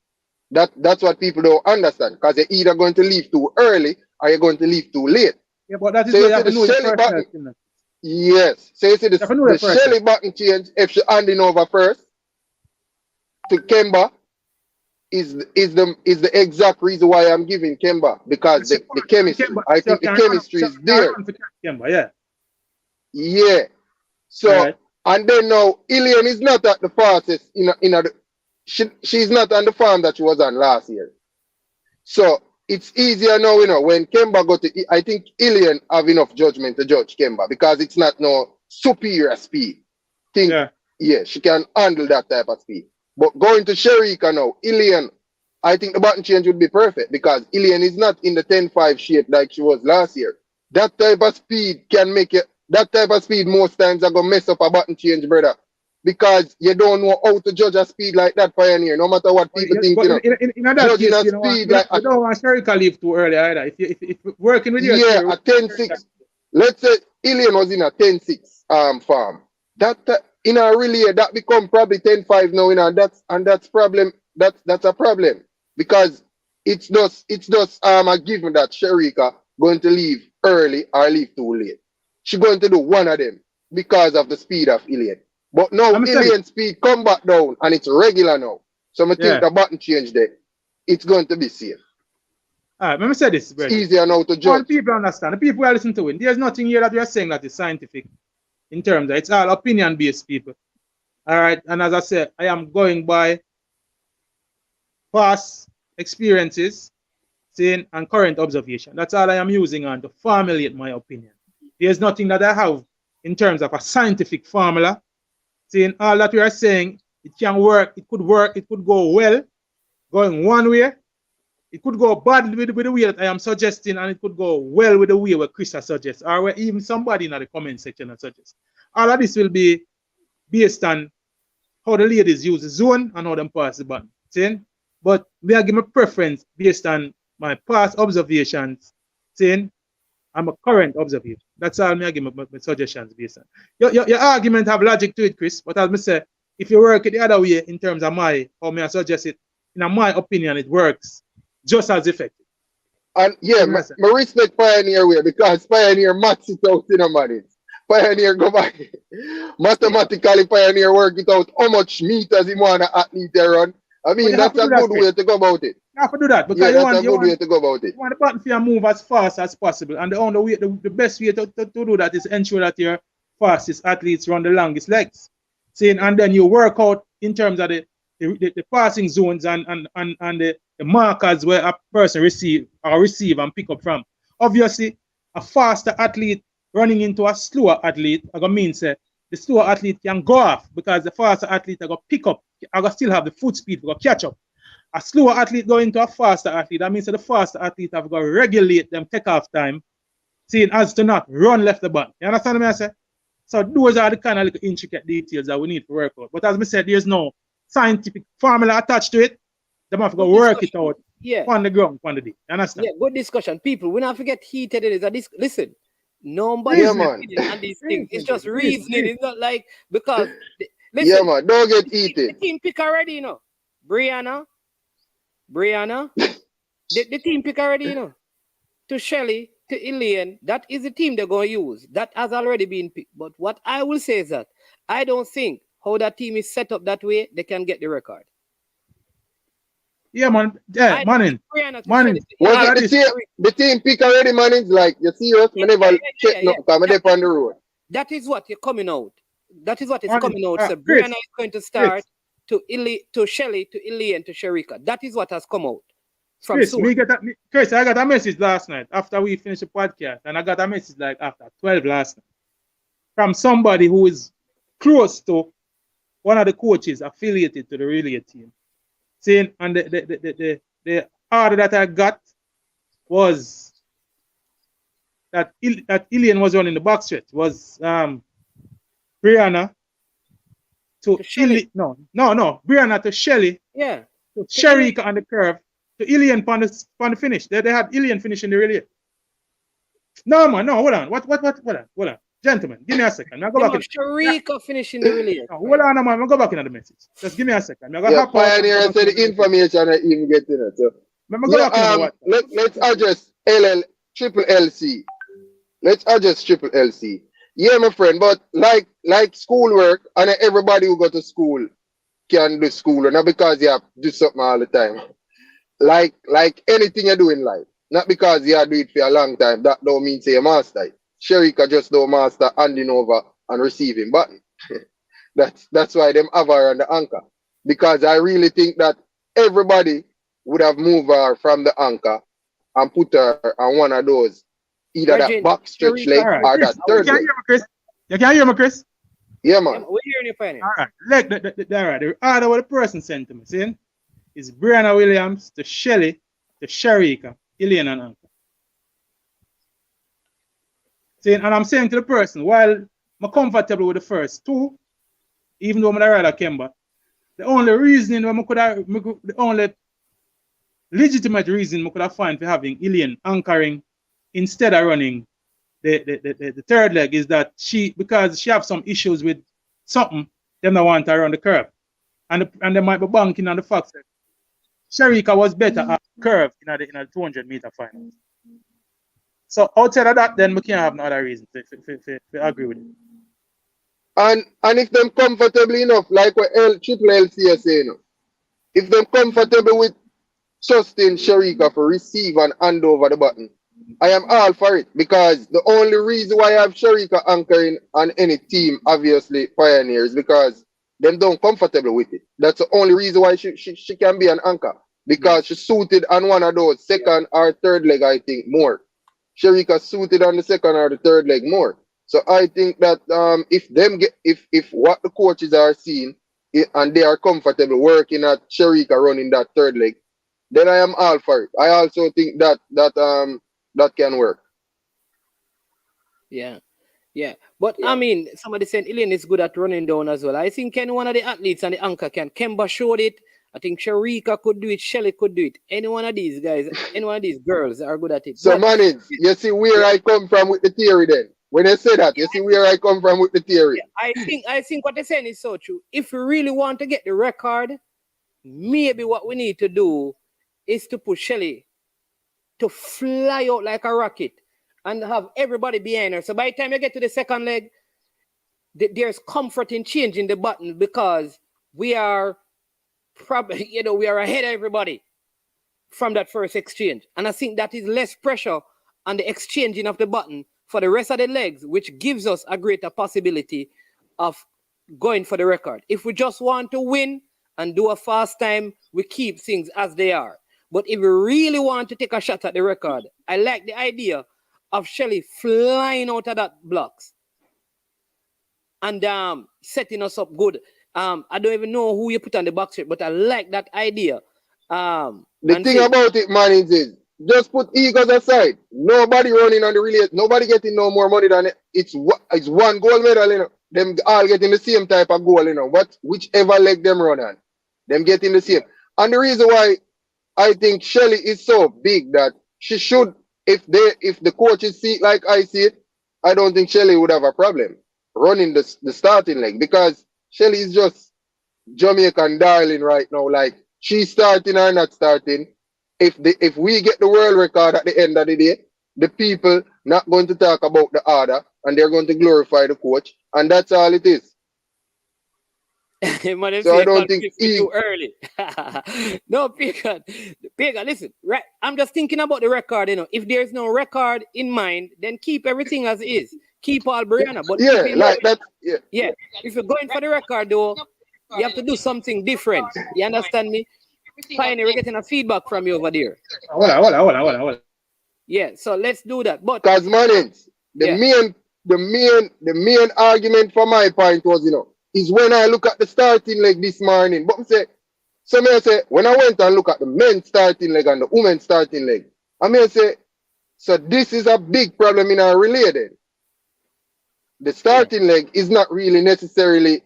That's what people don't understand. Because you're either going to leave too early or you're going to leave too late. Yeah, but that is why you have to know the button. Yes. So you see the Shelly button change, if she's handing over first to Kemba, is the exact reason why I'm giving Kemba, because the chemistry. I think the chemistry is there. Kemba, yeah. So and then now Ilian is not at the fastest she's not on the farm that she was on last year. So it's easier now, when Kemba go to, I think Ilian have enough judgment to judge Kemba because it's not no superior speed. Yeah, she can handle that type of speed. But going to Sherika now, Ilian, I think the button change would be perfect because Ilian is not in the 10-5 shape like she was last year. That type of speed can make it, that type of speed most times are going to mess up a button change, brother. Because you don't know how to judge a speed like that, Pioneer, no matter what people think, but in that judging case, a speed like you don't want Sherika leave too early either. If working with your yeah, theory, a 10-6. Let's say Ilian was in a 10-6 farm. That in a relay that become probably 10-5 now, that's problem. That's a problem because it's just a given that Sherika going to leave early or leave too late. She going to do one of them because of the speed of Ilian. But now Ilian speed come back down and it's regular now. So I think the button change there. It's going to be safe. All right, let me say this, brother. It's easier now to judge. All people understand. The people who are listening to it, there's nothing here that we are saying that is scientific in terms of it's all opinion-based people. All right, and as I said, I am going by past experiences, seeing and current observation. That's all I am using on to formulate my opinion. There's nothing that I have in terms of a scientific formula. Seeing all that we are saying, it can work, it could go well, going one way. It could go bad with the way that I am suggesting, and it could go well with the way where Chris has suggested, or where even somebody in the comment section has suggested. All of this will be based on how the ladies use the zone and how them pass the button. See? But we are giving a preference based on my past observations, saying I'm a current observation. That's all me I give my suggestions based on. Your argument have logic to it, Chris, but as I say, if you work it the other way in terms of how me I suggest it, in my opinion, it works just as effective. And yeah, my respect Pioneer way because Pioneer maths it out in a money. Pioneer go back. Mathematically, Pioneer work it out how much meters he want an athlete to run. I mean, that's a good way to go about it. You have to do that because yeah, that's a good way to go about it. You want the button to move as fast as possible. And the only way, the best way to do that is ensure that your fastest athletes run the longest legs. See, and then you work out in terms of the passing zones and the markers where a person receive and pick up from. Obviously, a faster athlete running into a slower athlete, I gonna mean say the slower athlete can go off because the faster athlete I gonna pick up, I gonna still have the foot speed to catch up. A slower athlete going into a faster athlete, that means that the faster athlete have got to regulate them takeoff time, seeing as to not run left the button. You understand what I say? So those are the kind of little intricate details that we need to work out. But as I said, there's no scientific formula attached to it. They have to go work it out on the ground, on the day. You understand? Yeah, good discussion. People, we not forget heated it is. Listen, nobody's on these things. It's just reasoning. It's not like, because, listen. Yeah, man, don't get heated. The team pick already, you know. Brianna, the team pick already, you know. To Shelly, to Ilian, that is the team they're going to use. That has already been picked. But what I will say is that I don't think how that team is set up that way, they can get the record. Yeah, man. Yeah, Manning. The team pick already, Manning. Like, you serious? I never check no, because I'm on the road. That is what you're coming out. That is what is coming out. So Brianna is going to start to Shelly, to Ilian, to Sherika. That is what has come out. Chris, I got a message last night after we finished the podcast, and I got a message like after 12 last night from somebody who is close to one of the coaches affiliated to the relay team, saying, and the order that I got was that Ilian was running the box stretch, was Brianna to Shelly. No, Brianna to Shelly. Yeah. To Sherika on the curve. To Ilian on the finish. They had Ilian finishing the relay. No, man, no, hold on. Hold on. Gentlemen, give me a second. I'll go back. Sherika finishing the relay. No, hold on, man. I'll go back into the message. Just give me a second. Pioneer said the information I even get in it. So. Let's adjust triple LC. Let's adjust triple LC. Yeah, my friend, but like schoolwork, and everybody who go to school can do school, not because you have to do something all the time. Like anything you do in life, not because you have to do it for a long time, that don't mean say you master it. Sherika just don't master handing over and receiving button. That's why them have her on the anchor. Because I really think that everybody would have moved her from the anchor and put her on one of those, either that Arjun, back stretch leg All right, or Chris, that you third can leg. hear me, Chris? You can hear me, Chris? Yeah, Yeah, man. we're hearing you, Pioneer. All right. Look, all right. The order what the person sent to me, see? Is Brianna Williams to Shelly to Sharika, Elaine and Anka. See, and I'm saying to the person, while I'm comfortable with the first two, even though I'm rather Kemba, the only reasoning the only legitimate reason I could have found for having Elaine anchoring instead of running the third leg is that because she have some issues with something, them not want her on the curve. And they might be banking on the fact that Sharika was better at curve in the 200 meter finals. So outside of that, then we can't have no other reason to agree with it. And if them comfortable enough, like what Triple LC is saying, if them comfortable with trusting Sharika for receive and hand over the button, I am all for it, because the only reason why I have Sharika anchoring on any team, obviously Pioneers, because them don't comfortable with it. That's the only reason why she can be an anchor, because she's suited on one of those second or third leg, I think, more. Sharika suited on the second or the third leg more. So I think that if what the coaches are seeing and they are comfortable working at Sharika running that third leg, then I am all for it. I also think that can work. Yeah. Yeah. But I mean, somebody said Elaine is good at running down as well. I think any one of the athletes and the anchor can. Kemba showed it. I think Sharika could do it. Shelly could do it. Any one of these guys, any one of these girls are good at it. So, Manage, you see where I come from with the theory then. When I say that, you see where I come from with the theory. I think what they're saying is so true. If we really want to get the record, maybe what we need to do is to push Shelly to fly out like a rocket and have everybody behind her. So by the time you get to the second leg, there's comfort in changing the button, because we are probably, we are ahead of everybody from that first exchange. And I think that is less pressure on the exchanging of the button for the rest of the legs, which gives us a greater possibility of going for the record. If we just want to win and do a fast time, we keep things as they are. But if we really want to take a shot at the record, I like the idea of Shelly flying out of that blocks and setting us up good. I don't even know who you put on the box straight, but I like that idea. The thing about it, man, is just put egos aside. Nobody running on the relay. Nobody getting no more money than it. It's one gold medal, you know. Them all getting the same type of goal, you know. But whichever leg them run on, them getting the same. And the reason why I think Shelly is so big that she should, if the coaches see it like I see it, I don't think Shelly would have a problem running the starting leg, because Shelly is just Jamaican darling right now. Like, she's starting or not starting. If we get the world record at the end of the day, the people not going to talk about the order and they're going to glorify the coach, and that's all it is. So I don't think too early. No, Pagan, listen, right? I'm just thinking about the record. If there's no record in mind, then keep everything as is. Keep all Brianna. But if you're going for the record, though, you have to do something different. You understand me? Pioneer, we're getting a feedback from you over there. Hold on. Yeah, so let's do that. But because the main argument for my point was, is when I look at the starting leg this morning. But I say, when I went and look at the men's starting leg and the women's starting leg, I say, so this is a big problem in our relay then. The starting leg is not really necessarily,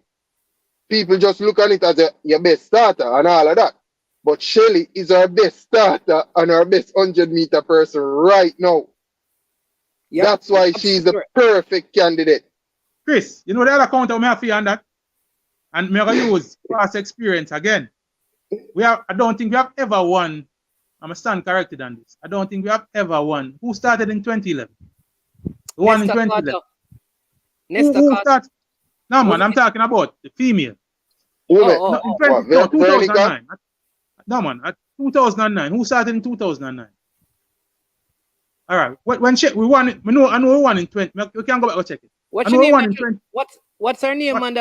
people just look at it as your best starter and all of that. But Shelly is our best starter and our best 100-meter person right now. Yep. That's why she's the perfect candidate. Chris, you know the other counter I have for you on that? And I'm going to use past experience again. I don't think we have ever won. I'm going to stand corrected on this. I don't think we have ever won. Who started in 2011? The one in 2011. Who started? No, man, I'm talking about the female. In 2009. No, man, at 2009. Who started in 2009? All right. When we won it, I know we won in 20. We can go back and check it. What's her name? What's her name, man?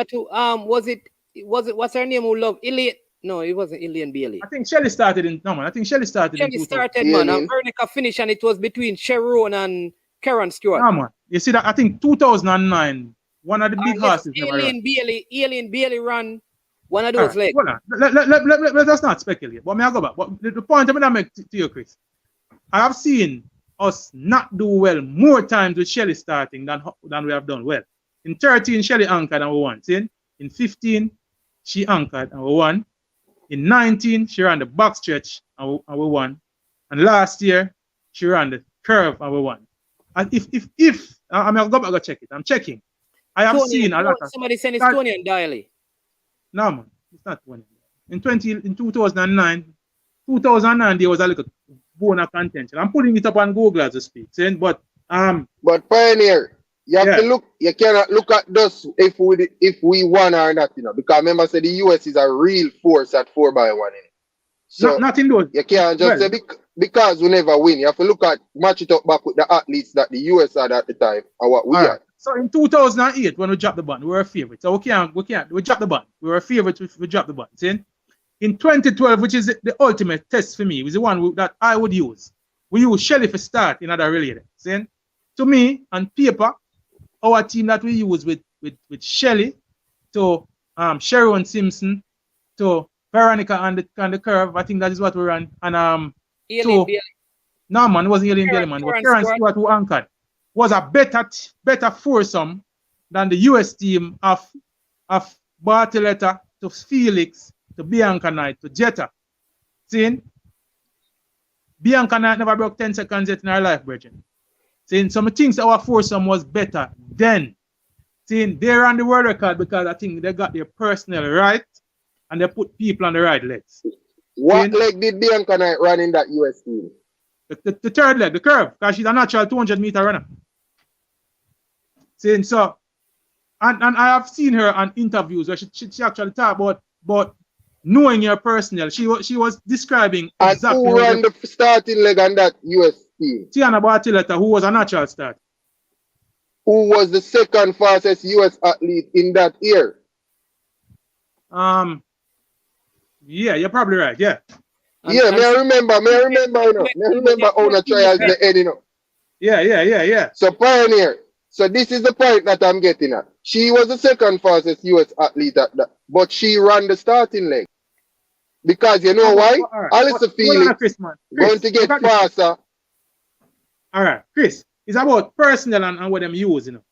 What's her name who loved Elaine? No, it wasn't Ilian Bailey. I think Shelly started in no man. I think Shelly started in Shelly 2000. started, man. Alien. And Veronica finished, and it was between Sharon and Karen Stewart. No man. You see that I think 2009, one of the big horses never run. Alien Bailey ran one of All those right, legs. hold on. Let us not speculate. But may I go back? But the point I'm gonna make to you, Chris, I have seen us not do well more times with Shelly starting than we have done well. In 13, Shelly anchored and we won. See? In 15, she anchored and we won. In 19, she ran the back stretch and we won. And last year, she ran the curve and we won. And if I'm gonna go back and check it. I'm checking. I have seen a lot of somebody said it's Tony and Daly. no man, it's not 20. In 2009, there was a little bone of contention. I'm putting it up on Google as I speak. Saying, but Pioneer, you have to look. You cannot look at this if we won or not, you know. Because remember, say the US is a real force at 4x1. So not in those. You can't just say because we never win. You have to look at match it up back with the athletes that the US had at the time and what we had. So in 2008, when we dropped the button, we were a favorite. So we dropped the button. We were a favorite. We dropped the button. See? In 2012, which is the ultimate test for me, was the one that I would use. We use Shelly for start in other relay. See? To me, on paper, our team that we use with Shelly, to Sharon Simpson, to Veronica on the curve, I think that is what we ran. And no man, it wasn't Alien Bailey, man. It was Karen Stewart who anchored. Was a better foursome than the US team of Bartoletta to Felix to Bianca Knight to Jetta. See? Bianca Knight never broke 10 seconds yet in her life, brethren. See? Some things our foursome was better then. See? They're on the world record because I think they got their personnel right and they put people on the right legs. What leg did Bianca Knight run in that US team? The third leg, the curve, because she's a natural 200-meter runner. Saying so, and I have seen her on interviews where she actually talked about knowing your personnel. She was describing exactly. And who ran the starting leg on that US team? Tiana Bartoletta, who was a natural start. Who was the second fastest US athlete in that year? Yeah, you're probably right. Yeah. May I remember, you know. May I remember all the trials the end, you know. Yeah. So Pioneer. So this is the point that I'm getting at. She was the second fastest US athlete at that, but she ran the starting leg. Because you know why? Alice Felix going to get faster. All right, Chris, it's about personnel and what them use, you know.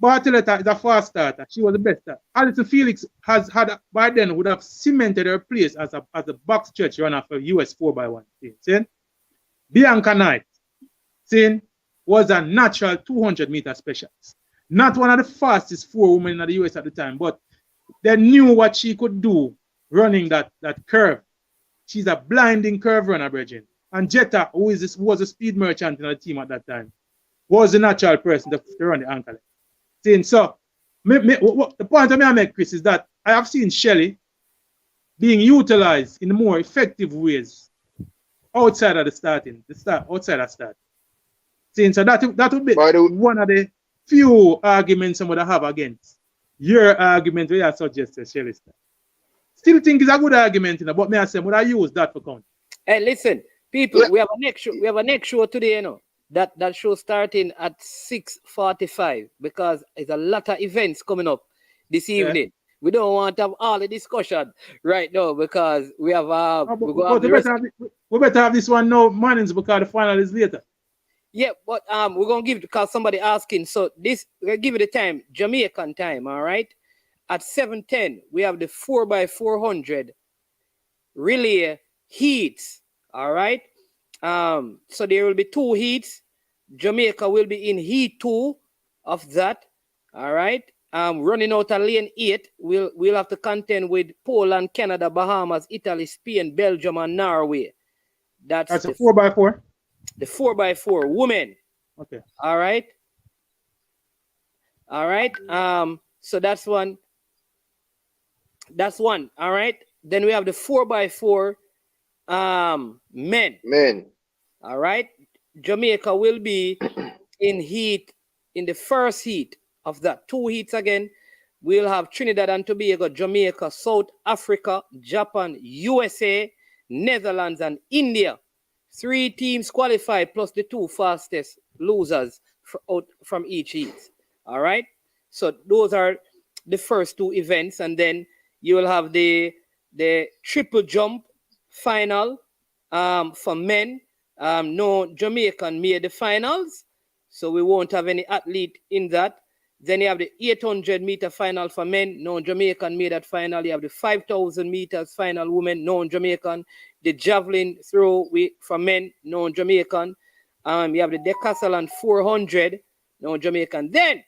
Bartoletta is a fast starter. She was the best starter. Alison Felix has had by then would have cemented her place as a box stretch runner for US 4x1 team. See? Bianca Knight, see, was a natural 200-meter specialist. Not one of the fastest 4 women in the US at the time, but they knew what she could do running that curve. She's a blinding curve runner, brethren. And Jetta, who was a speed merchant in the team at that time, was the natural person to run the ankle. So, the point I make, Chris, is that I have seen Shelly being utilized in more effective ways outside of outside of start. So that would be one of the few arguments I would have against your argument where I suggested Shelly start. Still think it's a good argument, you know, but may I say, would I use that for count? Hey, listen, people, we have a next show today, you know. That show starting at 6:45 because there's a lot of events coming up this evening. We don't want to have all the discussion right now because we have we better have this one now, mornings, because the final is later. Yeah, but we're gonna give it because somebody asking. So we're gonna give it the time, Jamaican time, all right? At 7:10, we have the 4x400 relay heats, all right? So there will be 2 heats. Jamaica will be in heat 2 of that. All right. Running out of lane 8, we'll have to contend with Poland, Canada, Bahamas, Italy, Spain, Belgium, and Norway. That's a 4x4. The 4x4 women. Okay. All right. So that's one. All right. Then we have the 4x4 men. All right. Jamaica will be in the first heat of that. 2 heats again. We'll have Trinidad and Tobago, Jamaica, South Africa, Japan, USA, Netherlands, and India. 3 teams qualify plus the 2 fastest losers from each heat. All right. So those are the first 2 events, and then you will have the triple jump final for men. No Jamaican made the finals, so we won't have any athlete in that. Then you have the 800 meter final for men, no Jamaican made that final. You have the 5,000 meters final women, no Jamaican. The javelin throw for men, no Jamaican. You have the decathlon 400, no Jamaican. Then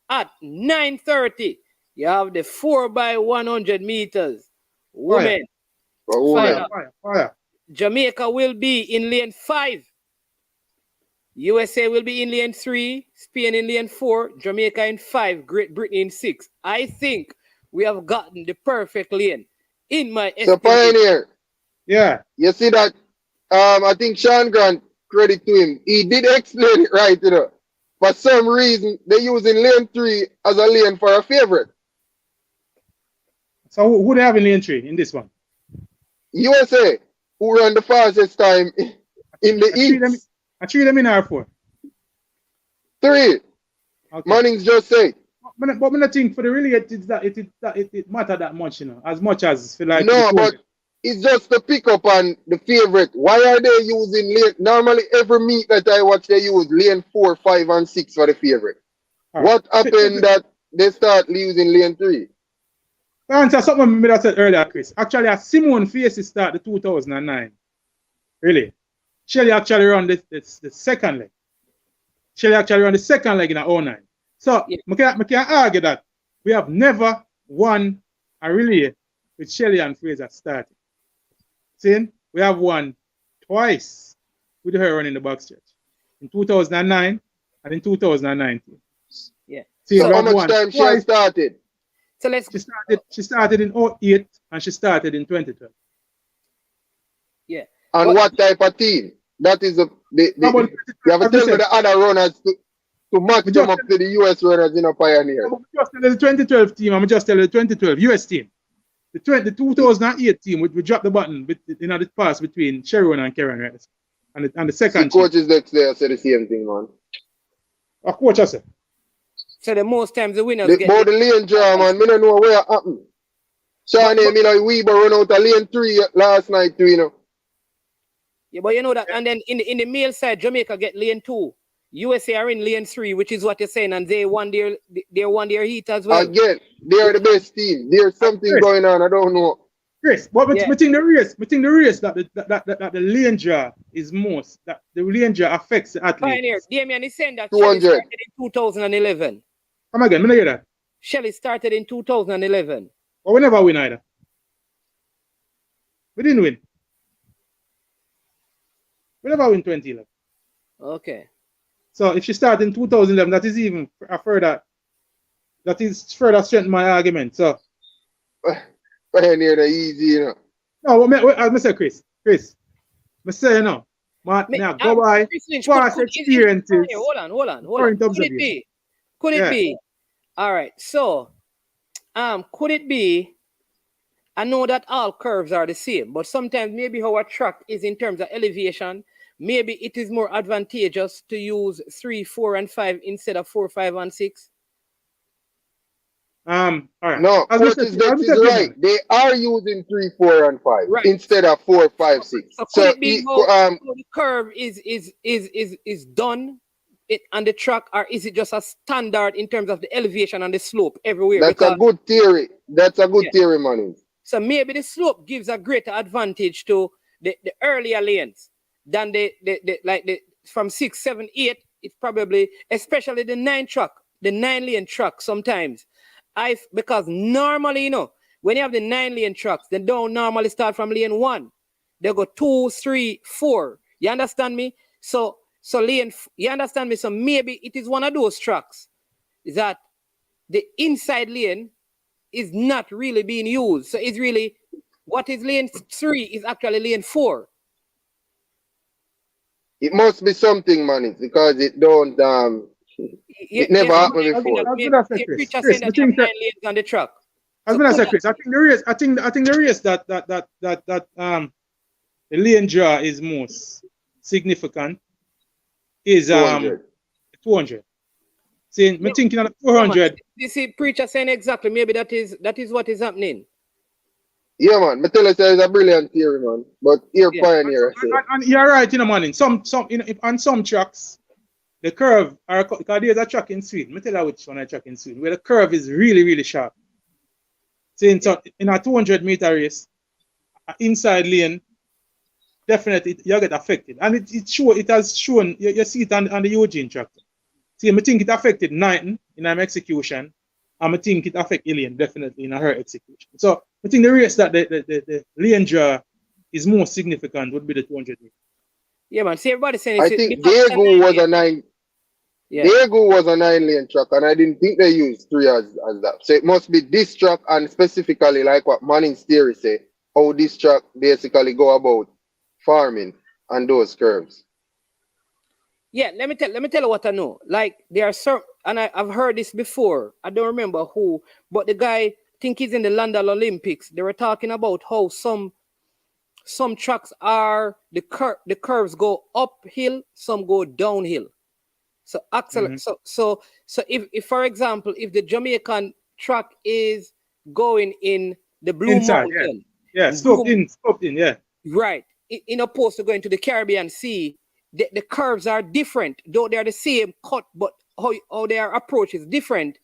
at 9:30, you have the 4x100 meters women. Fire. Jamaica will be in lane 5. USA will be in lane 3, Spain in lane 4, Jamaica in 5, Great Britain in 6. I think we have gotten the perfect lane in my So estimation. Pioneer, Yeah. you see that? I think Sean Grant, credit to him, he did explain it right, you know. For some reason, they're using lane 3 as a lane for a favorite. So who they have in lane 3 in this one? USA, who ran the fastest time in the East. I treat them in R4. 3. Okay. Mannings just say. But I think for the relay, it matter that much, you know, as much as for like. No, but it's just the pickup and the favorite. Why are they using lane? Normally, every meet that I watch, they use lane 4, 5, and 6 for the favorite. Right. What happened that they start using lane 3? Answer something I said earlier, Chris. Actually, as Simone Faces start the 2009. Really. Shelly actually run the second leg. Shelly actually run the second leg in the 09. So, I can argue that we have never won a relay with Shelly and Fraser starting. See, we have won twice with her running the back stretch. In 2009 and in 2019. Yeah. See, so how much time she started? So let's. She started in 08 and she started in 2012. Yeah. And what type of team? That is you have to tell me the other runners to match them up to the US runners in a Pioneer. I'm just telling the 2012 team. I'm just telling the 2012 US team. The 2008 team, we dropped the button in the pass between Sharon and Karen, right? And the second. The coaches next there say the same thing, man. Of course, I said. So the most times the winners get. About the lane draw, man, I don't know where it happened. Shawnee, Weber run out of lane 3 last night, too, you know. Yeah, but you know that, and then in the male side, Jamaica get lane 2. USA are in lane 3, which is what you're saying, and they won their heat as well. Again, they are the best team. There's something going on. I don't know. Chris, but we think the race that the lane draw is most, that the lane draw affects the athlete. Pioneer, Damien is saying that 200. Shelly started in 2011. Come again, I hear that. Shelly started in 2011. But we never win either. We didn't win. We never win 2011. Okay. So if she started in 2011, that is even a further. That is further strengthen my argument. So. Pioneer the easy, you know. No, as I say, Chris, I say, you know, now go by past experiences. Hold on. Could it be? All right. So, could it be? I know that all curves are the same, but sometimes maybe how a track is in terms of elevation, maybe it is more advantageous to use 3, 4, and 5 instead of 4, 5, and 6. All right. No, coaches Dex is right. They are using 3, 4, and 5 instead of 4, 5, 6. So could it be how the curve is done on the track, or is it just a standard in terms of the elevation and the slope everywhere? That's a good theory. That's a good theory, man. So maybe the slope gives a greater advantage to the earlier lanes than the from 6, 7, 8. It's probably, especially the 9-lane track sometimes. Because normally, you know, when you have the 9-lane tracks, they don't normally start from lane 1. They go 2, 3, 4. You understand me? So you understand me? So maybe it is one of those tracks that the inside lane is not really being used. So it's really, what is lane 3 is actually lane 4. It must be something, man, because it don't It never happened I before. was gonna say, See, Chris. preacher saying Chris, that I you have think that 9 lanes on the track. I was So gonna could say, Chris. I think the race. I think the race that the lane draw is most significant is 200. 200. See, yeah, me thinking on the yeah, man. 400. You see, preacher saying exactly. Maybe that is what is happening. Yeah, man. Me tell you, say it's a brilliant theory, man. But here, Yeah. Pioneer say, And you're right, you know, man. In some on some tracks, the curve are because there's a track in Sweden. Let me tell you which one I track in Sweden, where the curve is really, really sharp. See, in a 200-meter race, inside lane, definitely you get affected. And it has shown, you see it on the Eugene track. See, I think it affected Knighton in her execution, and I think it affected Alien definitely in her execution. So I think the race that the lane draw is more significant would be the 200 meters. Yeah, man. See, everybody saying I it's think because it's a Daegu was 9 a lane. 9. Yeah. Daegu was a 9-lane track, and I didn't think they used 3 as that. So it must be this track, and specifically like what Manning's theory say, how this track basically go about farming and those curves. Yeah, let me tell you what I know. Like there are certain, and I've heard this before. I don't remember who, but the guy think he's in the London Olympics. They were talking about how some tracks are the curves go uphill, some go downhill. So so if for example, if the Jamaican track is going in the Blue Inside, Mountain, yeah, sloped in, yeah. right, in opposed to going to the Caribbean Sea, the curves are different, though they are the same cut, but how their approach is different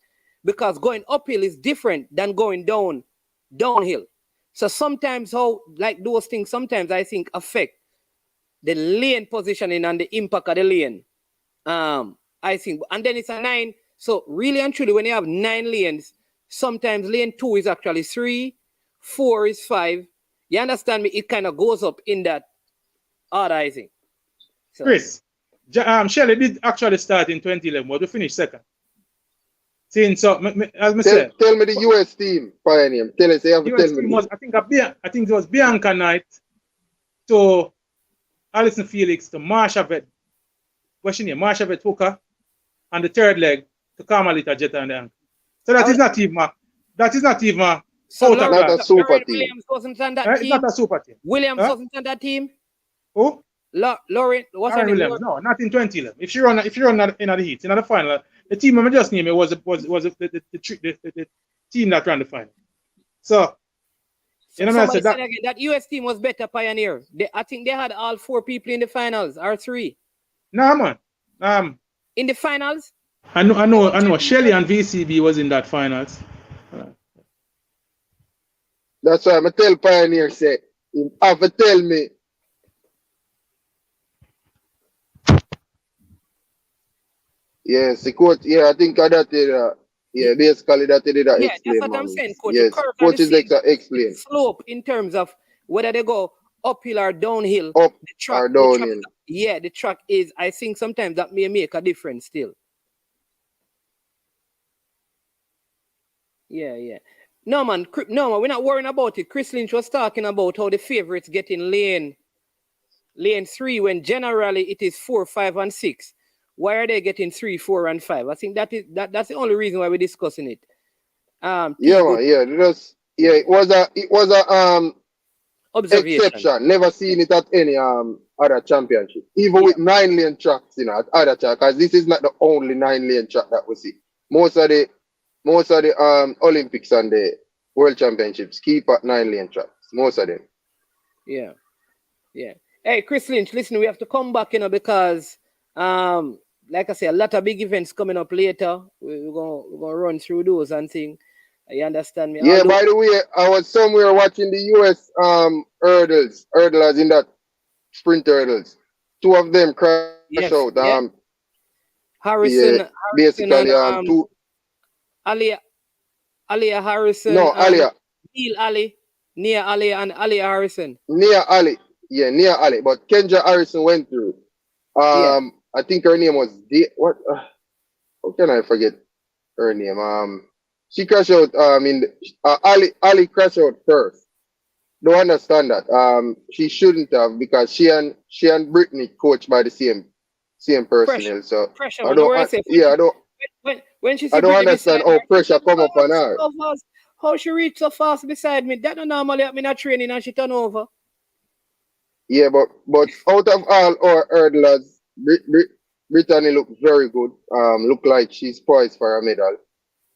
because going uphill is different than going downhill. So sometimes how like those things sometimes I think affect the lane positioning and the impact of the lane. I think, and then it's a 9. So really and truly, when you have 9 lanes, sometimes lane 2 is actually 3, 4 is 5. You understand me? It kind of goes up in that order, I think. So, Chris, Shelley did actually start in 2011, but we finished second. Seeing so, as I said, Tell me the US team, Pioneer. Tell us, you have to US tell me. team was, I think it was Bianca Knight to Alison Felix to Marsha Vet. What's your name? Marsha Vet Hooker, and the third leg to Carmelita Jetta and the ankle. So that is not even so not a super team. Williams wasn't on that It's team. not a super team. Williams wasn't on that team. Who? Lauren, what's her Lauren name? Williams. No, not in 2011. If she run in the heat, in the final, the team I just named it was the team that ran the final. So you know what I said that US team was better, Pioneer. I think they had all 4 people in the finals, or 3. Nah, man. In the finals? I know. Shelley and VCB was in that finals. That's why I tell Pioneer say, you have to tell me. Yes, the coach. Yeah, I think that did. Basically that did explain. Yeah, that's what I'm saying, coach. Yes, coach is explain. Slope in terms of whether they go uphill or downhill. Up the track, or downhill. The track is. I think sometimes that may make a difference still. Yeah. No, man, we're not worrying about it. Chris Lynch was talking about how the favorites get in lane 3 when generally it is 4, 5, and 6. Why are they getting 3, 4, and 5? I think that's the only reason why we're discussing it. It was a observation. exception. Never seen it at any other championship. Even with 9-lane tracks, at other track, because this is not the only 9-lane track that we see. Most of the Olympics and the World Championships keep at 9-lane tracks. Most of them. Yeah. Hey, Chris Lynch, listen, we have to come back, because like I say, a lot of big events coming up later. We're gonna run through those and things. You understand me? Yeah, by the way, I was somewhere watching the US hurdlers in that sprint hurdles. 2 of them crashed out. Yeah. Harrison basically and, 2 Alia Harrison. No, Alia. Nia Ali and Alia Harrison. Nia Ali. Yeah, Nia Ali. But Kendra Harrison went through. I think her name was how can I forget her name? She crashed out Ali crashed out first. Don't understand that. She shouldn't have, because she and Brittany coached by the same same personnel. So Pressure, I man. No don't, worry, I, say, yeah, when she I see don't Brittany understand beside how her, she pressure say, come up on "Oh, her. so fast. How she reach so fast beside me? That don't normally happen in a training and she turn over." Yeah, but out of all our hurdlers, Brittany look very good. Look like she's poised for a medal.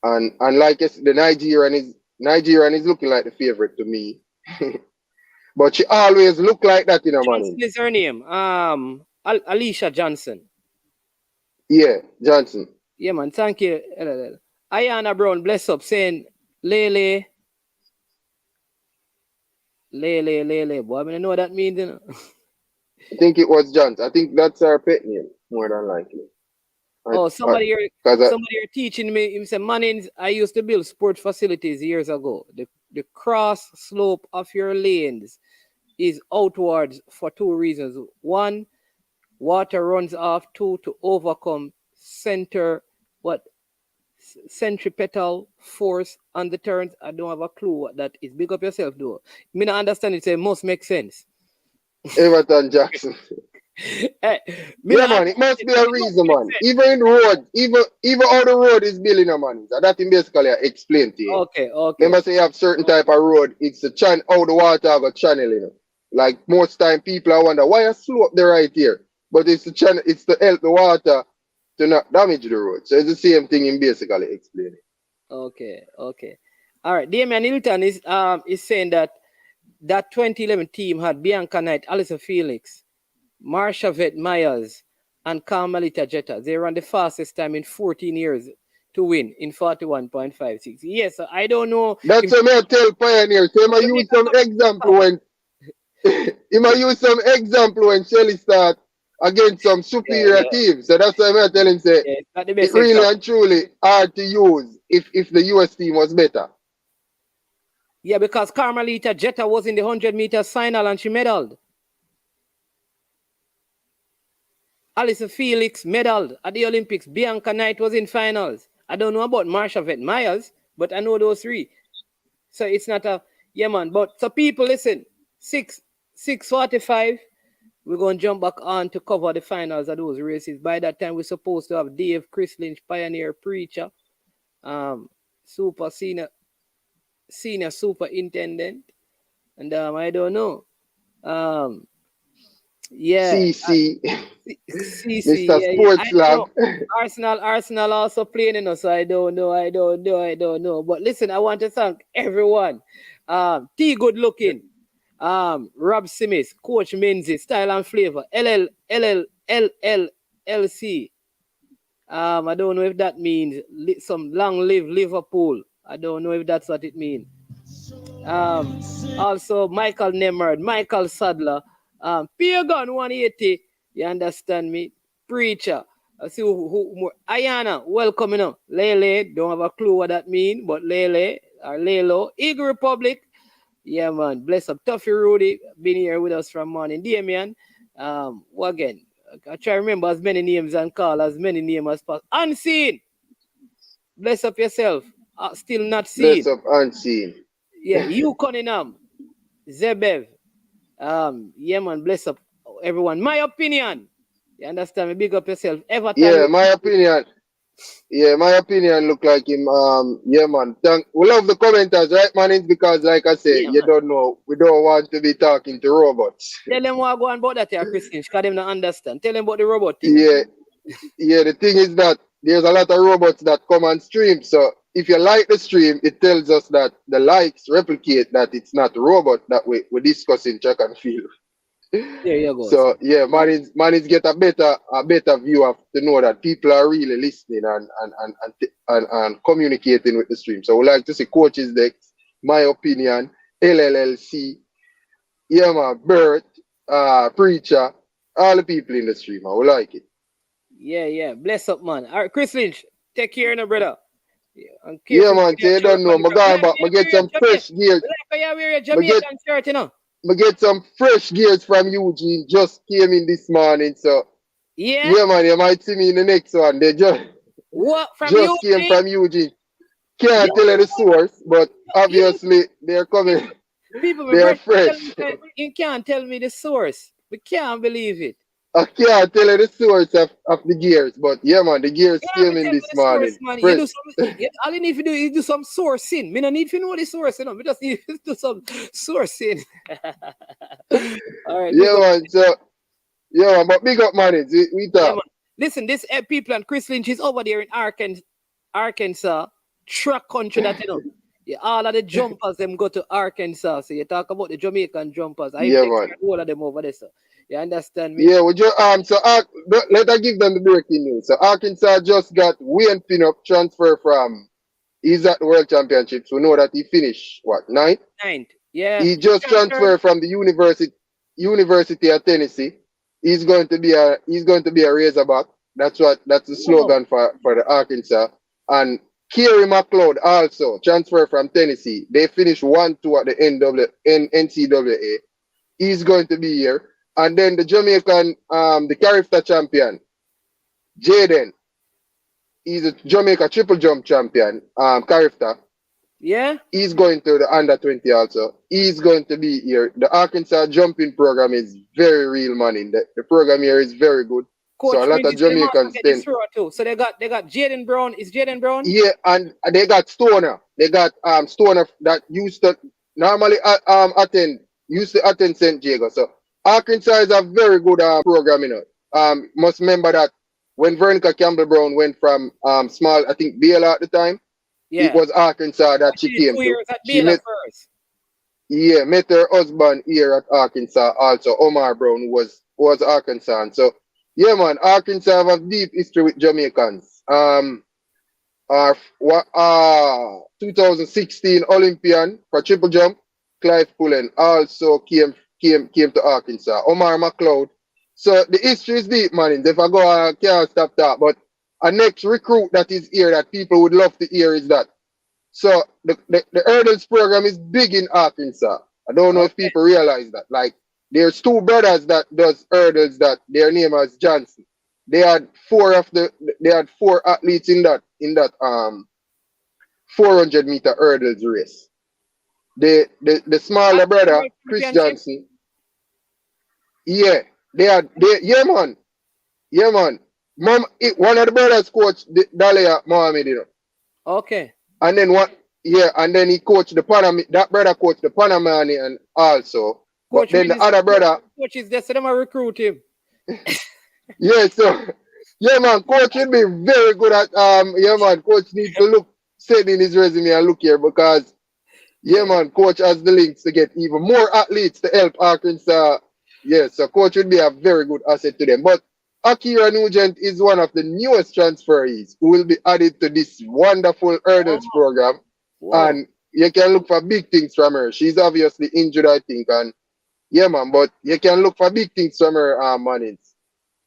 And like the Nigerian is looking like the favorite to me. But she always look like that in her Johnson money. is her name. Alicia Johnson. Yeah, Johnson. Yeah, man. Thank you. Ayana Brown, bless up, saying Lele. Lele. Boy, I mean, I know what that means, you know. I think it was Johnson. I think that's her pet name, more than likely. Oh, somebody here Because teaching me. He said, Mannings, I used to build sport facilities years ago. The cross slope of your lanes is outwards for two reasons. One, water runs off. Two, to overcome centripetal force on the turns. I don't have a clue what that is. Big up yourself, though. Me not understand it. It must make sense. Everton Jackson. Hey, Yeah, man, it must be a reason, man. Even in road, even how the road is building, man. So that thing basically I explain to you. Okay. Remember, say you have certain type of road, it's the how the water go channel, you know. Like most time people I wonder why I slope the right here. But it's the channel, it's to help the water to not damage the road. So it's the same thing in basically explaining. Okay. All right. Damian Hilton is saying that 2011 team had Bianca Knight, Alison Felix, Marsha Vet Myers, and Carmelita Jetta. They ran the fastest time in 14 years to win in 41.56. Yes, I don't know. That's what I tell Pioneer. So he might use some example when Shelly start against some superior teams. So that's why I tell him say it really and truly hard to use if the US team was better. Yeah, because Carmelita Jetta was in the 100 meters final and she medaled. Alison Felix medaled at the Olympics. Bianca Knight was in finals. I don't know about Marsha Vet Myers, but I know those three. So it's not man. But so people listen, 6:45, we're going to jump back on to cover the finals of those races. By that time, we're supposed to have Dave, Chris Lynch, Pioneer, Preacher, super senior superintendent, and I don't know. CC. CC, Mr. Sports Lab. Arsenal also playing, you know, so I don't know. But listen, I want to thank everyone. T Good Looking, Rob Simmons, Coach Menzies, Style and Flavor, LLC. I don't know if that means some long live Liverpool. I don't know if that's what it means. Also Michael Nemard, Michael Sadler, Piergon 180. You understand me? Preacher. I see who more. Ayana, welcome, you know. Lele, don't have a clue what that means, but Lele or Lelo. Eagle Republic. Yeah, man. Bless up. Tuffy Rudy, been here with us from morning. Damian. Again, I try to remember as many names and call as many names as possible. Unseen. Bless up yourself. Still not seen. Bless up unseen. Yeah, you Cunningham. Zebev. Yeah, man. Bless up everyone. My opinion. You understand me? Big up yourself. Everton. Yeah, my opinion. Yeah, my opinion look like him. Yeah, man. We love the commenters, right, man? It's because, like I say, you don't know. We don't want to be talking to robots. Tell them what go on about that here, Christine. Because them not understand. Tell them about the robot thing. Yeah. The thing is that there's a lot of robots that come on stream. So if you like the stream, it tells us that the likes replicate that it's not a robot that we're discussing track and field. There you go. So yeah, man is get a better view of to know that people are really listening and communicating with the stream. So we like to see Coaches Decks, My Opinion, LLC, yeah man, Bert, Preacher, all the people in the stream. I like it. Yeah. Bless up, man. All right, Chris Lynch, take care now, brother. Yeah, man, you don't know. I'm going back. I get some fresh gears. I get some fresh gears from Eugene. Just came in this morning, so yeah, man, you might see me in the next one. They just came from Eugene. Can't tell you the source, but obviously they're coming. People, they're fresh. You can't tell me the source. We can't believe it. I can't tell you the source of the gears, but yeah, man, the gears Yeah, came me in tell you this the source, morning. man. You Fresh. do some. All you need to do is do some sourcing. Me no need to know the source, you know. Me just need to do some sourcing. All right, big Yeah, up. man. So, yeah, man, but big up, man. We Yeah, talk. man. Listen, this people and Chris Lynch is over there in Arkansas, truck country that you know. Yeah, all of the jumpers them go to Arkansas. So you talk about the Jamaican jumpers. I Yeah, take man. all of them over there. So you understand me? Yeah, would you so let I give them the breaking news. So Arkansas just got Wayne Pinnock transfer from he's at the World Championships. We know that he finished what ninth? Ninth. Yeah. He just Transfer. transferred from the University of Tennessee. He's going to be a Razorback. That's the Wow. slogan for the Arkansas. And Kerry McLeod also transferred from Tennessee. They finished 1-2 at the NCAA. He's going to be here. And then the Jamaican, the Carifta champion, Jaden. He's a Jamaica triple jump champion, Carifta. Yeah. He's going to the under 20 also. He's going to be here. The Arkansas jumping program is very real money. The program here is very good. So Coach a lot of Bridges, they must Jamaicans get this then. through too. So they got Jaden Brown. Is Jaden Brown? Yeah, and they got Stoner. They got Stoner that normally used to attend St. Diego. So Arkansas is a very good program, you know. Must remember that when Veronica Campbell Brown went from small, I think Baylor at the time, it Yeah. was Arkansas that she She did came 2 to. years at She Baylor met first. met her husband here at Arkansas also. Omar Brown was Arkansas. So yeah, man, Arkansas have a deep history with Jamaicans. Our 2016 Olympian for triple jump, Clive Pullen, also came to Arkansas. Omar McLeod. So the history is deep, man. If I go, I can't stop that. But a next recruit that is here that people would love to hear is that. So the hurdles program is big in Arkansas. I don't know if Okay. people realize that. Like there's two brothers that does hurdles that their name is Johnson. They had four athletes in that 400-meter hurdles race. The smaller At the brother, World Chris Championship. Johnson, yeah, yeah man. Yeah man. One of the brothers coached Dalia Mohammed, you know. Okay. And then and then he coached the Panama. That brother coached the Panamanian also. But Coach then the Bridges, other brother, coach is there, so them a recruit him. yeah, so yeah man, coach will be very good at yeah man, coach needs to send in his resume and look here because yeah man, coach has the links to get even more athletes to help Arkansas. Yeah, so coach would be a very good asset to them. But Akira Nugent is one of the newest transferees who will be added to this wonderful hurdles program. Wow. And you can look for big things from her. She's obviously injured, I think, and yeah, man. But you can look for big things from her, Mannings.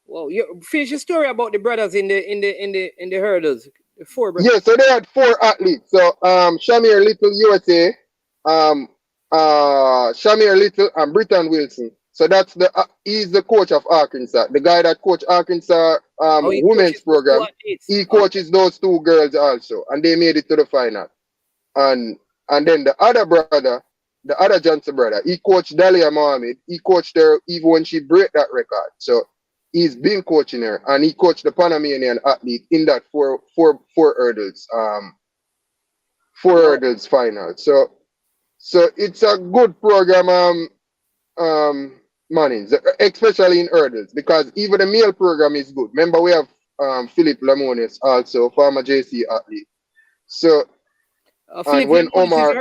Well, you finish your story about the brothers in the hurdles. The four brothers. Yeah, so they had four athletes. So Shamir Little USA, Shamir Little and Britton Wilson. So that's he's the coach of Arkansas. The guy that coached Arkansas He women's coaches those two program. athletes. He coaches those two girls also, and they made it to the final. And then the other brother, the other Johnson brother, he coached Dalia Mohammed. He coached her even when she broke that record. So he's been coaching her, and he coached the Panamanian athlete in that four hurdles hurdles final. So it's a good program, Mannings, especially in hurdles, because even the male program is good. Remember, we have Philip Lamonis also, former JC athlete. So and when Omar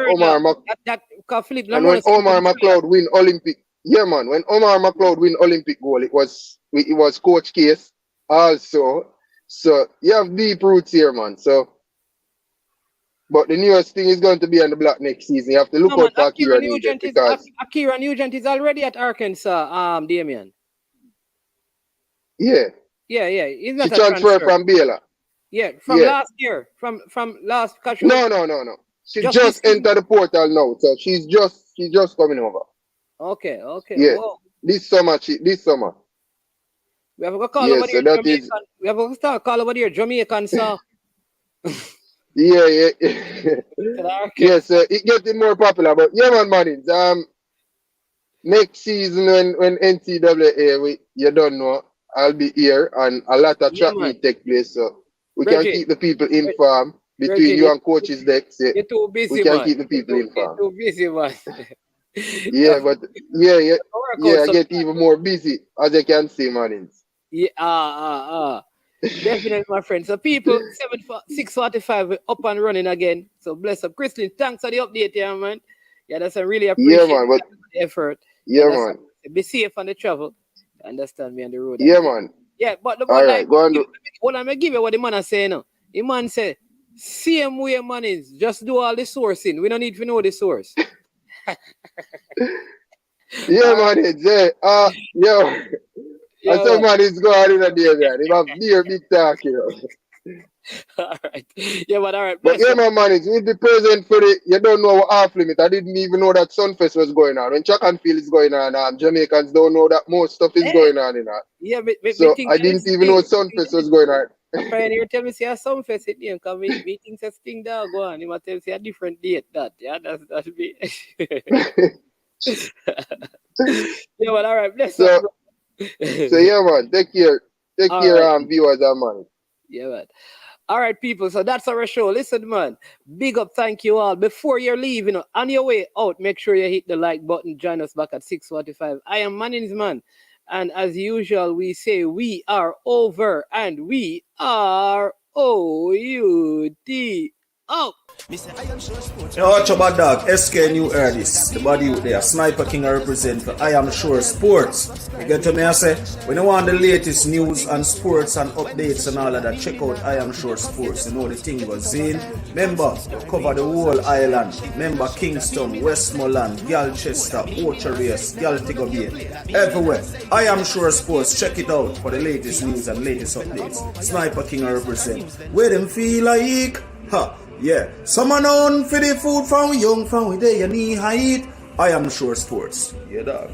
McLeod win Olympic, yeah man, when Omar McLeod win Olympic gold, it was Coach Case also. So you have deep roots here, man. So, but the newest thing is going to be on the block next season. You have to look out for Akira Nugent because Akira Nugent is already at Arkansas, Damien. Yeah. Yeah. He's not she transferred from Baylor. Yeah, last year. From last No. She just entered the portal now, so she's just coming over. Okay. Yeah. Whoa. This summer. We have to call over there. We have to start call over there, Jamaican sir. Yeah. Yes, it getting more popular, but yeah, man, Mannings. Next season when NCAA, you don't know. I'll be here, and a lot of Yeah, chat man. meet take place. So we can Reggie, keep the people informed between Reggie, you and coaches Dex. you're too We busy, can man. keep the people You're informed. too busy, man. Yeah, but yeah, Work out I some. get even more busy, as you can see, man. Yeah, definitely, my friend. So people, 6:45, we're up and running again. So bless up. Christine, thanks for the update, yeah, man. Yeah, that's a really Yeah, appreciate man. But the effort. You yeah, understand? man. Be safe on the travel. You understand me on the road and Yeah, thing. man. Yeah, but All like right, go on. what I'm gonna give you what the man is saying now. The man said, same way man is, just do all the sourcing. We don't need to know the source. Yeah, All man. It's yo. Yeah, And some man. man is going in a day, man. He have beer big talk, you know. All right. Yeah, but all right. But Bless yeah, you. man, it's with the present for the, you don't know what off limit. I didn't even know that Sunfest was going on. When Track and Field is going on, Jamaicans don't know that most stuff is going on in that. Yeah, me So think I that is didn't even know thing. Sunfest was going on. Pioneer tell me say a some fest it name, cause me think a sting dog go on. He might tell me say a different date that. Yeah, that'll be. Yeah, but all right, bless up, So, bro. so yeah, man, take care. Take All care, right. viewers and man. Yeah, man. All right, people. So that's our show. Listen, man. Big up, thank you all. Before you leave, on your way out, make sure you hit the like button. Join us back at 6:45. I am Manning's man. And as usual, we say we are over and we are OUT. Oh. Yo, watch your bad dog, SK New Earthis, the body out there, Sniper King I represent for I Am Sure Sports. You get to me, I say, when you want the latest news and sports and updates and all of that, check out I Am Sure Sports. You know the thing goes in. Remember, cover the whole island. Remember Kingston, Westmoreland, Galchester, Ocho-Rios, Galtigo Bay, everywhere. I Am Sure Sports, check it out for the latest news and latest updates. Sniper King I represent. Where them feel like, ha. Yeah, someone on for the food from young, from where they knee height. I Am Sure Sports. Yeah, dog.